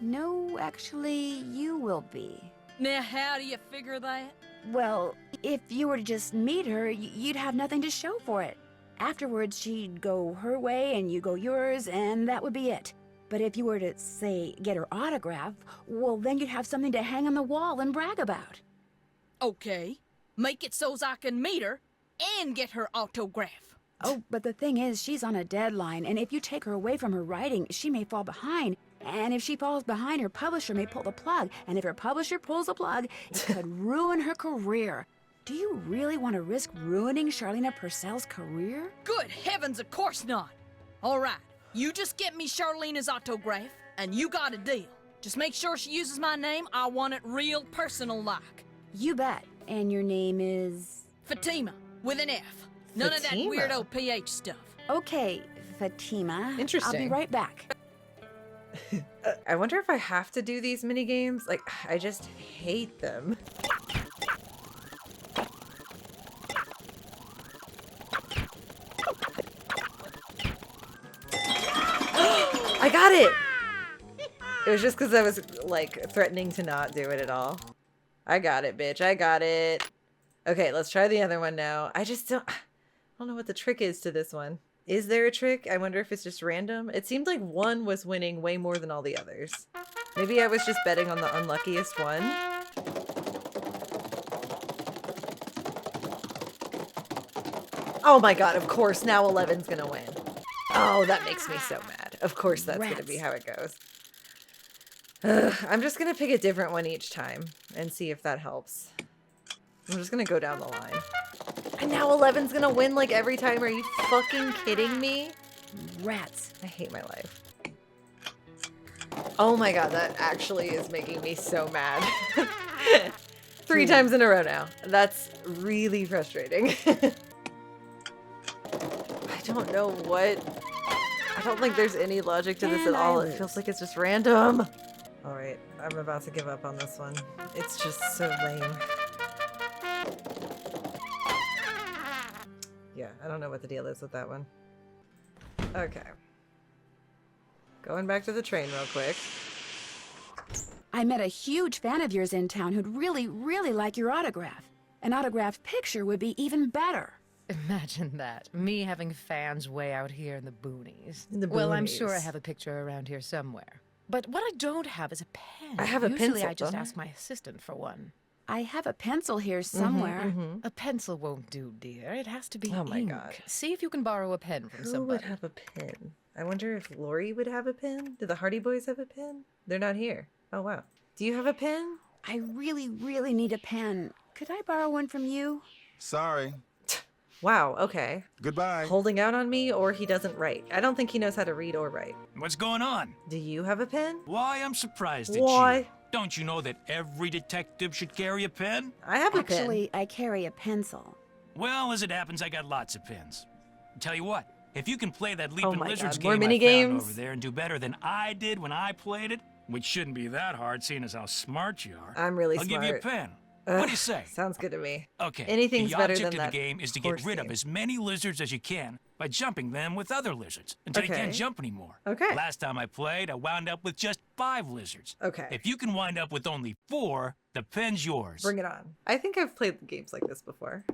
No, actually, you will be. Now, how do you figure that? Well, if you were to just meet her, you'd have nothing to show for it. Afterwards, she'd go her way and you go yours, and that would be it. But if you were to, say, get her autograph, well, then you'd have something to hang on the wall and brag about. Okay. Make it so's I can meet her and get her autograph. Oh, but the thing is, she's on a deadline, and if you take her away from her writing, she may fall behind. And if she falls behind, her publisher may pull the plug. And if her publisher pulls the plug, it could ruin her career. Do you really want to risk ruining Charlena Purcell's career? Good heavens, of course not. All right, you just get me Charlene's autograph, and you got a deal. Just make sure she uses my name. I want it real personal-like. You bet. And your name is? Fatima, with an F. None of that Fatima? weirdo PH stuff. Okay, Fatima. Interesting. I'll be right back. I wonder if I have to do these mini games. Like, I just hate them. I got it! It was just because I was, like, threatening to not do it at all. I got it, bitch. I got it. Okay, let's try the other one now. I don't know what the trick is to this one. Is there a trick? I wonder if it's just random. It seemed like one was winning way more than all the others. Maybe I was just betting on the unluckiest one. Oh my god, of course, now 11's gonna win. Oh, that makes me so mad. Of course that's gonna be how it goes. I'm just gonna pick a different one each time and see if that helps. I'm just gonna go down the line. And now 11's gonna win like every time. Are you fucking kidding me? Rats. I hate my life. Oh my god, that actually is making me so mad. 3 times in a row now. That's really frustrating. I don't know what... I don't think there's any logic to this at all. It feels like it's just random. Alright, I'm about to give up on this one. It's just so lame. Yeah, I don't know what the deal is with that one. Okay. Going back to the train real quick. I met a huge fan of yours in town who'd really, really like your autograph. An autographed picture would be even better. Imagine that. Me having fans way out here in the boonies. In the Well, I'm boonies. sure I have a picture around here somewhere. But what I don't have is a pen. I have a Usually pencil, I just don't I? ask my assistant for one. I have a pencil here somewhere. A pencil won't do, dear. It has to be Oh my ink. God. See if you can borrow a pen from Who somebody. would have a pen? I wonder if Lori would have a pen? Do the Hardy Boys have a pen? They're not here. Oh, wow. Do you have a pen? I really, really need a pen. Could I borrow one from you? Sorry. Wow, okay. Goodbye. Holding out on me, or he doesn't write. I don't think he knows how to read or write. What's going on? Do you have a pen? Why, I'm surprised at Why? you. Don't you know that every detective should carry a pen? I have a pen. Actually, I carry a pencil. Well, as it happens, I got lots of pens. Tell you what, if you can play that Oh Leaping my Lizards God, more game I mini found games? over there and do better than I did when I played it, which shouldn't be that hard seeing as how smart you are, I'm really I'll smart. give you a pen. What do you say? Sounds good to me. Okay. Anything's the better object than of that the game is to horse get rid of game. as many lizards as you can by jumping them with other lizards until you Okay. can't jump anymore. Okay. Last time I played, I wound up with just 5 lizards. Okay. If you can wind up with only 4, the pen's yours. Bring it on. I think I've played games like this before.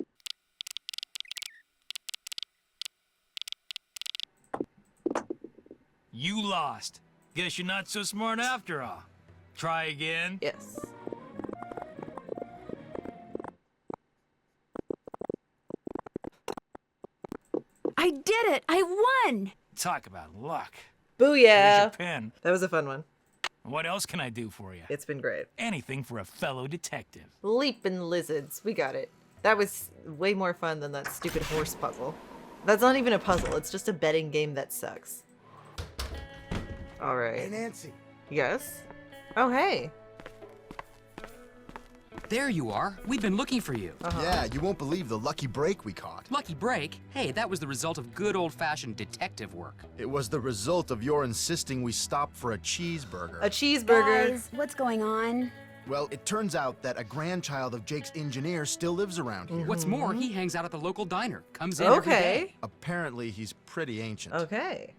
You lost. Guess you're not so smart after all. Try again. Yes. I did it! I won! Talk about luck. Booyah! Here's your pen. That was a fun one. What else can I do for you? It's been great. Anything for a fellow detective. Leaping Lizards. We got it. That was way more fun than that stupid horse puzzle. That's not even a puzzle. It's just a betting game that sucks. All right. Hey, Nancy. Yes? Oh, hey. There you are. We've been looking for you. Yeah, you won't believe the lucky break we caught. Lucky break? Hey, that was the result of good old-fashioned detective work. It was the result of your insisting we stop for a cheeseburger. A cheeseburger. Guys, what's going on? Well, it turns out that a grandchild of Jake's engineer still lives around here. What's more, he hangs out at the local diner. Comes in every day. Apparently, he's pretty ancient. Okay.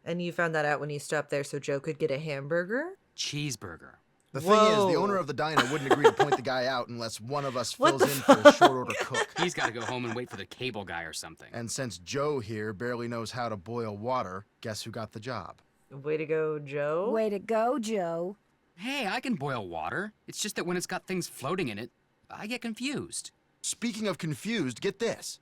And you found that out when you stopped there so Joe could get a hamburger? Cheeseburger. The thing is, the owner of the diner wouldn't agree to point the guy out unless one of us fills in for a short order cook. He's got to go home and wait for the cable guy or something. And since Joe here barely knows how to boil water, guess who got the job? Way to go, Joe. Way to go, Joe. Hey, I can boil water. It's just that when it's got things floating in it, I get confused. Speaking of confused, get this.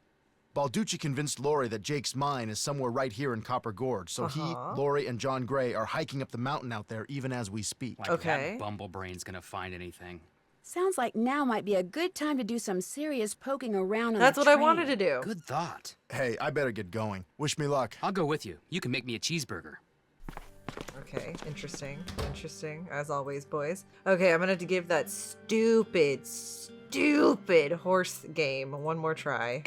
Balducci convinced Lori that Jake's mine is somewhere right here in Copper Gorge, so he, Lori, and John Gray are hiking up the mountain out there even as we speak. Like that bumblebrain's gonna find anything. Sounds like now might be a good time to do some serious poking around on That's the what I train. wanted to do. Good thought. Hey, I better get going. Wish me luck. I'll go with you. You can make me a cheeseburger. Okay, interesting. Interesting, as always, boys. Okay, I'm gonna have to give that stupid horse game one more try.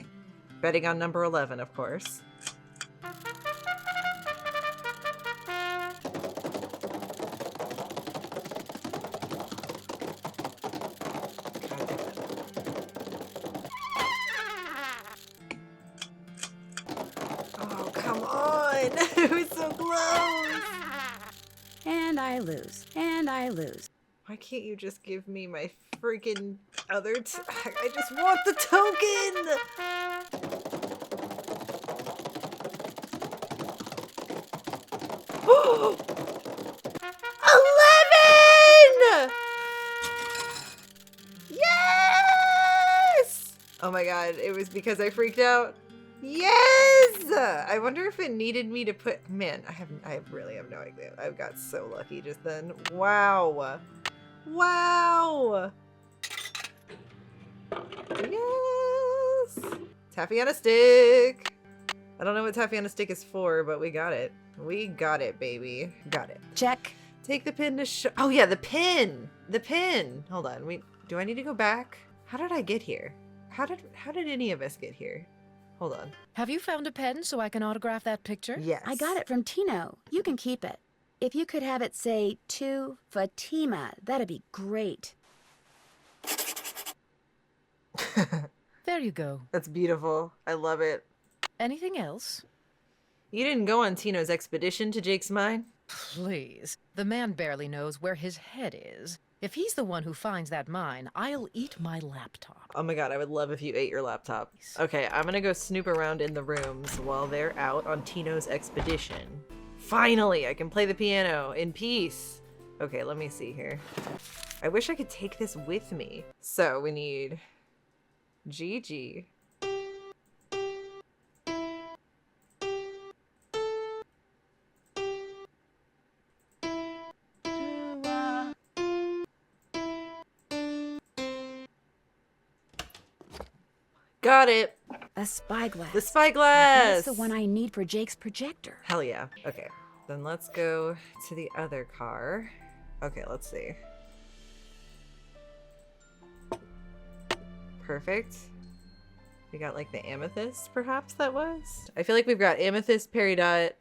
Betting on number 11, of course. Oh, come on! It was so close! And I lose. And I lose. Why can't you just give me my freaking other I just want the token! Oh! 11! Yes! Oh my god, it was because I freaked out. Yes! I wonder if it needed me to put... Man, I really have no idea. I got so lucky just then. Wow. Wow! Yes! Taffy on a stick! I don't know what taffy on a stick is for, but we got it. We got it, baby. Got it. Check. Take the pin to show... Oh yeah, the pin! The pin! Hold on, wait. Do I need to go back? How did I get here? How did any of us get here? Hold on. Have you found a pen so I can autograph that picture? Yes. I got it from Tino. You can keep it. If you could have it say, to Fatima, that'd be great. There you go. That's beautiful. I love it. Anything else? You didn't go on Tino's expedition to Jake's mine? Please. The man barely knows where his head is. If he's the one who finds that mine, I'll eat my laptop. Oh my god, I would love if you ate your laptop. Okay, I'm gonna go snoop around in the rooms while they're out on Tino's expedition. Finally, I can play the piano in peace. Okay, let me see here. I wish I could take this with me. So we need Gigi. Got it. A spyglass. The spyglass! That's the one I need for Jake's projector. Hell yeah. Okay, then let's go to the other car. Okay, let's see. Perfect. We got like the amethyst, perhaps that was? I feel like we've got amethyst, peridot,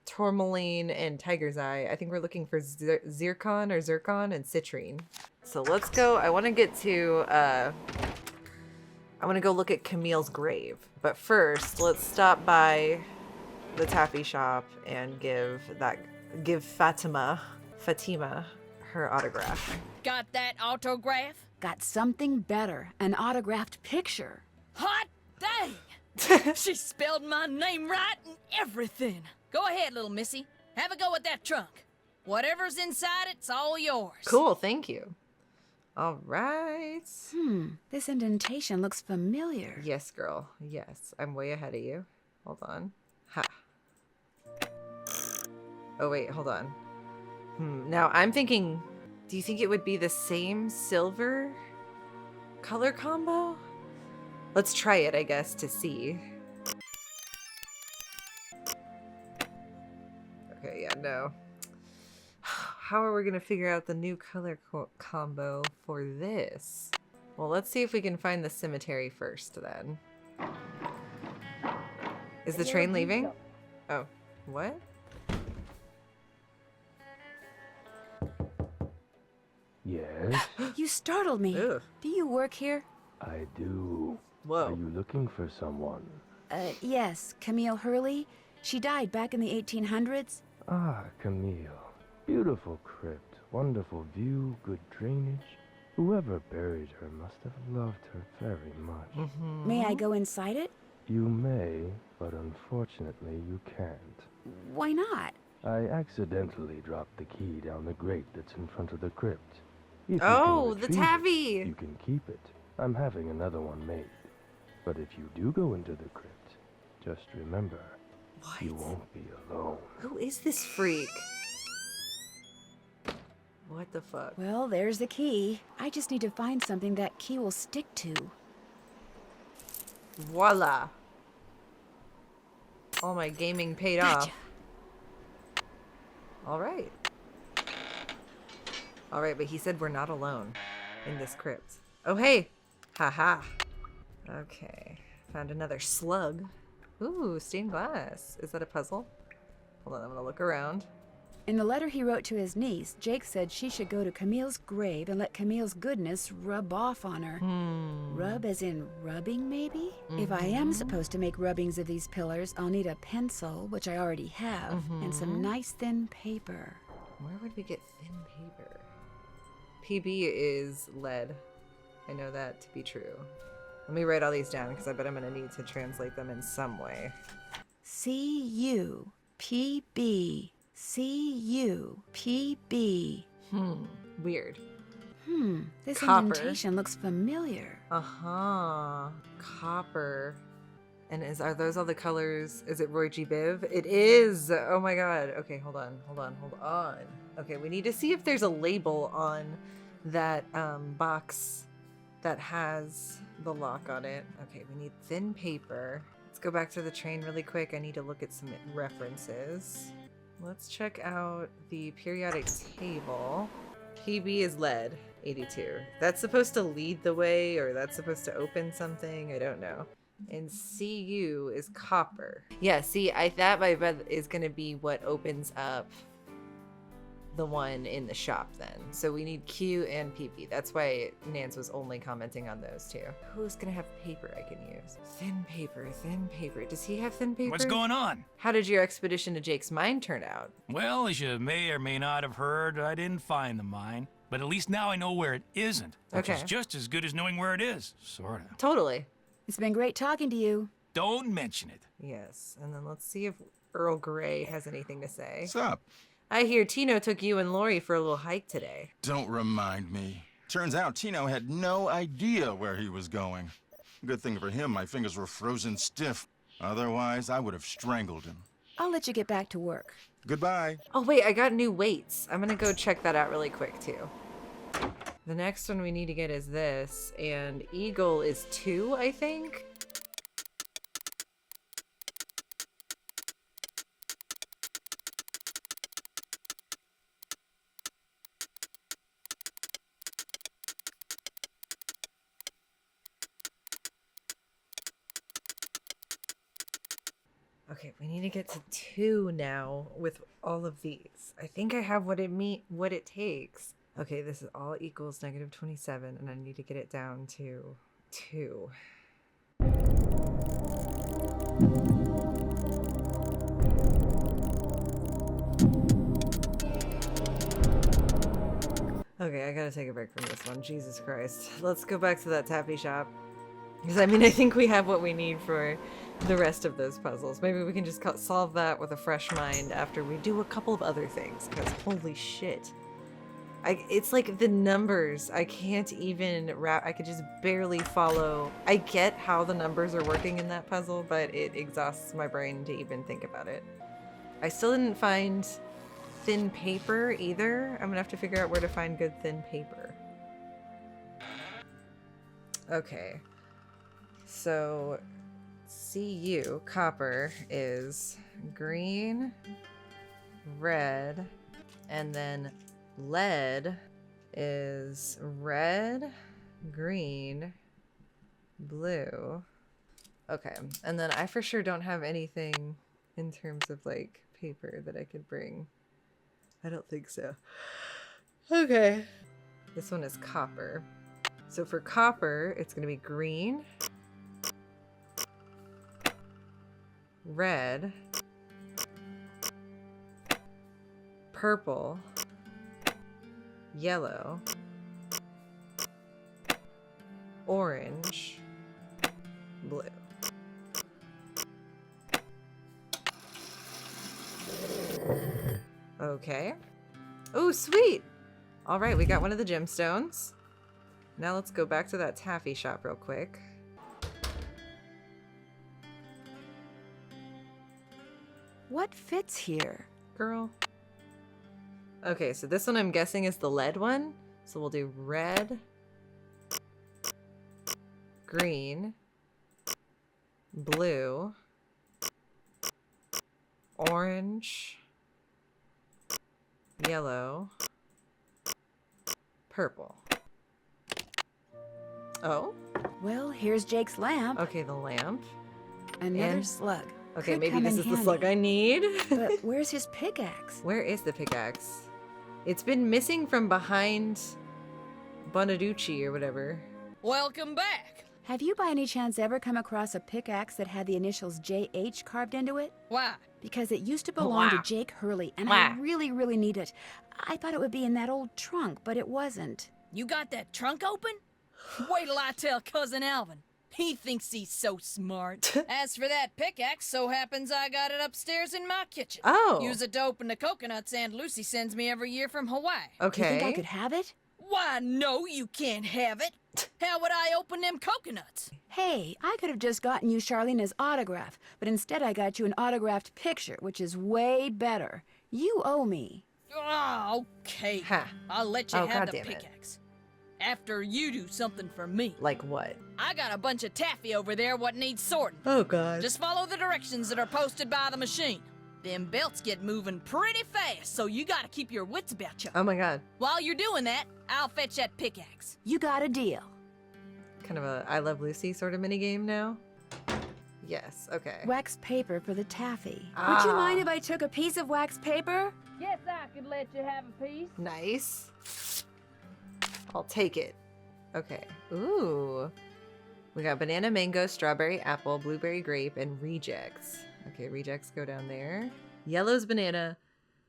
tourmaline, and tiger's eye. I think we're looking for zircon and citrine. So let's go. I want to get to, I want to go look at Camille's grave. But first, let's stop by the taffy shop and give Fatima her autograph. Got that autograph? Got something better. An autographed picture. Hot dang! She spelled my name right and everything. Go ahead, little missy. Have a go at that trunk. Whatever's inside, it's all yours. Cool, thank you. All right. This indentation looks familiar. Yes, girl. Yes, I'm way ahead of you. Hold on. Ha. Oh, wait, hold on. Now, I'm thinking, do you think it would be the same silver color combo? Let's try it, I guess, to see. Okay, yeah, no. How are we going to figure out the new color combo for this? Well, let's see if we can find the cemetery first then. Is the train leaving? Oh, what? Yes? You startled me. Ugh. Do you work here? I do. Whoa. Are you looking for someone? Yes, Camille Hurley. She died back in the 1800s. Ah, Camille. Beautiful crypt, wonderful view, good drainage. Whoever buried her must have loved her very much. May I go inside it? You may, but unfortunately you can't. Why not? I accidentally dropped the key down the grate that's in front of the crypt. If you Oh, can the retrieve taffy! it, you can keep it. I'm having another one made. But if you do go into the crypt, just remember, you won't be alone. Who is this freak? What the fuck? Well, there's the key. I just need to find something that key will stick to. Voila. All my gaming paid off. Alright. Alright, but he said we're not alone in this crypt. Oh, hey! Haha. Okay. Found another slug. Ooh, stained glass. Is that a puzzle? Hold on, I'm gonna look around. In the letter he wrote to his niece, Jake said she should go to Camille's grave and let Camille's goodness rub off on her. Rub as in rubbing, maybe? If I am supposed to make rubbings of these pillars, I'll need a pencil, which I already have, and some nice thin paper. Where would we get thin paper? PB is lead. I know that to be true. Let me write all these down because I bet I'm going to need to translate them in some way. C-U-P-B. C-U-P-B. Weird. This Copper. indentation looks familiar. Copper. And are those all the colors? Is it Roy G. Biv? It is! Oh my god. Okay, hold on. Okay, we need to see if there's a label on that box that has the lock on it. Okay, we need thin paper. Let's go back to the train really quick. I need to look at some references. Let's check out the periodic table. PB is lead, 82. That's supposed to lead the way, or that's supposed to open something. I don't know. And CU is copper. Yeah, see, that I bet is going to be what opens up the one in the shop then. So we need Q and PP. That's why Nance was only commenting on those two. Who's gonna have paper I can use? Thin paper, thin paper. Does he have thin paper? What's going on? How did your expedition to Jake's mine turn out? Well, as you may or may not have heard, I didn't find the mine. But at least now I know where it isn't. Which is just as good as knowing where it is. Sorta. Totally. It's been great talking to you. Don't mention it. Yes, and then let's see if Earl Grey has anything to say. What's up? I hear Tino took you and Lori for a little hike today. Don't remind me. Turns out Tino had no idea where he was going. Good thing for him, my fingers were frozen stiff. Otherwise, I would have strangled him. I'll let you get back to work. Goodbye. Oh wait, I got new weights. I'm gonna go check that out really quick too. The next one we need to get is this, and Eagle is 2, I think? Okay, we need to get to 2 now with all of these. I think I have what it takes. Okay, this is all equals -27, and I need to get it down to 2. Okay, I gotta take a break from this one. Jesus Christ. Let's go back to that taffy shop. Because, I mean, I think we have what we need for the rest of those puzzles. Maybe we can just solve that with a fresh mind after we do a couple of other things. Because, holy shit. It's like the numbers. I can't even I could just barely follow. I get how the numbers are working in that puzzle, but it exhausts my brain to even think about it. I still didn't find thin paper either. I'm gonna have to figure out where to find good thin paper. Okay. So, CU, copper, is green, red, and then lead is red, green, blue. Okay, and then I for sure don't have anything in terms of like paper that I could bring. I don't think so. Okay. This one is copper. So for copper, it's going to be green, red, purple, yellow, orange, blue. Okay. Oh, sweet! Alright, we got one of the gemstones. Now let's go back to that taffy shop real quick. What fits here? Girl. Okay, so this one I'm guessing is the lead one. So we'll do red, green, blue, orange, yellow, purple. Oh? Well, here's Jake's lamp. Okay, the lamp. Another And- slug. Okay, Could maybe come this in is the handy. slug I need. But where's his pickaxe? Where is the pickaxe? It's been missing from behind Bonaducci or whatever. Welcome back. Have you by any chance ever come across a pickaxe that had the initials JH carved into it? Why? Because it used to belong to Wow. Jake Hurley, and Wow. I really, really need it. I thought it would be in that old trunk, but it wasn't. You got that trunk open? Wait till I tell Cousin Alvin. He thinks he's so smart. As for that pickaxe, so happens I got it upstairs in my kitchen. Oh. Use it to open the coconuts Aunt Lucy sends me every year from Hawaii. Okay. Do you think I could have it? Why, no, you can't have it. How would I open them coconuts? Hey, I could have just gotten you Charlena's autograph, but instead I got you an autographed picture, which is way better. You owe me. Oh, okay. Ha. I'll let you Oh, have the goddamn it. pickaxe. After you do something for me. Like what? I got a bunch of taffy over there what needs sorting. Oh, God. Just follow the directions that are posted by the machine. Them belts get moving pretty fast, so you gotta keep your wits about you. Oh, my God. While you're doing that, I'll fetch that pickaxe. You got a deal. Kind of a I Love Lucy sort of minigame now. Yes, okay. Wax paper for the taffy. Would Ah. you mind if I took a piece of wax paper? Yes, I could let you have a piece. Nice. I'll take it. Okay. Ooh. We got banana, mango, strawberry, apple, blueberry, grape, and rejects. Okay, rejects go down there. Yellow's banana,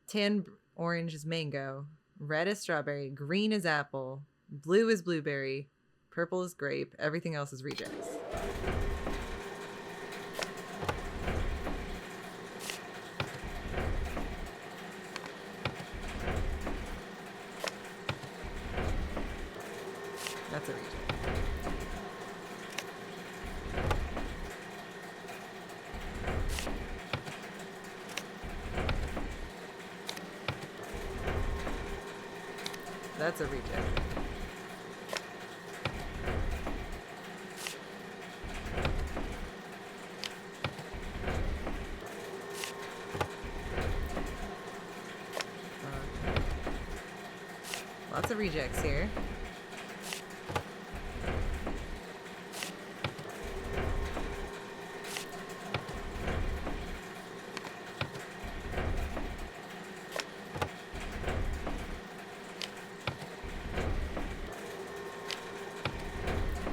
tan orange is mango, red is strawberry, green is apple, blue is blueberry, purple is grape, everything else is rejects. That's a reject. That's a reject. Lots of rejects here.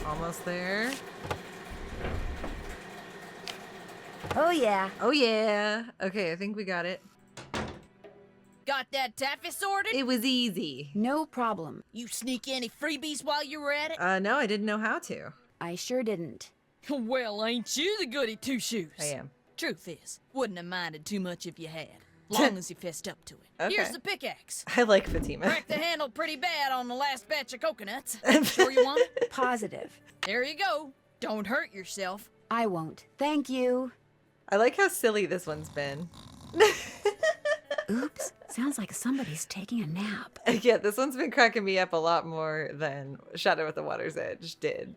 Almost there. Oh, yeah. Oh, yeah. Okay, I think we got it. Got that taffy sorted? It was easy. No problem. You sneak any freebies while you were at it? No, I didn't know how to. I sure didn't. Well, ain't you the goody two-shoes? I am. Truth is, wouldn't have minded too much if you had. Long as you fessed up to it. Okay. Here's the pickaxe. I like Fatima. Cracked the handle pretty bad on the last batch of coconuts. Sure you want it? Positive. There you go. Don't hurt yourself. I won't. Thank you. I like how silly this one's been. Oops. Sounds like somebody's taking a nap. Yeah, this one's been cracking me up a lot more than Shadow at the Water's Edge did,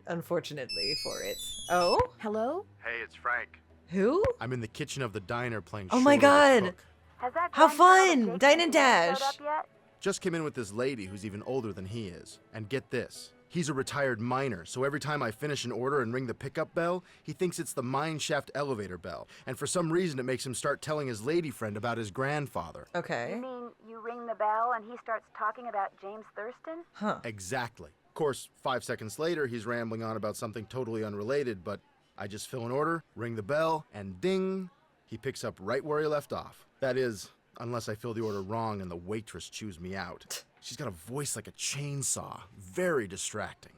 unfortunately for it. Oh? Hello? Hey, it's Frank. Who? I'm in the kitchen of the diner playing Oh my Shore the God! Cook. Has that How grandchild fun! of Dine Jake's and showed Dash! up yet? Just came in with this lady who's even older than he is. And get this, He's a retired miner, so every time I finish an order and ring the pickup bell, he thinks it's the mine shaft elevator bell. And for some reason, it makes him start telling his lady friend about his grandfather. Okay. You mean you ring the bell and he starts talking about James Thurston? Huh. Exactly. Of course, 5 seconds later, he's rambling on about something totally unrelated, but I just fill an order, ring the bell, and ding, he picks up right where he left off. That is, unless I fill the order wrong and the waitress chews me out. She's got a voice like a chainsaw. Very distracting.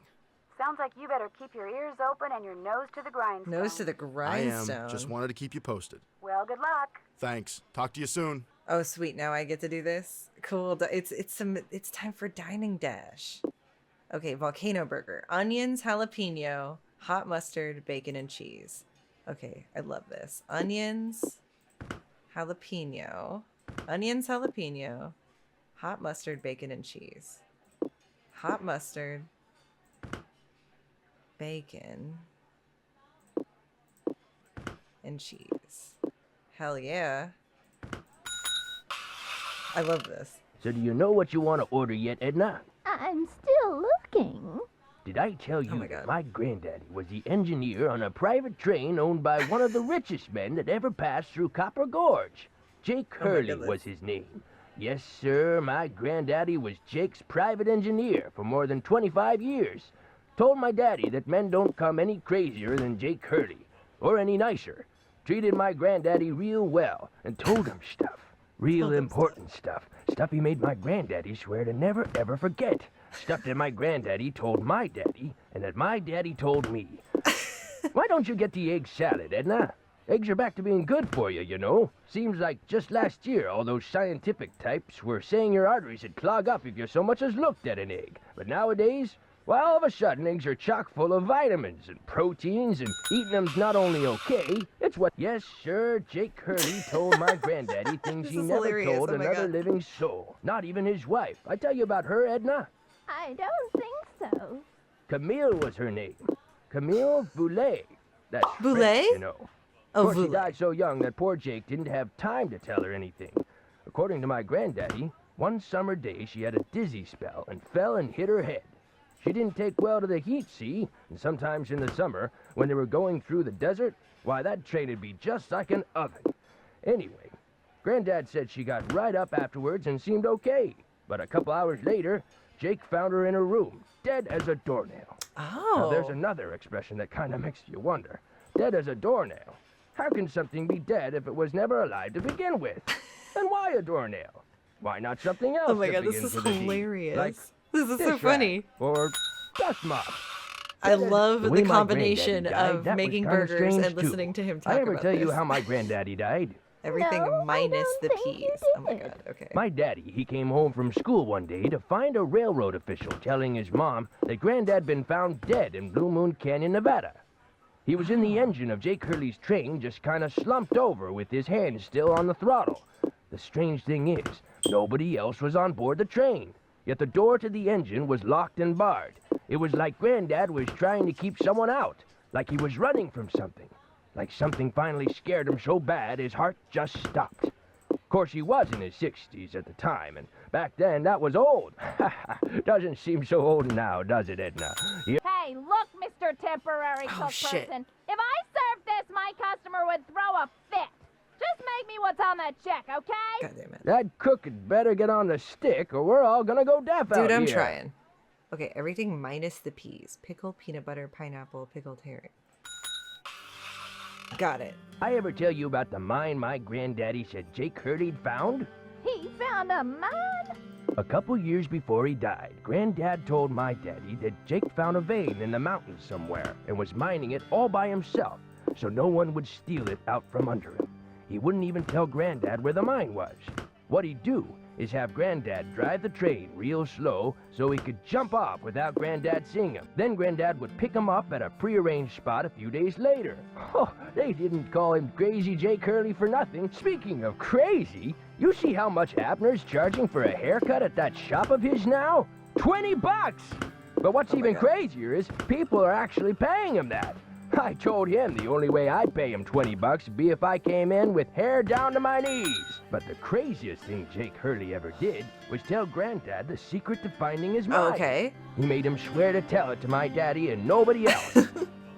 Sounds like you better keep your ears open and your nose to the grindstone. Nose to the grindstone. I am. Just wanted to keep you posted. Well, good luck. Thanks. Talk to you soon. Oh, sweet. Now I get to do this. Cool. It's time for dining dash. Okay, volcano burger, onions, jalapeno, hot mustard, bacon, and cheese. Okay, I love this. Onions, jalapeno, hot mustard, bacon, and cheese. Hot mustard, bacon, and cheese. Hell yeah. I love this. So do you know what you want to order yet, Edna? I'm still looking. Did I tell you that my granddaddy was the engineer on a private train owned by one of the richest men that ever passed through Copper Gorge? Jake Hurley was his name. Yes, sir, my granddaddy was Jake's private engineer for more than 25 years. Told my daddy that men don't come any crazier than Jake Hurley, or any nicer. Treated my granddaddy real well, and told him stuff. Real important stuff. Stuff he made my granddaddy swear to never ever forget. Stuff that my granddaddy told my daddy, and that my daddy told me. Why don't you get the egg salad, Edna? Eggs are back to being good for you, you know. Seems like just last year all those scientific types were saying your arteries would clog up if you so much as looked at an egg. But nowadays, well, all of a sudden eggs are chock full of vitamins and proteins, and eating them's not only okay, it's what... Yes, sir, Jake Hurley told my granddaddy things he never told another living soul. Not even his wife. I tell you about her, Edna? I don't think so. Camille was her name. Camille Boulet. That's Boulet? French, you know. Oh, of course, she died so young that poor Jake didn't have time to tell her anything. According to my granddaddy, one summer day she had a dizzy spell and fell and hit her head. She didn't take well to the heat, see? And sometimes in the summer, when they were going through the desert, why, that train would be just like an oven. Anyway, Granddad said she got right up afterwards and seemed okay. But a couple hours later, Jake found her in her room, dead as a doornail. Oh. Now, there's another expression that kind of makes you wonder. Dead as a doornail. How can something be dead if it was never alive to begin with? And why a doornail? Why not something else? Oh my God, this begins is with a D? hilarious. Like this is so dish funny. rack or dust mop. I love the way my combination granddaddy died, of that was making kinda burgers strange, and too. listening to him talk I ever about tell this. you how my granddaddy died? Everything No, minus the think you peas. Oh my God, okay. My daddy, he came home from school one day to find a railroad official telling his mom that Granddad been found dead in Blue Moon Canyon, Nevada. He was in the engine of Jake Hurley's train, just kind of slumped over with his hands still on the throttle. The strange thing is, nobody else was on board the train, yet the door to the engine was locked and barred. It was like Granddad was trying to keep someone out, like he was running from something. Like something finally scared him so bad his heart just stopped. Of course, he was in his 60s at the time, and back then that was old. Doesn't seem so old now, does it, Edna? Hey, look, Mr. Temporary Cook shit. Person. If I served this, my customer would throw a fit. Just make me what's on that check, okay? God damn it. That cook had better get on the stick, or we're all gonna go deaf out here. Dude, I'm trying. Okay, everything minus the peas. Pickle, peanut butter, pineapple, pickled herring. Got it. I ever tell you about the mine my granddaddy said Jake Hurley'd found? He found a mine? A couple years before he died, Granddad told my daddy that Jake found a vein in the mountains somewhere and was mining it all by himself, so no one would steal it out from under him. He wouldn't even tell Granddad where the mine was. What he'd do is have Granddad drive the train real slow so he could jump off without Granddad seeing him. Then Granddad would pick him up at a prearranged spot a few days later. Oh, they didn't call him Crazy Jake Hurley for nothing. Speaking of crazy, you see how much Abner's charging for a haircut at that shop of his now? $20! But what's even crazier is people are actually paying him that. I told him the only way I'd pay him 20 bucks would be if I came in with hair down to my knees. But the craziest thing Jake Hurley ever did was tell Granddad the secret to finding his mine. Okay. He made him swear to tell it to my daddy and nobody else.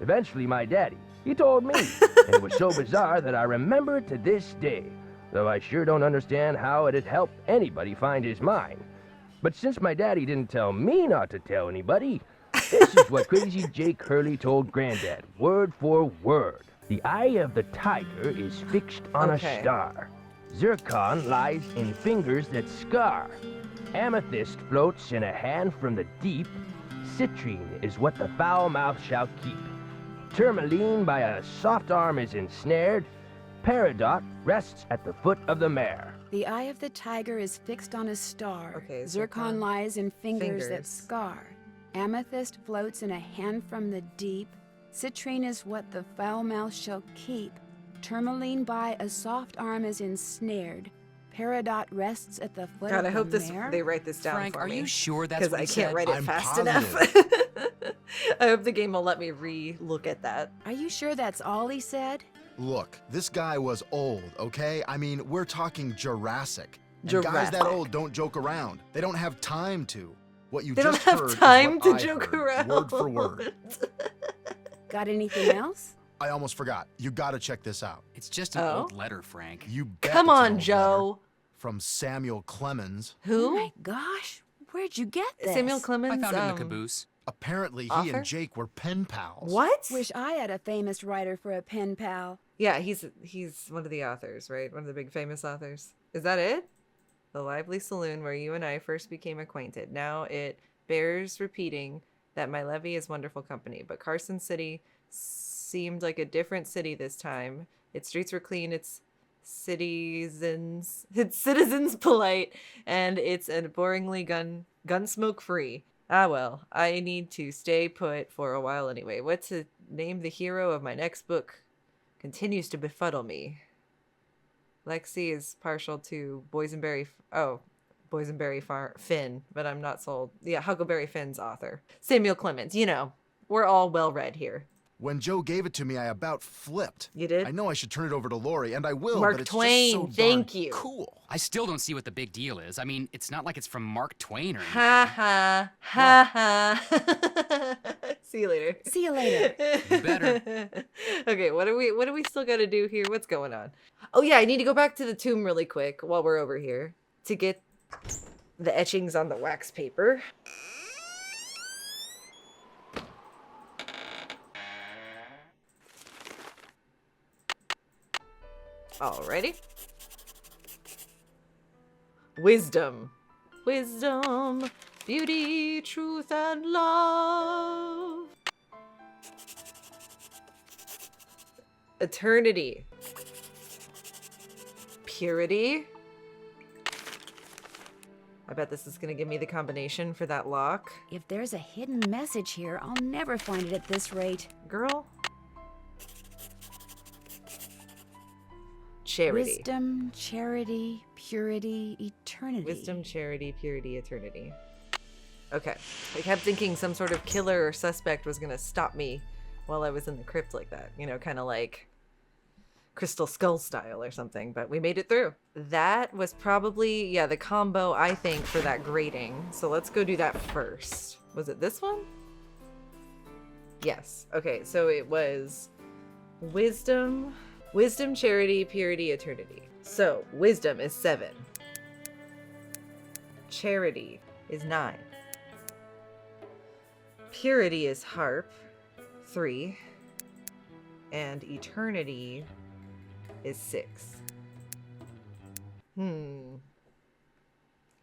Eventually, my daddy, he told me. And it was so bizarre that I remember it to this day, though I sure don't understand how it'd help anybody find his mine. But since my daddy didn't tell me not to tell anybody, this is what crazy Jake Hurley told Granddad, word for word. The eye of the tiger is fixed on a star. Zircon lies in fingers that scar. Amethyst floats in a hand from the deep. Citrine is what the foul mouth shall keep. Tourmaline by a soft arm is ensnared. Peridot rests at the foot of the mare. The eye of the tiger is fixed on a star. Okay, Zircon lies in fingers that scar. Amethyst floats in a hand from the deep. Citrine is what the foul mouth shall keep. Tourmaline by a soft arm is ensnared. Peridot rests at the foot of God, I the hope mare. they write this down Frank, for are me. you sure that's what I he can't said? write it I'm fast positive. enough. I hope the game will let me re-look at that. Are you sure that's all he said? Look, this guy was old, okay? I mean, we're talking Jurassic. And guys that Jurassic. old don't joke around. They don't have time to. What you They just don't have heard is time what to I joke heard, around. word for word. Got anything else? I almost forgot. You gotta check this out. It's just an old letter, Frank. You bet Come it's an on, old Joe. letter from Samuel Clemens. Oh my gosh, where'd you get this? Samuel Clemens. I found it in the caboose. Apparently, he Author? and Jake were pen pals. What? Wish I had a famous writer for a pen pal. Yeah, he's one of the authors, right? One of the big famous authors. Is that it? The lively saloon where you and I first became acquainted. Now it bears repeating that my levy is wonderful company, but Carson City seemed like a different city this time. Its streets were clean, its citizens polite, and it's boringly gunsmoke free. Ah well, I need to stay put for a while anyway. What to name the hero of my next book continues to befuddle me. Lexi is partial to Boysenberry Finn, but I'm not sold. Yeah, Huckleberry Finn's author. Samuel Clemens, you know, we're all well read here. When Joe gave it to me, I about flipped. You did? I know I should turn it over to Lori, and I will, Mark but it's Twain, just so thank darn you. Cool. I still don't see what the big deal is. I mean, it's not like it's from Mark Twain or anything. Ha ha ha ha. See you later. See you later. You better. Okay, what do we still got to do here? What's going on? Oh yeah, I need to go back to the tomb really quick while we're over here to get the etchings on the wax paper. Alrighty. Wisdom. Wisdom, beauty, truth, and love. Eternity. Purity. I bet this is going to give me the combination for that lock. If there's a hidden message here, I'll never find it at this rate. Girl. Charity. Wisdom, charity, purity, eternity. Wisdom, charity, purity, eternity. Okay. I kept thinking some sort of killer or suspect was going to stop me while I was in the crypt like that. You know, kind of like Crystal Skull style or something, but we made it through. That was probably, yeah, the combo, I think, for that grating. So let's go do that first. Was it this one? Yes. Okay, so it was wisdom, charity, purity, eternity. So wisdom is 7. Charity is 9. Purity is harp, 3. And eternity is 6.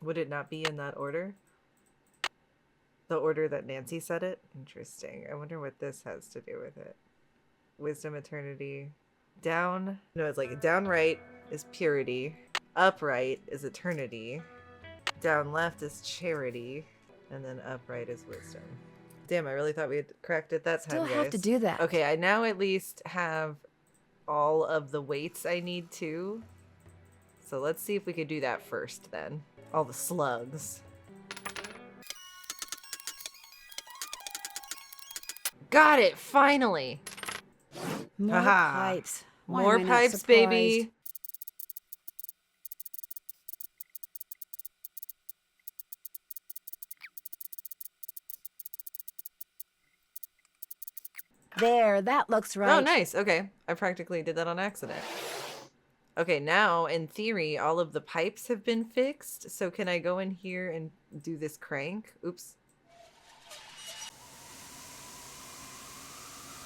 Would it not be in that order? The order that Nancy said it? Interesting. I wonder what this has to do with it. Wisdom, eternity. Down. No, it's like down right is purity. Upright is eternity. Down left is charity. And then upright is wisdom. Damn, I really thought we had cracked it that time, Still guys. have to do that. Okay, I now at least have all of the weights I need to. So let's see if we could do that first then. All the slugs. Got it, finally. More Haha. pipes. Why More am I not pipes, surprised? baby. There, that looks right. Oh, nice. Okay. I practically did that on accident. Okay, now, in theory, all of the pipes have been fixed. So can I go in here and do this crank? Oops.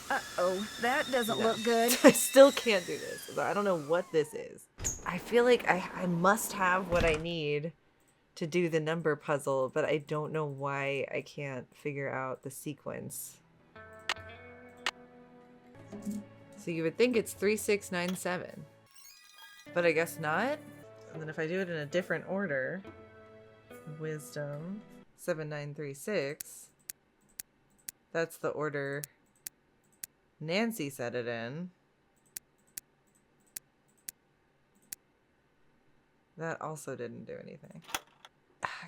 Uh-oh, that doesn't look good. I still can't do this. I don't know what this is. I feel like I must have what I need to do the number puzzle, but I don't know why I can't figure out the sequence. So you would think it's 3697, but I guess not. And then if I do it in a different order, wisdom 7936, that's the order Nancy said it in. That also didn't do anything.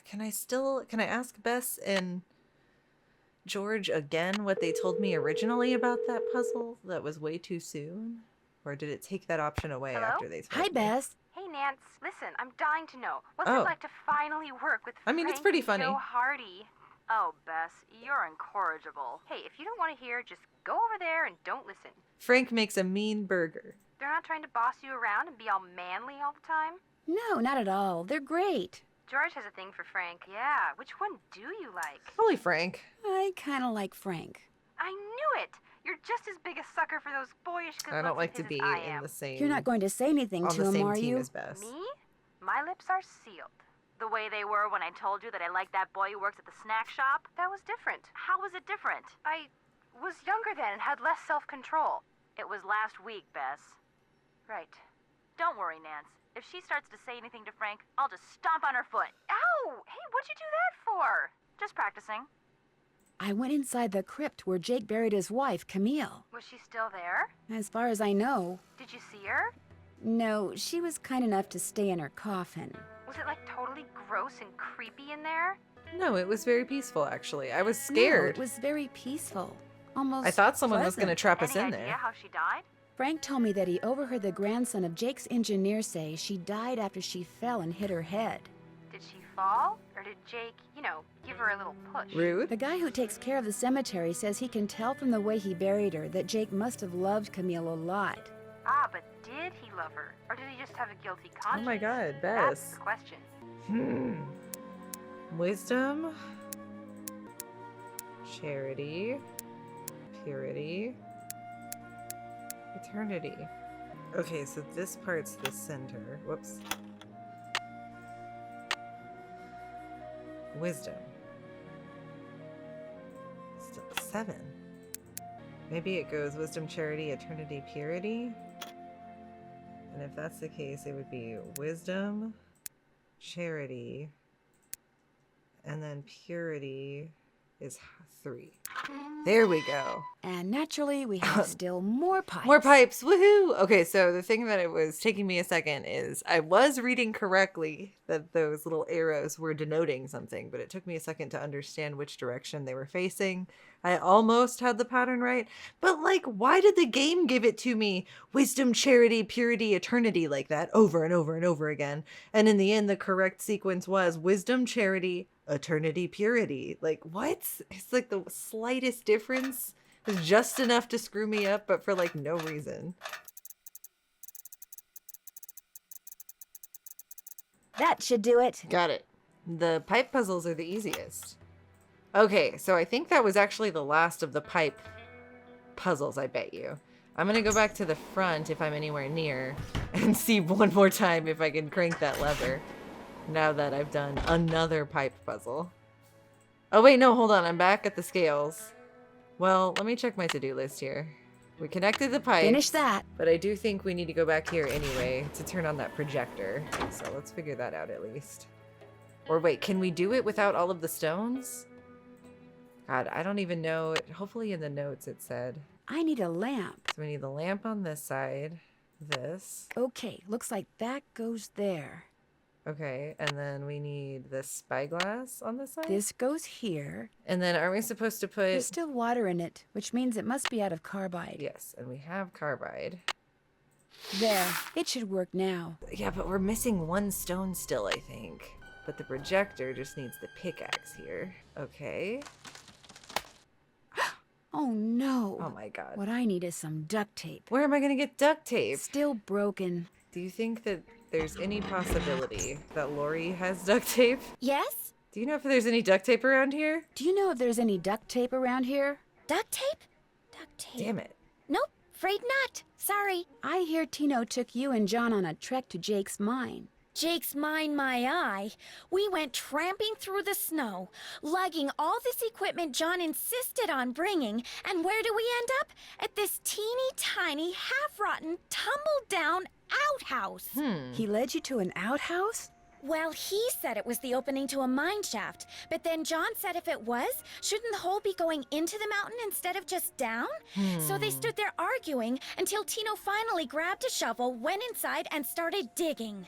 Can I ask Bess and George again what they told me originally about that puzzle? That was way too soon? Or did it take that option away after they told me? Hi, Bess. Hey, Nance. Listen, I'm dying to know. What's Oh. it like to finally work with I mean, it's Frank pretty and funny. Joe Hardy? Oh, Bess, you're incorrigible. Hey, if you don't want to hear, just go over there and don't listen. Frank makes a mean burger. They're not trying to boss you around and be all manly all the time. No, not at all. They're great. George has a thing for Frank. Yeah, which one do you like? Holy Frank. I kind of like Frank. I knew it! You're just as big a sucker for those boyish good I don't looks like of to his be as I in am. the same You're not going to say anything on to the him, same are team you? as Bess. Me? My lips are sealed. The way they were when I told you that I liked that boy who works at the snack shop? That was different. How was it different? I was younger then and had less self-control. It was last week, Bess. Right. Don't worry, Nance. If she starts to say anything to Frank, I'll just stomp on her foot. Ow! Hey, what'd you do that for? Just practicing. I went inside the crypt where Jake buried his wife, Camille. Was she still there? As far as I know. Did you see her? No, she was kind enough to stay in her coffin. Was it like totally gross and creepy in there? No, it was very peaceful, actually. I was No, scared. it was very peaceful. Almost I thought someone was pleasant. going to trap us Any in idea there. how she died? Frank told me that he overheard the grandson of Jake's engineer say she died after she fell and hit her head. Did she fall? Or did Jake, give her a little push? Rude. The guy who takes care of the cemetery says he can tell from the way he buried her that Jake must have loved Camille a lot. Ah, but did he love her? Or did he just have a guilty conscience? Oh my god, That's Bess. the question. Wisdom. Charity. Purity. Eternity. Okay, so this part's the center. Whoops. Wisdom. Still 7. Maybe it goes wisdom, charity, eternity, purity. And if that's the case, it would be wisdom, charity, and then purity is 3. There we go. And naturally, we have still more pipes. More pipes, woohoo! Okay, so the thing that it was taking me a second is I was reading correctly that those little arrows were denoting something, but it took me a second to understand which direction they were facing. I almost had the pattern right, but why did the game give it to me? Wisdom, charity, purity, eternity like that over and over and over again. And in the end, the correct sequence was wisdom, charity, eternity, purity. What? It's the slightest difference. It's just enough to screw me up, but for no reason. That should do it. Got it. The pipe puzzles are the easiest. Okay, so I think that was actually the last of the pipe puzzles, I bet you. I'm gonna go back to the front if I'm anywhere near and see one more time if I can crank that lever now that I've done another pipe puzzle. Oh wait, no, hold on, I'm back at the scales. Well, let me check my to-do list here. We connected the pipe. Finish that. But I do think we need to go back here anyway to turn on that projector. So let's figure that out at least. Or wait, can we do it without all of the stones? God, I don't even know. Hopefully in the notes it said. I need a lamp. So we need the lamp on this side. This. Okay, looks like that goes there. Okay, and then we need the spyglass on this side. This goes here. And then are we supposed to put... There's still water in it, which means it must be out of carbide. Yes, and we have carbide. There, it should work now. Yeah, but we're missing one stone still, I think. But the projector just needs the pickaxe here. Okay. Oh no. Oh my god. What I need is some duct tape. Where am I gonna get duct tape? Still broken. Do you think that there's any possibility that Lori has duct tape? Yes? Do you know if there's any duct tape around here? Do you know if there's any duct tape around here? Duct tape? Duct tape. Damn it. Nope, afraid not. Sorry. I hear Tino took you and John on a trek to Jake's mine. Jake's mine, my eye. We went tramping through the snow, lugging all this equipment John insisted on bringing, and where do we end up? At this teeny tiny, half-rotten, tumble-down outhouse. He led you to an outhouse? Well, he said it was the opening to a mine shaft, but then John said if it was, shouldn't the hole be going into the mountain instead of just down? So they stood there arguing until Tino finally grabbed a shovel, went inside, and started digging.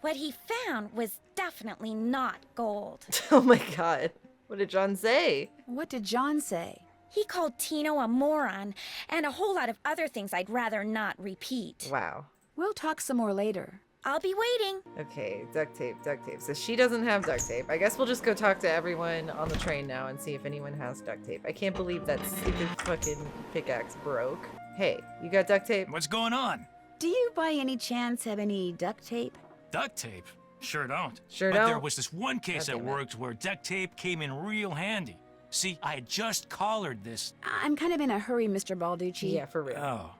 What he found was definitely not gold. Oh my god. What did John say? What did John say? He called Tino a moron, and a whole lot of other things I'd rather not repeat. Wow. We'll talk some more later. I'll be waiting. Okay, duct tape, duct tape. So she doesn't have duct tape. I guess we'll just go talk to everyone on the train now and see if anyone has duct tape. I can't believe that stupid fucking pickaxe broke. Hey, you got duct tape? What's going on? Do you by any chance have any duct tape? Duct tape? Sure don't. Sure but don't? there was this one case at work where duct tape came in real handy. See, I had just collared this. I'm kind of in a hurry, Mr. Balducci. Yeah, for real. Oh.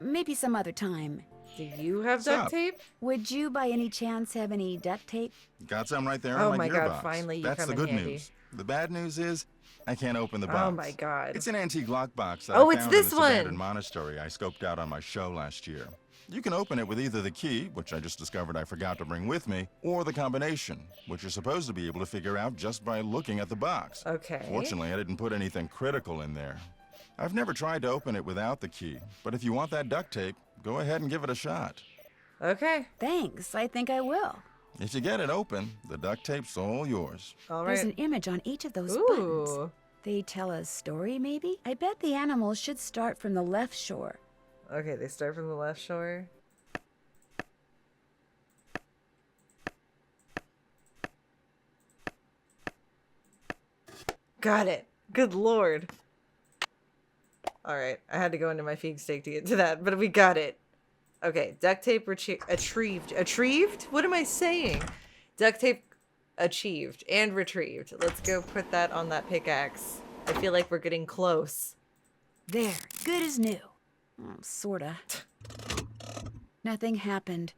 Maybe some other time. Do you have duct tape? Would you by any chance have any duct tape? Got some right there Oh in my my gearbox. god, finally you That's come the in good handy. news. The bad news is I can't open the box. Oh my god. It's an antique lockbox that Oh, I it's found this in this one. abandoned monastery I scoped out on my show last year. You can open it with either the key, which I just discovered I forgot to bring with me, or the combination, which you're supposed to be able to figure out just by looking at the box. Okay. Fortunately, I didn't put anything critical in there. I've never tried to open it without the key, but if you want that duct tape, go ahead and give it a shot. Okay. Thanks, I think I will. If you get it open, the duct tape's all yours. All There's an right. image on each of those Ooh. buttons. They tell a story, maybe? I bet the animals should start from the left shore. Okay, they start from the left shore. Got it. Good lord. Alright, I had to go into my fig steak to get to that, but we got it. Okay, duct tape retrieved. Retrieved? What am I saying? Duct tape achieved and retrieved. Let's go put that on that pickaxe. I feel like we're getting close. There, good as new. Sorta. Nothing happened.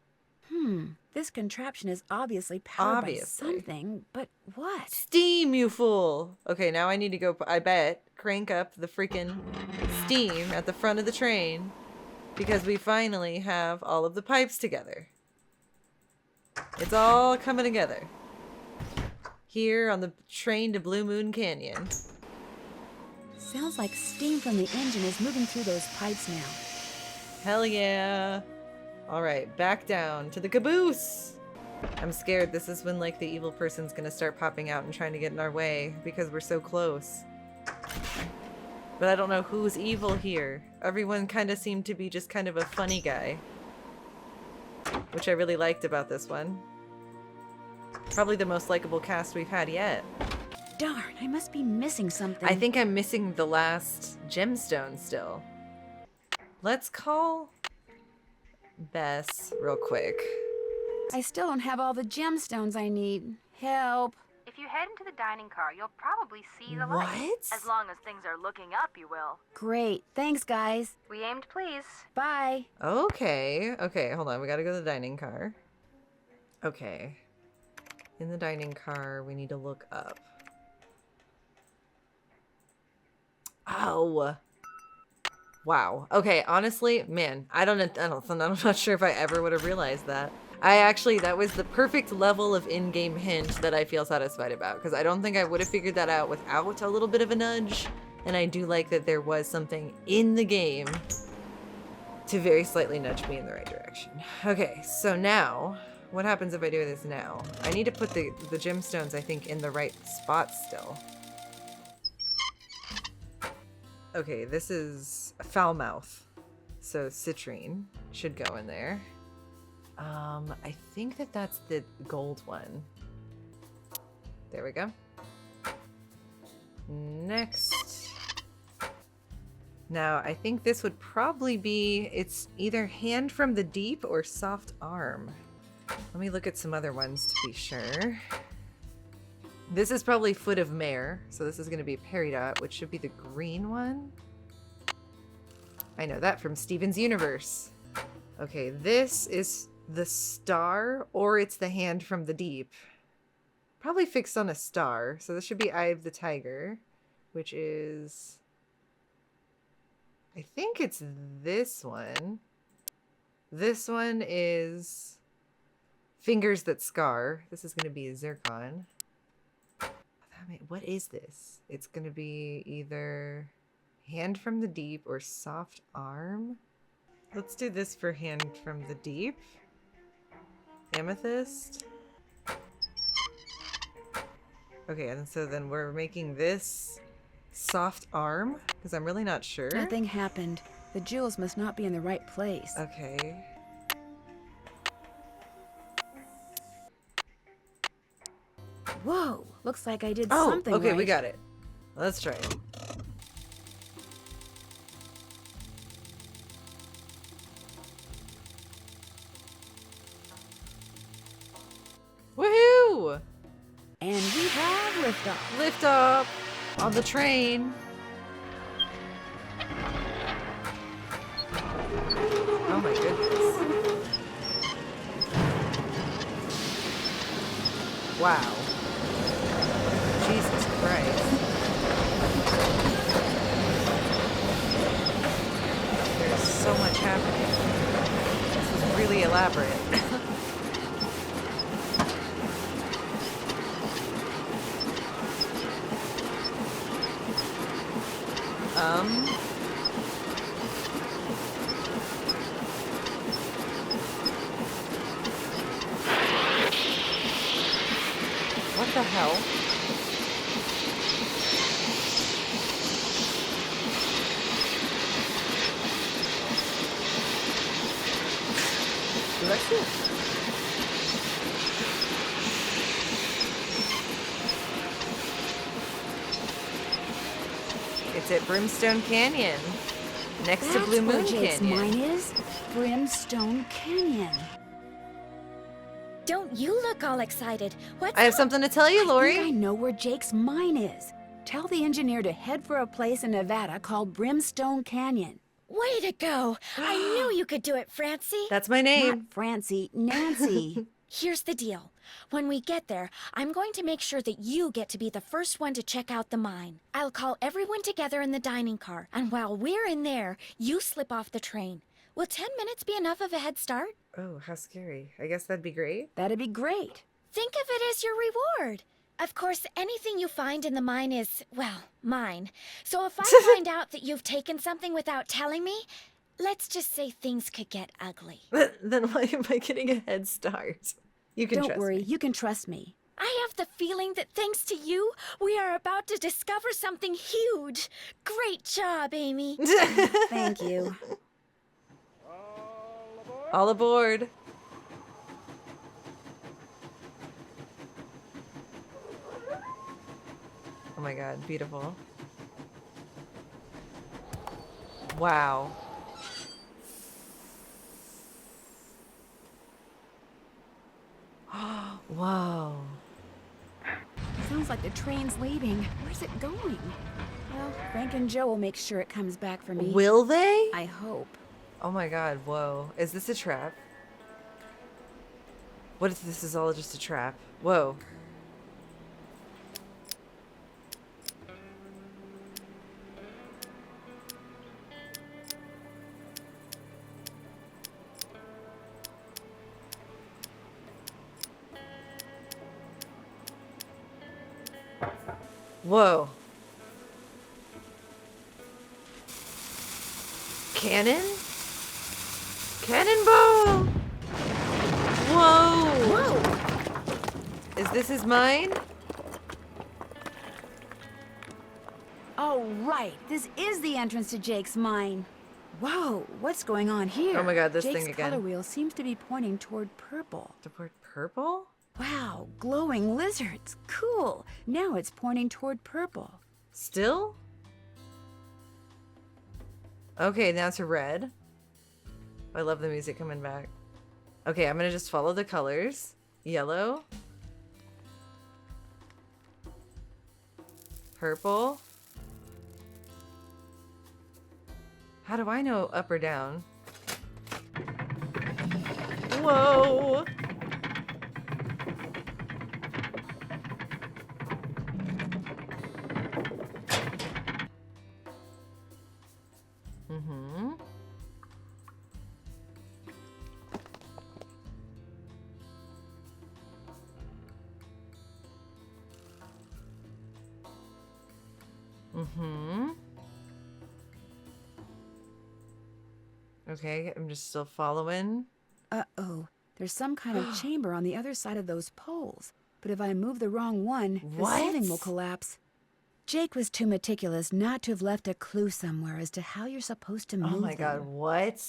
This contraption is obviously powered by something, but what? Steam, you fool! Okay, now I need to go, I bet, crank up the freaking steam at the front of the train because we finally have all of the pipes together. It's all coming together. Here on the train to Blue Moon Canyon. Sounds like steam from the engine is moving through those pipes now. Hell yeah. Alright, back down to the caboose. I'm scared this is when like the evil person's gonna start popping out and trying to get in our way because we're so close. But I don't know who's evil here. Everyone kind of seemed to be just kind of a funny guy. Which I really liked about this one. Probably the most likable cast we've had yet. Darn, I must be missing something. I think I'm missing the last gemstone still. Let's call Bess real quick. I still don't have all the gemstones I need. Help. If you head into the dining car, you'll probably see the What? light. As long as things are looking up, you will. Great. Thanks, guys. We aim to please. Bye. Okay. Okay, hold on. We gotta go to the dining car. Okay. In the dining car, we need to look up. Oh. Wow. Okay, honestly, man, I'm not sure if I ever would have realized that. That was the perfect level of in-game hint that I feel satisfied about, because I don't think I would have figured that out without a little bit of a nudge, and I do like that there was something in the game to very slightly nudge me in the right direction. Okay, so now What happens if I do this now? I need to put the gemstones, I think, in the right spot still. Okay, this is a foul mouth. So citrine should go in there. I think that that's the gold one. There we go. Next. Now, I think this would probably be, it's either hand from the deep or soft arm. Let me look at some other ones to be sure. This is probably foot of mare, so this is going to be peridot, which should be the green one. I know that from Steven's Universe. Okay, this is the star, or it's the hand from the deep. Probably fixed on a star, so this should be Eye of the Tiger, which is... I think it's this one. This one is Fingers That Scar. This is going to be a zircon. What is this? It's going to be either Hand from the Deep or Soft Arm. Let's do this for Hand from the Deep. Amethyst. Okay, and so then we're making this soft arm, because I'm really not sure. Nothing happened. The jewels must not be in the right place. Okay. Whoa, looks like I did Oh, something okay, right. we got it. Let's try it. Woohoo! And we have liftoff. Liftoff on the train. Oh my goodness. Wow. Jesus Christ. There's so much happening. This is really elaborate. What the hell? Bless you. It's at Brimstone Canyon, next to Blue Moon Jake's Canyon. mine is Brimstone Canyon. Don't you look all excited. What's I have up? something to tell you, Lori. I think I know where Jake's mine is. Tell the engineer to head for a place in Nevada called Brimstone Canyon. Way to go. I knew you could do it, Francie. That's my name. Not Francie, Nancy. Here's the deal. When we get there, I'm going to make sure that you get to be the first one to check out the mine. I'll call everyone together in the dining car, and while we're in there, you slip off the train. Will 10 minutes be enough of a head start? Oh, how scary. I guess that'd be great. That'd be great. Think of it as your reward. Of course, anything you find in the mine is, well, mine. So if I find out that you've taken something without telling me, let's just say things could get ugly. Then why am I getting a head start? You can Don't trust worry, me. you can trust me. I have the feeling that thanks to you, we are about to discover something huge. Great job, Amy. Thank you. All aboard. Oh my god, beautiful. Wow. Whoa. Sounds like the train's leaving. Where's it going? Well, Frank and Joe will make sure it comes back for me. Will they? I hope. Oh my god, whoa. Is this a trap? What if this is all just a trap? Whoa. Whoa. Cannon? Cannonball! Whoa! Is this his mine? Oh, right. This is the entrance to Jake's mine. Whoa, what's going on here? Oh my god, this Jake's thing again. color wheel seems to be pointing toward purple. Toward purple? Wow, glowing lizards. Cool. Now it's pointing toward purple. Still? Okay, now to red. I love the music coming back. Okay, I'm gonna just follow the colors. Yellow. Purple. How do I know up or down? Whoa! Mm-hmm. Mm-hmm. Okay, I'm just still following. Uh-oh. There's some kind of chamber on the other side of those poles. But if I move the wrong one, the ceiling will collapse. Jake was too meticulous not to have left a clue somewhere as to how you're supposed to move Oh my god, what?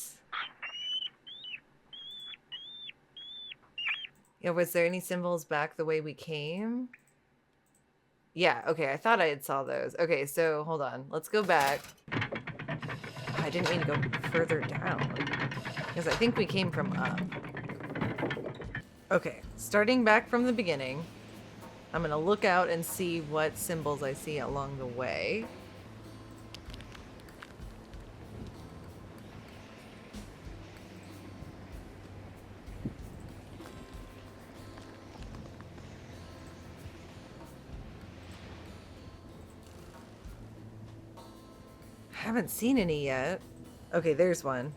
Yeah, was there any symbols back the way we came? Yeah, okay, I thought I had saw those. Okay, so hold on. Let's go back. I didn't mean to go further down. Because I think we came from up. Okay, starting back from the beginning. I'm gonna look out and see what symbols I see along the way. Haven't seen any yet. Okay, there's one.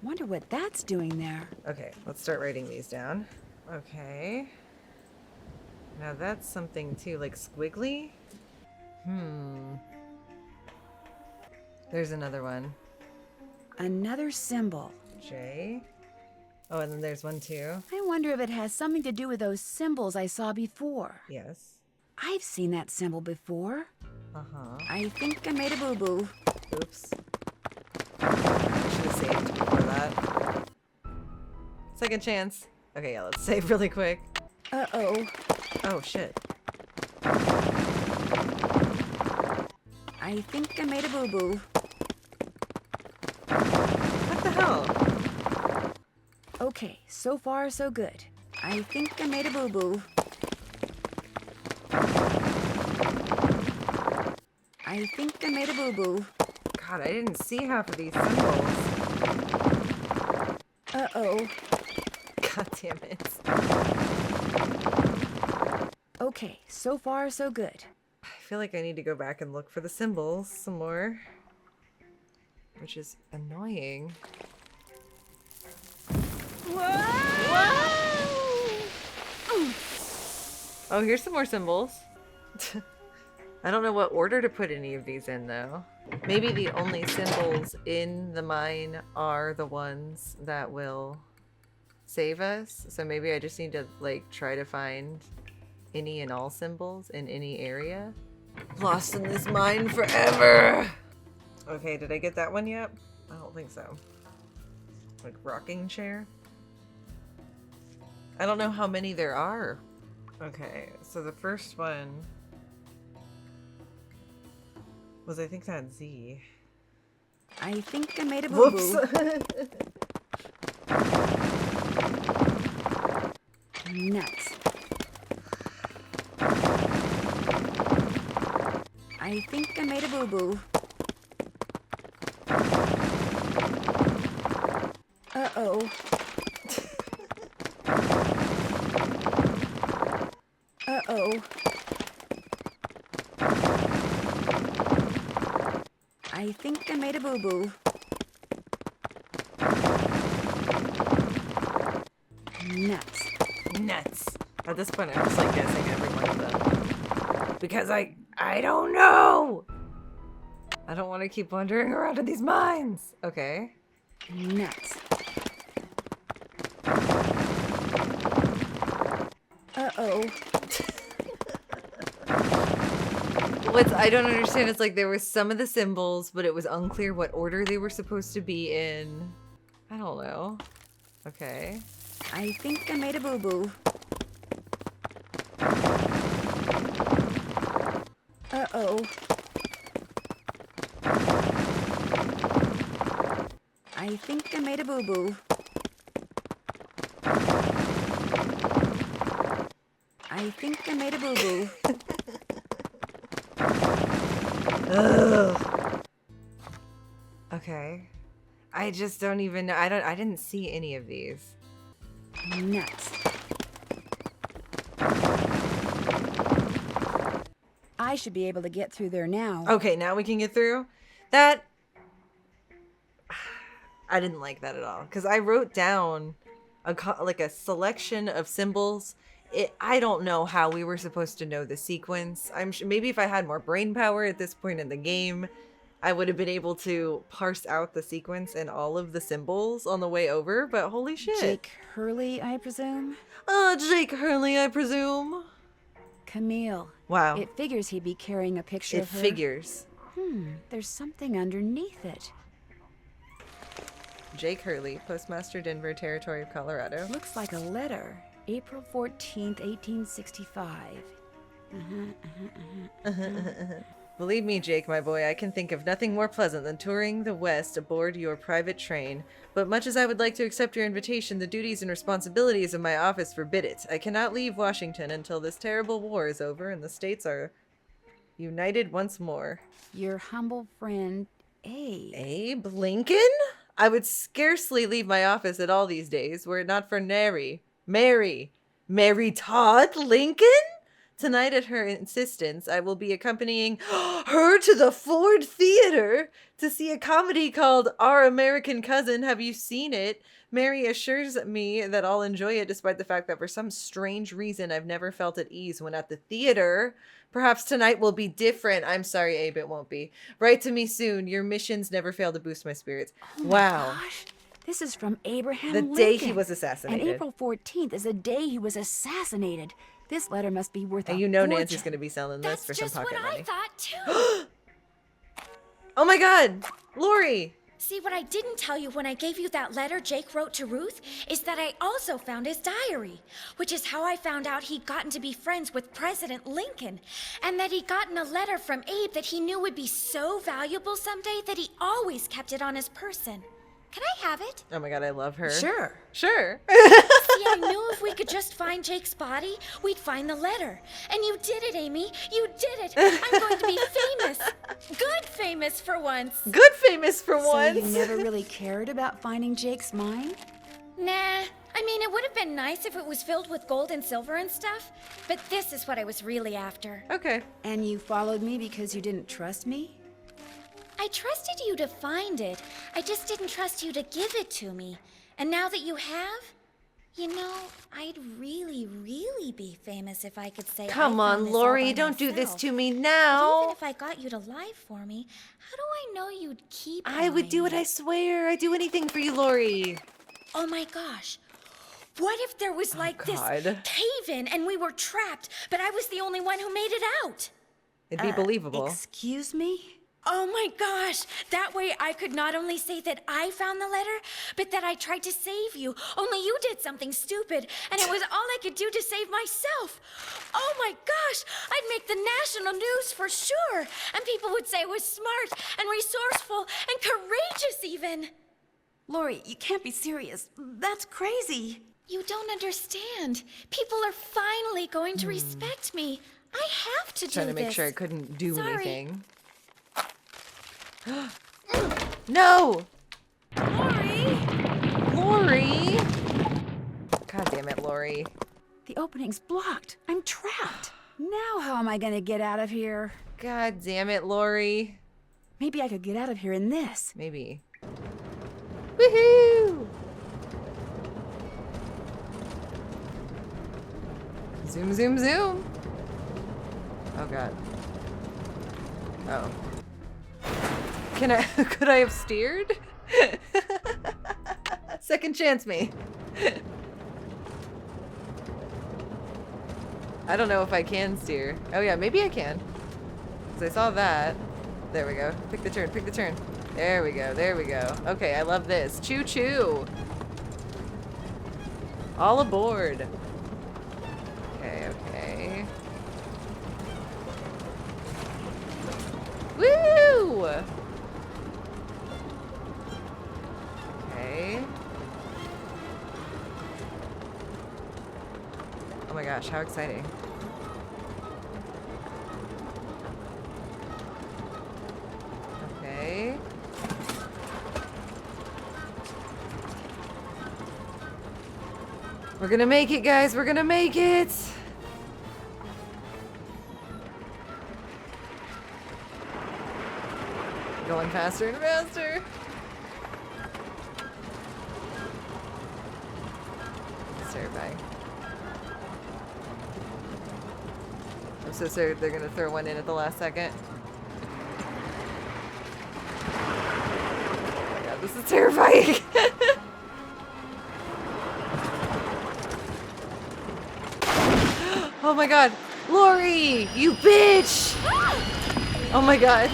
Wonder what that's doing there. Okay, let's start writing these down. Okay. Now that's something too, like squiggly. There's another one. Another symbol. J. Oh, and then there's one too. I wonder if it has something to do with those symbols I saw before. Yes. I've seen that symbol before. Uh-huh. I think I made a boo-boo. Oops. I should have saved before that. Second chance. Okay, yeah, let's save really quick. Uh-oh. Oh, shit. I think I made a boo-boo. What the hell? Okay, so far so good. I think I made a boo-boo. I think I made a boo-boo. God, I didn't see half of these symbols. Uh-oh. God damn it. Okay, so far so good. I feel like I need to go back and look for the symbols some more. Which is annoying. Oh, here's some more symbols. I don't know what order to put any of these in, though. Maybe the only symbols in the mine are the ones that will save us. So maybe I just need to, like, try to find any and all symbols in any area. Lost in this mine forever! Okay, did I get that one yet? I don't think so. Like, rocking chair? I don't know how many there are. Okay, so the first one was, I think, that Z. I think I made a boo-boo. Whoops! Nuts. I think I made a boo-boo. Uh-oh. Uh-oh. I think I made a boo-boo. Nuts. Nuts. At this point, I'm just, like, guessing every one of them. Because I don't know! I don't want to keep wandering around in these mines! Okay. Nuts. Uh-oh. What I don't understand is like there were some of the symbols, but it was unclear what order they were supposed to be in. I don't know. Okay. I think I made a boo-boo. Uh-oh. I think I made a boo-boo. I think I made a boo-boo. Ugh. Okay. I just don't even know. I didn't see any of these. Nuts. I should be able to get through there now. Okay, now we can get through. That I didn't like that at all because I wrote down like a selection of symbols. I don't know how we were supposed to know the sequence. I'm sure maybe if I had more brain power at this point in the game, I would have been able to parse out the sequence and all of the symbols on the way over, but holy shit. Jake Hurley, I presume? Jake Hurley, I presume. Camille. Wow. It figures he'd be carrying a picture of her. It figures. There's something underneath it. Jake Hurley, Postmaster, Denver, Territory of Colorado. Looks like a letter. April 14th, 1865. Believe me, Jake, my boy, I can think of nothing more pleasant than touring the West aboard your private train. But much as I would like to accept your invitation, the duties and responsibilities of my office forbid it. I cannot leave Washington until this terrible war is over and the states are united once more. Your humble friend, Abe. Abe Lincoln? I would scarcely leave my office at all these days were it not for Mary Todd Lincoln? Tonight, at her insistence, I will be accompanying her to the Ford Theater to see a comedy called Our American Cousin. Have you seen it? Mary assures me that I'll enjoy it despite the fact that for some strange reason I've never felt at ease when at the theater. Perhaps tonight will be different. I'm sorry, Abe, it won't be. Write to me soon. Your missions never fail to boost my spirits. Oh my Wow. Gosh. This is from Abraham The Lincoln. day he was assassinated. And April 14th is the day he was assassinated. This letter must be worth and a you know fortune. Nancy's going to be selling this for some pocket money. That's just what I thought, too. Oh my god! Lori! See, what I didn't tell you when I gave you that letter Jake wrote to Ruth is that I also found his diary, which is how I found out he'd gotten to be friends with President Lincoln, and that he'd gotten a letter from Abe that he knew would be so valuable someday that he always kept it on his person. Can I have it? Oh my god, I love her. Sure. Sure. See, I knew if we could just find Jake's body, we'd find the letter. And you did it, Amy. You did it. I'm going to be famous. Good famous for once. Good famous for once. So you never really cared about finding Jake's mine? Nah. I mean, it would have been nice if it was filled with gold and silver and stuff, but this is what I was really after. Okay. And you followed me because you didn't trust me? I trusted you to find it. I just didn't trust you to give it to me. And now that you have, you know, I'd really, really be famous if I could say Come I found on, this all Lori, by don't do this myself. to me But now. even if I got you to lie for me, how do I know you'd keep I would do it, I swear. I'd do anything for you, Lori. Oh my gosh. What if there was like this cave-in and we were trapped, but I was the only one who made it out? It'd be believable. Excuse me? Oh my gosh! That way I could not only say that I found the letter, but that I tried to save you. Only you did something stupid, and it was all I could do to save myself. Oh my gosh! I'd make the national news for sure, and people would say I was smart and resourceful and courageous even. Lori, you can't be serious. That's crazy. You don't understand. People are finally going to respect me. I have to do this. Trying to make sure I couldn't do Sorry. anything. No! Lori! Lori! God damn it, Lori. The opening's blocked. I'm trapped. Now how am I gonna get out of here? God damn it, Lori. Maybe I could get out of here in this. Maybe. Woohoo! Zoom, zoom, zoom. Oh god. Oh. Could I have steered? Second chance me. I don't know if I can steer. Oh yeah, maybe I can. Because I saw that. There we go. Pick the turn, pick the turn. There we go, there we go. Okay, I love this. Choo-choo. All aboard. Okay, okay. Woo! Okay. Oh my gosh, how exciting. Okay. We're gonna make it, guys. We're gonna make it. Going faster and faster. It's terrifying. I'm so scared they're gonna throw one in at the last second. Oh my god, this is terrifying. Oh my god. Lori, you bitch! Oh my god.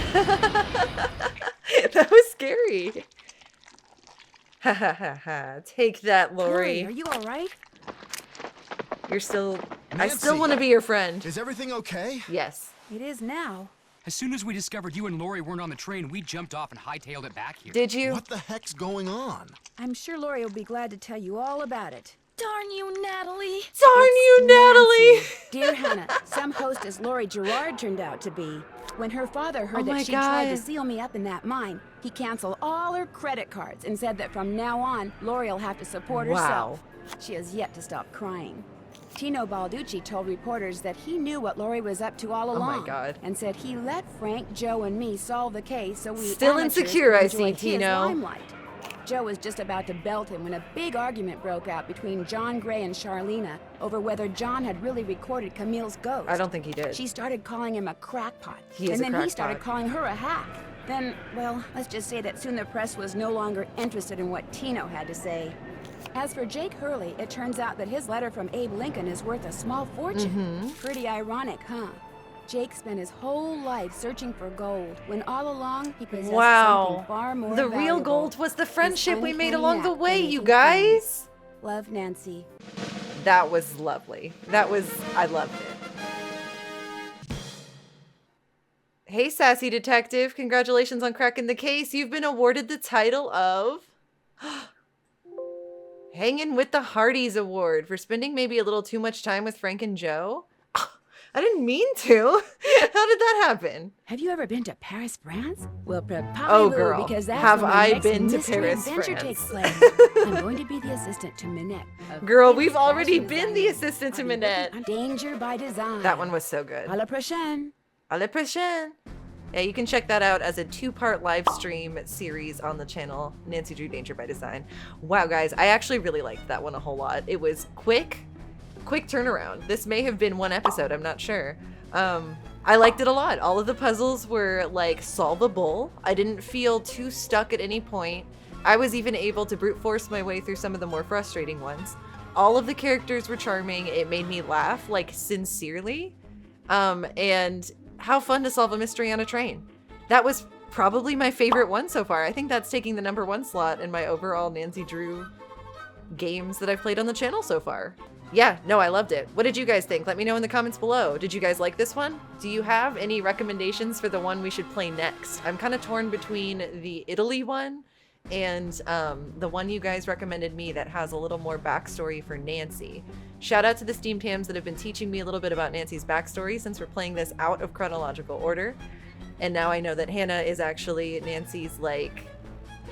That was scary. Ha ha ha ha. Take that, Lori. Are you alright? You're still... I Nancy, still want to be your friend. Is everything okay? Yes. It is now. As soon as we discovered you and Lori weren't on the train, we jumped off and hightailed it back here. Did you? What the heck's going on? I'm sure Lori will be glad to tell you all about it. Darn you, Natalie. Darn you, Natalie. Dear Hannah, some hostess Lori Gerard turned out to be. When her father heard that she tried to seal me up in that mine, he canceled all her credit cards and said that from now on, Lori will have to support herself. She has yet to stop crying. Tino Balducci told reporters that he knew what Lori was up to all along. Oh my god. And said he let Frank, Joe, and me solve the case so we still insecure, I see, Tino. Limelight. Joe was just about to belt him when a big argument broke out between John Gray and Charlena over whether John had really recorded Camille's ghost. I don't think he did. She started calling him a crackpot. He is and a then crackpot. he started calling her a hack. Then, well, let's just say that soon the press was no longer interested in what Tino had to say. As for Jake Hurley, it turns out that his letter from Abe Lincoln is worth a small fortune. Pretty ironic, huh? Jake spent his whole life searching for gold, when all along he possessed something far more The valuable. real gold was the friendship we made uncanny along the knack way, for you making guys. friends. Love, Nancy. That was lovely. That was... I loved it. Hey, sassy detective. Congratulations on cracking the case. You've been awarded the title of... Hanging with the Hardys Award for spending maybe a little too much time with Frank and Joe. I didn't mean to. How did that happen? Have you ever been to Paris, France? Well, Oh, girl. because that's Have where my I next been to mystery Paris, adventure France? takes place. I'm going to be the assistant to Minette. Girl, we've already been the assistant to Minette. Danger by design. That one was so good. À la prochaine. À la prochaine. Yeah, you can check that out as a 2-part live stream series on the channel, Nancy Drew Danger by Design. Wow, guys, I actually really liked that one a whole lot. It was quick turnaround. This may have been one episode, I'm not sure. I liked it a lot. All of the puzzles were like solvable. I didn't feel too stuck at any point. I was even able to brute force my way through some of the more frustrating ones. All of the characters were charming. It made me laugh, like, sincerely. And how fun to solve a mystery on a train. That was probably my favorite one so far. I think that's taking the #1 slot in my overall Nancy Drew games that I've played on the channel so far. Yeah, no, I loved it. What did you guys think? Let me know in the comments below. Did you guys like this one? Do you have any recommendations for the one we should play next? I'm kind of torn between the Italy one and the one you guys recommended me that has a little more backstory for Nancy. Shout out to the Steam Tams that have been teaching me a little bit about Nancy's backstory since we're playing this out of chronological order. And now I know that Hannah is actually Nancy's, like,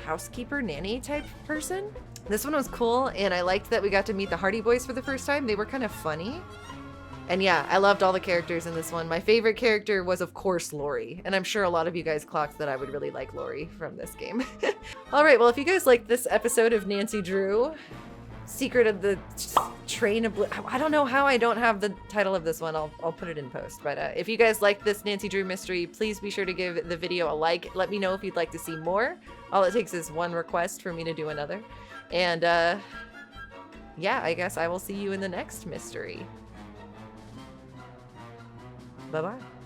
housekeeper, nanny type person. This one was cool, and I liked that we got to meet the Hardy Boys for the first time. They were kind of funny. And yeah, I loved all the characters in this one. My favorite character was, of course, Lori. And I'm sure a lot of you guys clocked that I would really like Lori from this game. All right, well, if you guys liked this episode of Nancy Drew, Secret of the Train of... I don't know how I don't have the title of this one. I'll put it in post. But if you guys like this Nancy Drew mystery, please be sure to give the video a like. Let me know if you'd like to see more. All it takes is one request for me to do another. And yeah, I guess I will see you in the next mystery. Bye-bye.